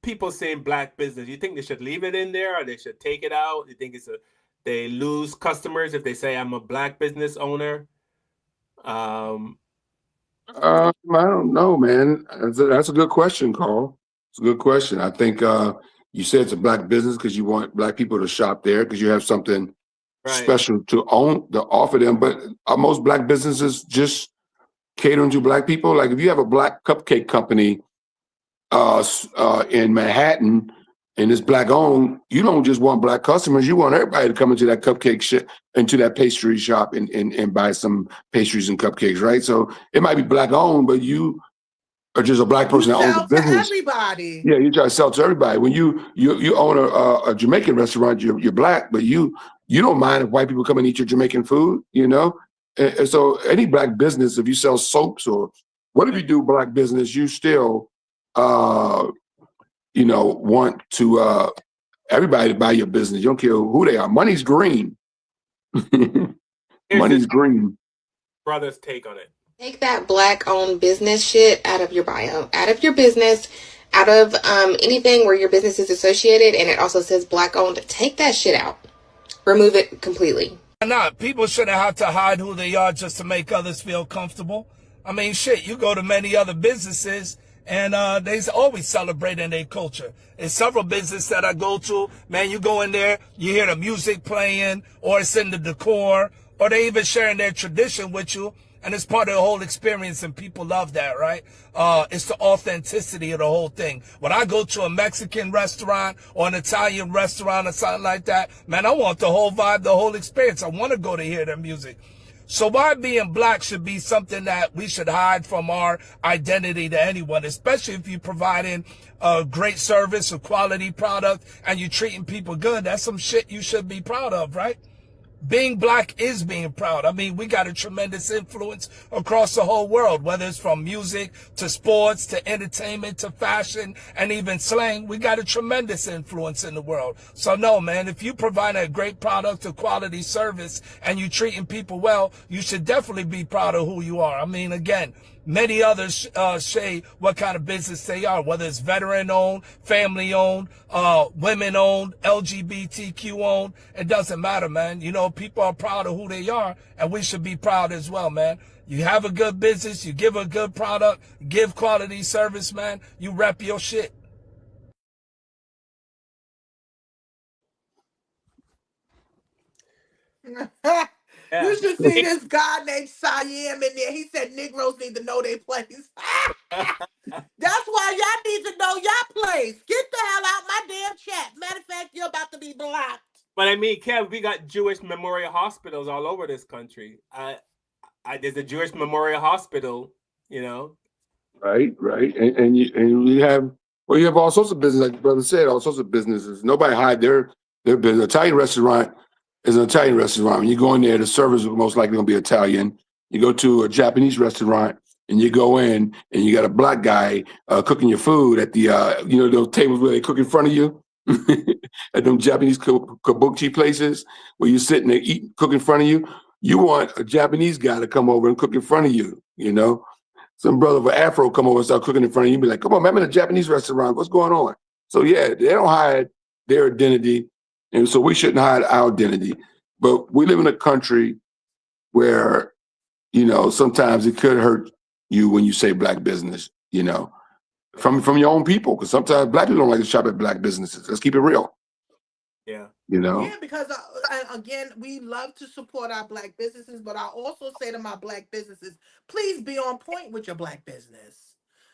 people saying black business? You think they should leave it in there, or they should take it out? You think they lose customers if they say I'm a black business owner? I don't know, man. That's a good question, Carl. It's a good question. I think you said it's a black business because you want black people to shop there because you have something special to offer them. But are most black businesses just catering to black people? Like if you have a black cupcake company in Manhattan and it's black owned, you don't just want black customers. You want everybody to come into that into that pastry shop and buy some pastries and cupcakes, right? So it might be black owned, but you are just a black person that owns a business. To everybody. Yeah, you try to sell to everybody. When you own a Jamaican restaurant, you're black, but you don't mind if white people come and eat your Jamaican food, And so any black business, if you sell soaps or whatever you do, black business, you still want to everybody to buy your business. You don't care who they are. Money's green. Money's green. Brother's take on it. Take that black-owned business shit out of your bio, out of your business, out of anything where your business is associated, and it also says black-owned. Take that shit out. Remove it completely. Not people shouldn't have to hide who they are just to make others feel comfortable. I mean, shit, you go to many other businesses and they always celebrating their culture. There's several businesses that I go to, man, you go in there, you hear the music playing, or it's in the decor, or they even sharing their tradition with you, and it's part of the whole experience, and people love that, right? It's the authenticity of the whole thing. When I go to a Mexican restaurant or an Italian restaurant or something like that, man, I want the whole vibe, the whole experience. I want to go to hear their music. So why being black should be something that we should hide from our identity to anyone, especially if you're providing a great service, a quality product, and you're treating people good. That's some shit you should be proud of, right? Being black is being proud. I mean, we got a tremendous influence across the whole world, whether it's from music to sports to entertainment to fashion and even slang. We got a tremendous influence in the world. So no, man, if you provide a great product, a quality service, and you treating people well, you should definitely be proud of who you are. I mean, again, many others say what kind of business they are, whether it's veteran-owned, family-owned, women-owned, LGBTQ-owned. It doesn't matter, man. You know, people are proud of who they are, and we should be proud as well, man. You have a good business, you give a good product, give quality service, man. You rep your shit. You should see this guy named Siam in there. He said Negroes need to know their place. That's why y'all need to know your place. Get the hell out my damn chat. Matter of fact, you're about to be blocked. But I mean, Kev, we got Jewish memorial hospitals all over this country. There's a Jewish memorial hospital, you know. Right. And you have all sorts of business, like the brother said, all sorts of businesses. Nobody hide their business. Italian restaurant is an Italian restaurant. When you go in there, the servers are most likely gonna be Italian. You go to a Japanese restaurant and you go in and you got a black guy cooking your food at the those tables where they cook in front of you. At them Japanese kabuki places where you sit and they eat, cook in front of you. You want a Japanese guy to come over and cook in front of you, you know? Some brother with Afro come over and start cooking in front of you and be like, come on, man, I'm in a Japanese restaurant. What's going on? So yeah, they don't hide their identity. And so we shouldn't hide our identity. But we live in a country where, sometimes it could hurt you when you say black business, from your own people. Because sometimes black people don't like to shop at black businesses. Let's keep it real. Yeah. Yeah, because again, we love to support our black businesses, but I also say to my black businesses, please be on point with your black business.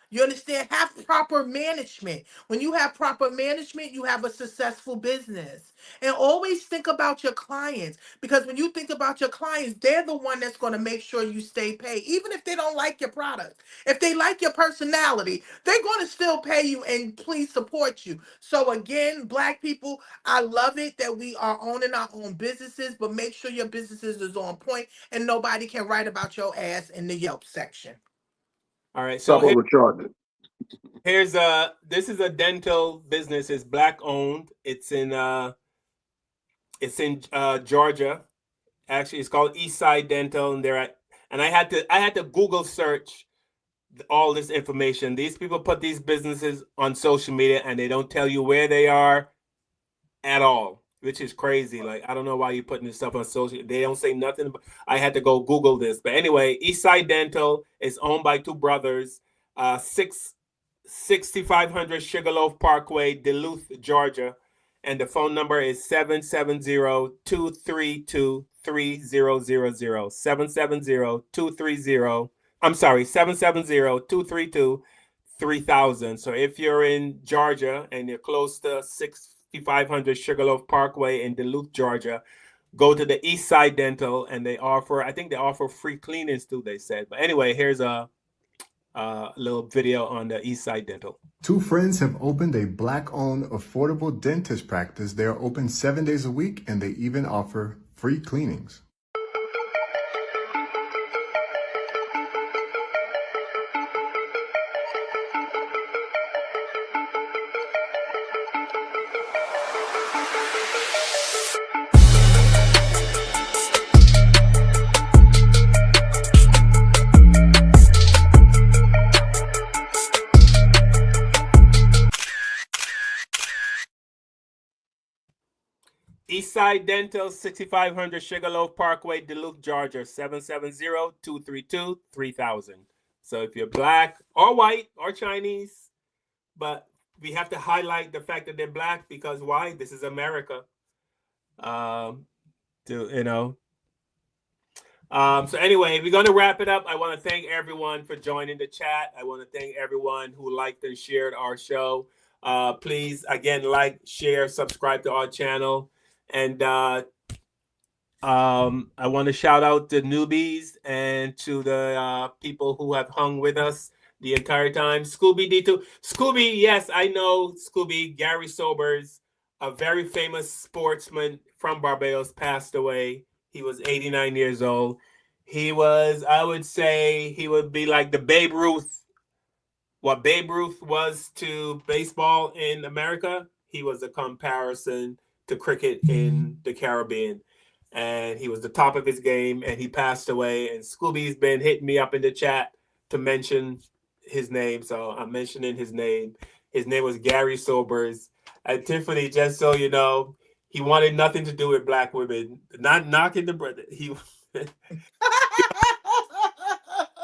You understand? Have proper management. When you have proper management, you have a successful business. And always think about your clients, because when you think about your clients, they're the one that's going to make sure you stay paid, even if they don't like your product. If they like your personality, they're going to still pay you and please support you. So again, black people, I love it that we are owning our own businesses, but make sure your businesses is on point and nobody can write about your ass in the Yelp section. All right. So here's this is a dental business. It's black owned. It's in Georgia. Actually, it's called Eastside Dental, and I had to Google search all this information. These people put these businesses on social media and they don't tell you where they are at all, which is crazy. Like, I don't know why you're putting this stuff on social. They don't say nothing. I had to go Google this. But anyway, Eastside Dental is owned by two brothers, 6500 Sugarloaf Parkway, Duluth, Georgia. And the phone number is 770-232-3000. 770-232-3000. So if you're in Georgia and you're close to 6500 Sugarloaf Parkway in Duluth, Georgia, go to the Eastside Dental, and they offer free cleanings too, they said. But anyway, here's a little video on the Eastside Dental. Two friends have opened a black-owned affordable dentist practice. They are open 7 days a week, and they even offer free cleanings. Eastside Dental, 6500 Sugarloaf Parkway, Duluth, Georgia, 770-232-3000. So if you're black or white or Chinese, but we have to highlight the fact that they're black because why? This is America. So anyway, we're going to wrap it up. I want to thank everyone for joining the chat. I want to thank everyone who liked and shared our show. Please, again, like, share, subscribe to our channel. And I want to shout out the newbies and to the people who have hung with us the entire time. Scooby D2. Scooby, yes, I know Scooby. Gary Sobers, a very famous sportsman from Barbados, passed away He was 89 years old. He was, I would say, he would be like the Babe Ruth. What Babe Ruth was to baseball in America, he was a comparison to cricket in the Caribbean. And he was the top of his game, and he passed away. And Scooby's been hitting me up in the chat to mention his name, so I'm mentioning his name. His name was Gary Sobers. And Tiffany, just so you know, he wanted nothing to do with black women. Not knocking the brother.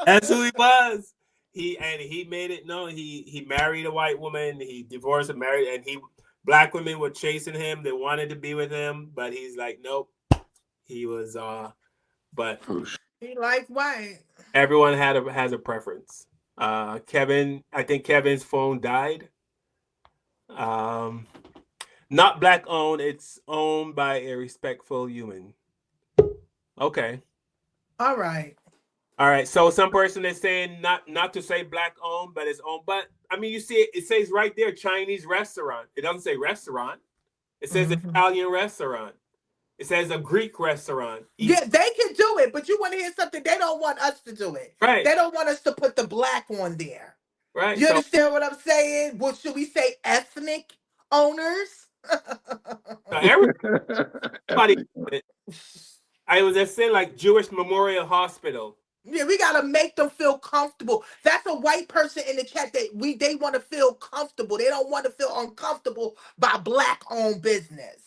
That's who he was. He made it known. He married a white woman. He divorced and married, and black women were chasing him. They wanted to be with him, but he's like, nope. He was but he liked white. Everyone has a preference. Kevin, I think Kevin's phone died. Not black owned. It's owned by a respectful human. Okay. All right. All right. So some person is saying not to say black owned, but it's owned. But I mean, you see it says right there, Chinese restaurant. It doesn't say restaurant. It says Italian restaurant. It says a Greek restaurant. Yeah, they can do it, but you want to hear something? They don't want us to do it. Right. They don't want us to put the black on there. Right. You understand what I'm saying? Well, should we say ethnic owners? Everybody. I was just saying, like Jewish Memorial Hospital. Yeah, we gotta make them feel comfortable. That's a white person in the chat that they want to feel comfortable. They don't want to feel uncomfortable by black-owned business.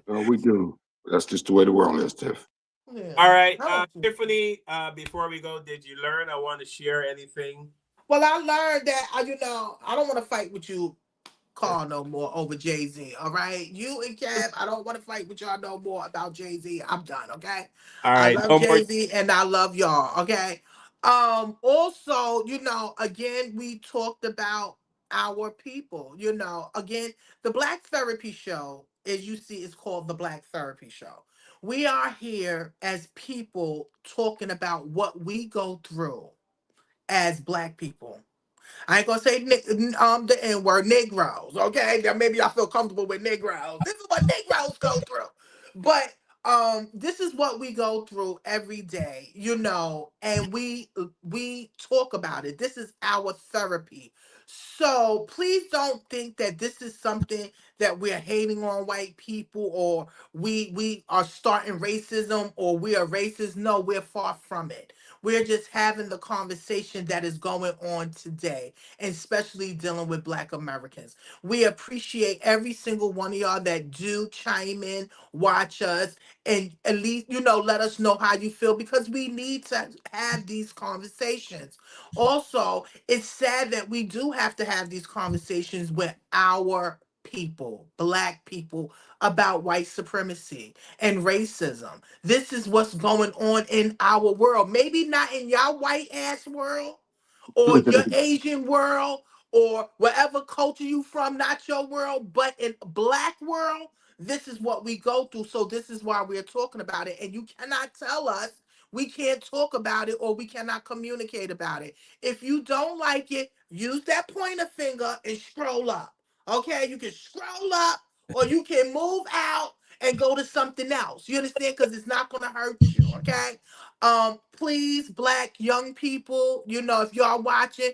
We do. That's just the way the world is, Tiff. Yeah. All right, Tiffany. Before we go, did you learn? I want to share anything. Well, I learned that I don't want to fight with you, Carl, no more over Jay Z. All right, you and Kev, I don't want to fight with y'all no more about Jay Z. I'm done. Okay. All right. I love Jay Z and I love y'all. Okay. Also, again, we talked about our people. Again, the Black Therapy Show, as you see, is called the Black Therapy Show. We are here as people talking about what we go through as Black people. I ain't gonna say the N-word, Negroes, okay? Now maybe I feel comfortable with Negroes. This is what Negroes go through. But this is what we go through every day, and we talk about it. This is our therapy. So please don't think that this is something that we're hating on white people, or we are starting racism, or we are racist. No, we're far from it. We're just having the conversation that is going on today, and especially dealing with Black Americans. We appreciate every single one of y'all that do chime in, watch us, and at least, let us know how you feel, because we need to have these conversations. Also, it's sad that we do have to have these conversations with our people, Black people, about white supremacy and racism. This is what's going on in our world. Maybe not in your white ass world, or your Asian world, or wherever culture you from, not your world, but in Black world, this is what we go through. So this is why we're talking about it. And you cannot tell us we can't talk about it, or we cannot communicate about it. If you don't like it, use that pointer finger and scroll up. Okay, you can scroll up, or you can move out and go to something else. You understand? Because it's not going to hurt you. Okay. Please, Black young people, if y'all watching,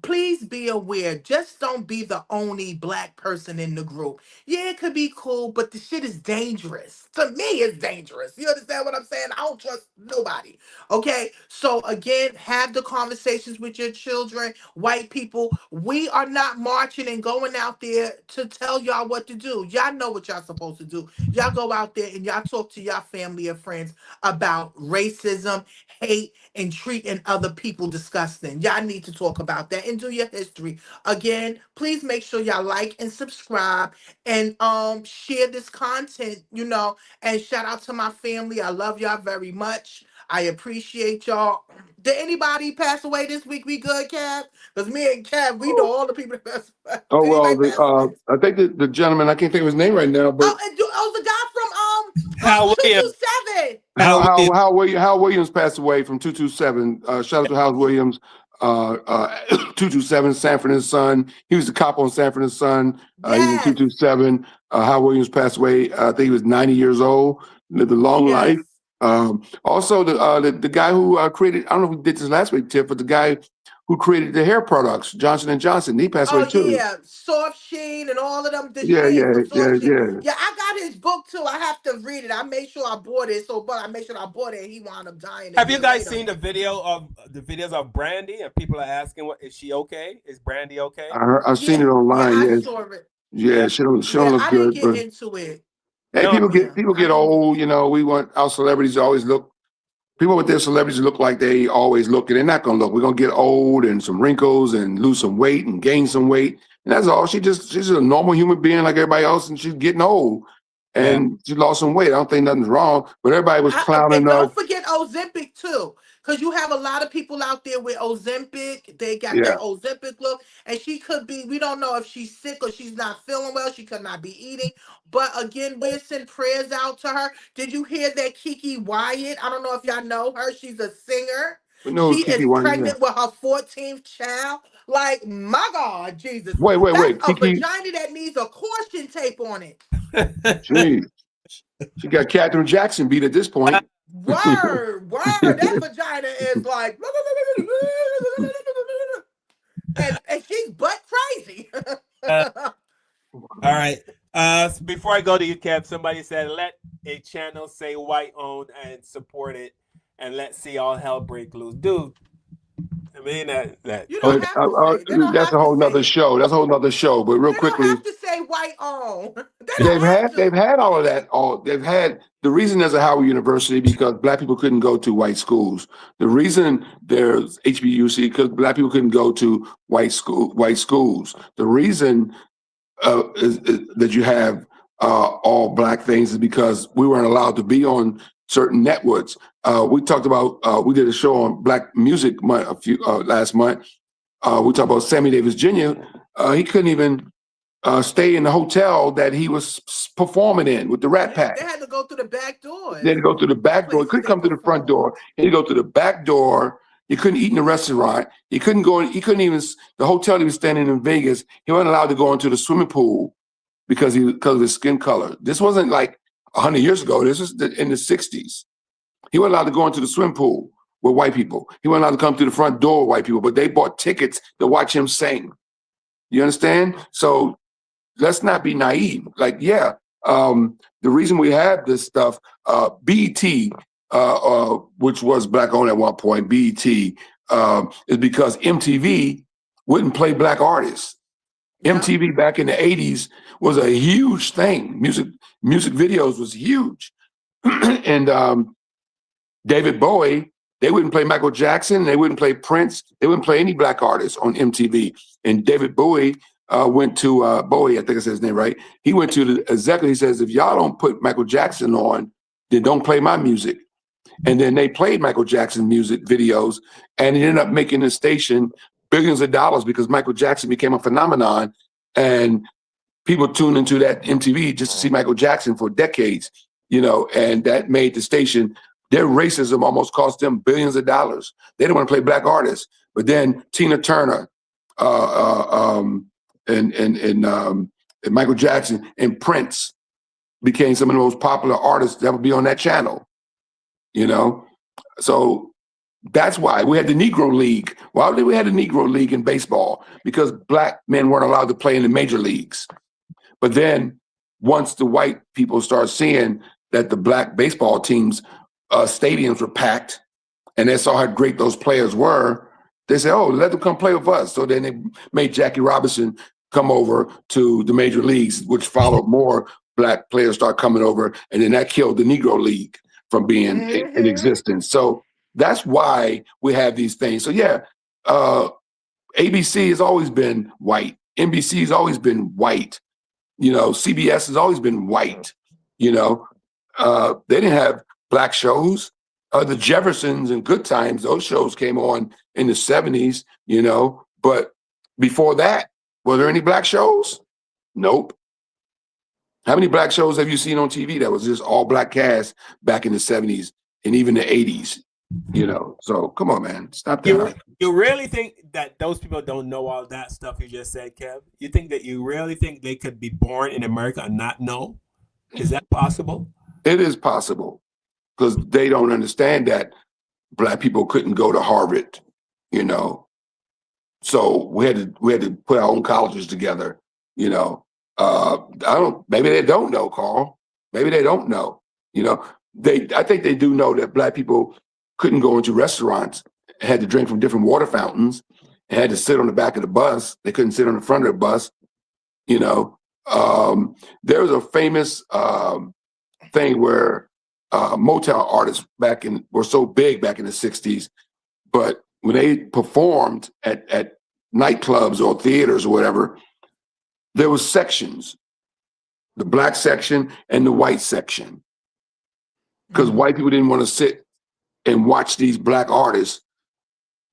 please be aware. Just don't be the only Black person in the group. Yeah, it could be cool, but the shit is dangerous. To me, it's dangerous. You understand what I'm saying? I don't trust nobody. Okay? So again, have the conversations with your children, white people. We are not marching and going out there to tell y'all what to do. Y'all know what y'all supposed to do. Y'all go out there and y'all talk to y'all family and friends about racism, hate, and treating other people disgusting. Y'all need to talk about that and do your history. Again, please make sure y'all like and subscribe, and share this content, and shout out to my family. I love y'all very much. I appreciate y'all. Did anybody pass away this week? We good, Cab? Because me and Cab, we know all the people that passed away. Oh, well, I think the gentleman, I can't think of his name right now, but the guy from Hal Williams. 227. Hal Williams passed away from 227. Shout out to Hal Williams. 227, Sanford and Son. He was the cop on Sanford and Son. He was in 227. Howard Williams passed away. I think he was 90 years old. Lived a long life. Also, the guy who created, I don't know if we did this last week, Tiff, but the guy who created the hair products, Johnson & Johnson, he passed away Oh too. yeah, Soft Sheen and all of them. The Yeah, Sheen yeah, for yeah, Soft Sheen. yeah. Yeah, I got his book too. I have to read it. I made sure I bought it. But I made sure I bought it. And he wound up dying. Have you guys seen the videos of Brandy? And people are asking, "What is she okay? Is Brandy okay?" I've seen it online. I Yeah, saw it. yeah. She don't look I didn't good, get but into it. hey, people get old. You know, we want our celebrities to always look. People with their celebrities look like they always look, and they're not going to look. We're going to get old and some wrinkles and lose some weight and gain some weight. And that's all. She's a normal human being like everybody else, and she's getting old. And she lost some weight. I don't think nothing's wrong, but everybody was clowning And her. don't forget Ozempic too, because you have a lot of people out there with Ozempic. They got Yeah. that Ozempic look, and she could be. We don't know if she's sick or she's not feeling well. She could not be eating. But again, we'll send prayers out to her. Did you hear that Kiki Wyatt? I don't know if y'all know her. She's a singer. We know She Kiki is Wyatt, pregnant with her 14th child. Like, my God, Jesus. Wait. That's a Kiki, vagina that needs a caution tape on it. geez. She got Katherine Jackson beat at this point. Word. That vagina is like, and she's butt crazy. All right. Before I go to you, Kev, somebody said, let a channel say white owned and support it, and let's see all hell break loose. Dude, I mean, that You don't have to say it. They don't that's have a whole to say nother it. show. That's a whole nother show. But real They quickly, don't have to say white owned. They don't have to. they've had all of that. They've had the reason there's a Howard University because black people couldn't go to white schools. The reason there's HBUC because black people couldn't go to white schools. The reason is that you have all black things is because we weren't allowed to be on certain networks. We talked about we did a show on black music last month. We talked about Sammy Davis Jr. He couldn't even stay in the hotel that he was performing in with the Rat Pack. They had to go through the back door. They had to go through the back door. He couldn't come to the front door. He had to go to the back door. He couldn't eat in the restaurant. He couldn't go. He couldn't even the hotel he was staying in Vegas. He wasn't allowed to go into the swimming pool because of his skin color. This wasn't like 100 years ago. This was in the 60s. He wasn't allowed to go into the swim pool with white people. He wasn't allowed to come to the front door with white people. But they bought tickets to watch him sing. You understand? So let's not be naive. Like, yeah, the reason we have this stuff, BET, which was black owned at one point, BET, is because MTV wouldn't play black artists. Yeah. MTV back in the 80s was a huge thing. Music videos was huge. And David Bowie, they wouldn't play Michael Jackson, they wouldn't play Prince, they wouldn't play any black artists on MTV. And David Bowie went to Bowie, I think I said his name right. He went to the executive. He says, if y'all don't put Michael Jackson on, then don't play my music. And then they played Michael Jackson music videos, and it ended up making the station billions of dollars because Michael Jackson became a phenomenon, and people tuned into that MTV just to see Michael Jackson for decades, and that made the station. Their racism almost cost them billions of dollars. They didn't want to play black artists, but then Tina Turner, and Michael Jackson and Prince became some of the most popular artists that would be on that channel. So that's why we had the Negro League. Why did we have the Negro League in baseball? Because black men weren't allowed to play in the major leagues. But then once the white people started seeing that the black baseball teams stadiums were packed and they saw how great those players were, they said, oh, let them come play with us. So then they made Jackie Robinson come over to the major leagues, which followed more black players start coming over. And then that killed the Negro League from being in existence. So that's why we have these things. So yeah, ABC has always been white. NBC has always been white. CBS has always been white. They didn't have black shows. The Jeffersons and Good Times, those shows came on in the 70s, but before that, were there any black shows? Nope. How many black shows have you seen on TV that was just all black cast back in the 70s and even the 80s? So come on, man, stop that. You really think that those people don't know all that stuff you just said, Kev? You think that you really think they could be born in America and not know? Is that possible? It is possible because they don't understand that Black people couldn't go to Harvard, So we had to put our own colleges together, Maybe they don't know, Carl. Maybe they don't know. I think they do know that Black people couldn't go into restaurants, had to drink from different water fountains, and had to sit on the back of the bus. They couldn't sit on the front of the bus. There was a famous thing where Motown artists were so big back in the 60s, but when they performed at nightclubs or theaters or whatever, there was sections, the Black section and the white section, because white people didn't want to sit and watch these Black artists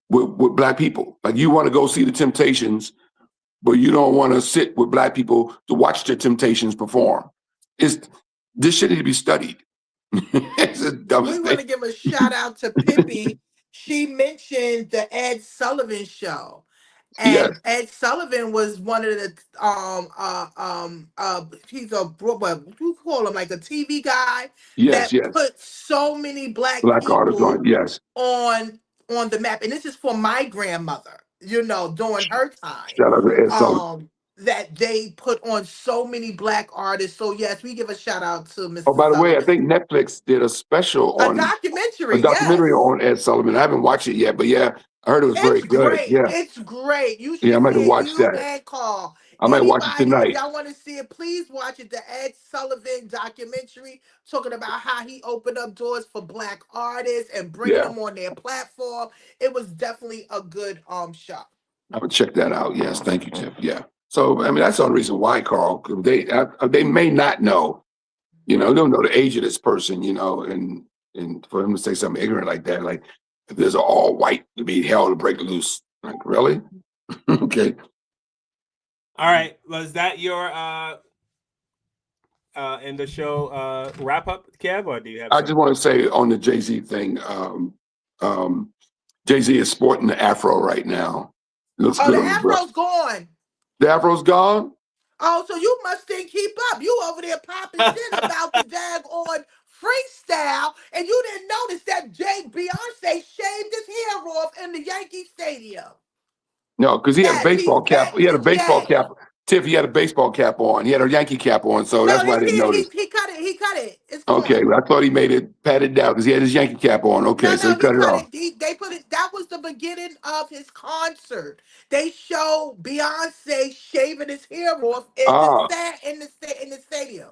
with Black people. Like, you want to go see the Temptations, but you don't want to sit with Black people to watch the Temptations perform. This shit need to be studied. It's the dumbest We thing. want to give a shout out to Pippi. She mentioned the Ed Sullivan Show. And Yes. Ed Sullivan was one of the he's what you call him, like a TV guy Yes, that yes. put so many Black Black artists people on, yes. on the map. And this is for my grandmother, during her time. Shout out to Ed Sullivan. That they put on so many Black artists. So yes, we give a shout out to Mr. Oh, by the way, I Sullivan. think Netflix did a special A on documentary, on Ed Sullivan. I haven't watched it yet, but yeah, I heard it was very It's good. great. Yeah, It's great. You should yeah, I might see have it. watched You that. and Carl. I might watch it Anybody, if tonight. y'all want to see it, please watch it. The Ed Sullivan documentary talking about how he opened up doors for Black artists and bringing Yeah, them on their platform. It was definitely a good show. I would check that out. Yes, thank you, Tiff. Yeah. So, I mean, that's the only reason why, Carl. 'Cause they may not know, they don't know the age of this person, and for him to say something ignorant like that, like, if there's an all white to be hell to break loose, like, really? Okay. All right. Was that your in the show wrap up, Kev, or do you have? I just want to say on the Jay Z thing, Jay Z is sporting the afro right now. Looks good. The afro's gone. The afro's gone? Oh, so you must think keep up. You over there popping shit about the daggone freestyle, and you didn't notice that Beyonce shaved his hair off in the Yankee Stadium. No, because he had a Yes, baseball he's cap. back He had a to baseball Jay. cap. Tiff, he had a baseball cap on. He had a Yankee cap on, so that's why I didn't notice. He cut it. He cut it. It's Okay, gone. I thought he made it padded down because he had his Yankee cap on. Okay, so he cut it off. They put it. That was the beginning of his concert. They showed Beyonce shaving his hair off in the stadium.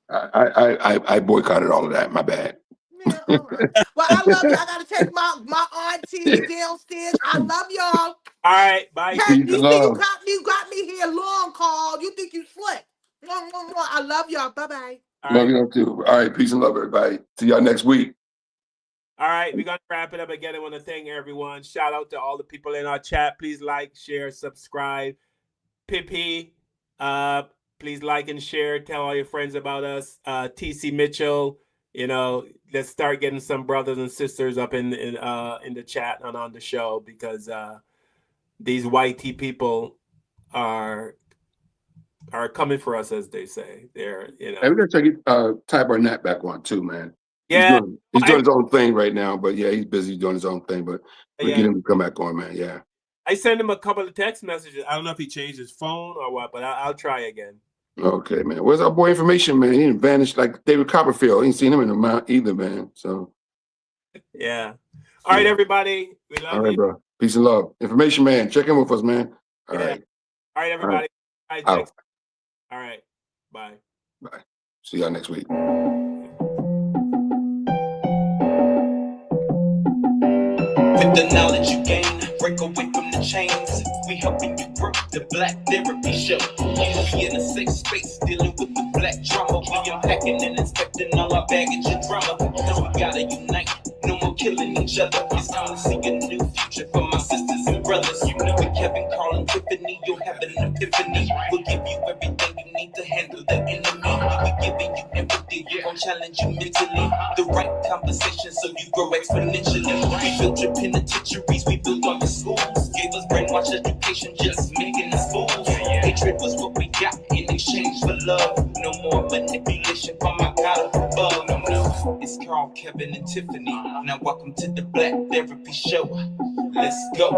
I boycotted all of that. My bad. Yeah, all right. Well, I love you. I gotta take my auntie downstairs. I love y'all. All right, bye. Pat, you see, you got me here long, Carl. You think you slick? I love y'all. Bye bye. Love you too. All right, peace and love, everybody. See y'all next week. All right, we're gonna wrap it up again. I want to thank everyone. Shout out to all the people in our chat. Please like, share, subscribe. Pippi, please like and share. Tell all your friends about us. TC Mitchell, let's start getting some brothers and sisters up in the chat and on the show, because these white people are coming for us, as they say. They're Hey, we're gonna take Ty Barnett back on too, man. Yeah, he's doing his own thing right now, but yeah, he's busy doing his own thing. But we'll get him to come back on, man. Yeah. I sent him a couple of text messages. I don't know if he changed his phone or what, but I'll try again. Okay, man. Where's our boy Information, man? He didn't vanish like David Copperfield. I ain't seen him in a mount either, man. So yeah. All right, everybody. We love you. All right, bro. Peace and love. Information, man. Check in with us, man. All right. All right, everybody. All right. Out. All right. Bye. Bye. See y'all next week. With the knowledge you gain, break away from the chains. We helping you grow the Black Therapy Show. We in a safe space, dealing with the Black trauma. We unpacking and inspecting all our baggage and drama. Cause we gotta unite, no more killing each other. It's time to see a new future for my sisters and brothers. With Kevin, Carl, and Tiffany, you'll have an epiphany. We'll give you everything you need to handle the enemy. We're giving you empathy. gon' challenge you mentally. The right conversation so you grow exponentially. We built your penitentiaries, we built all the schools. Gave us brainwash education, just making us fools. Hatred was what we got in exchange for love. No more manipulation from my God above. No, it's Carl, Kevin, and Tiffany. Now welcome to the Black Therapy Show. Let's go.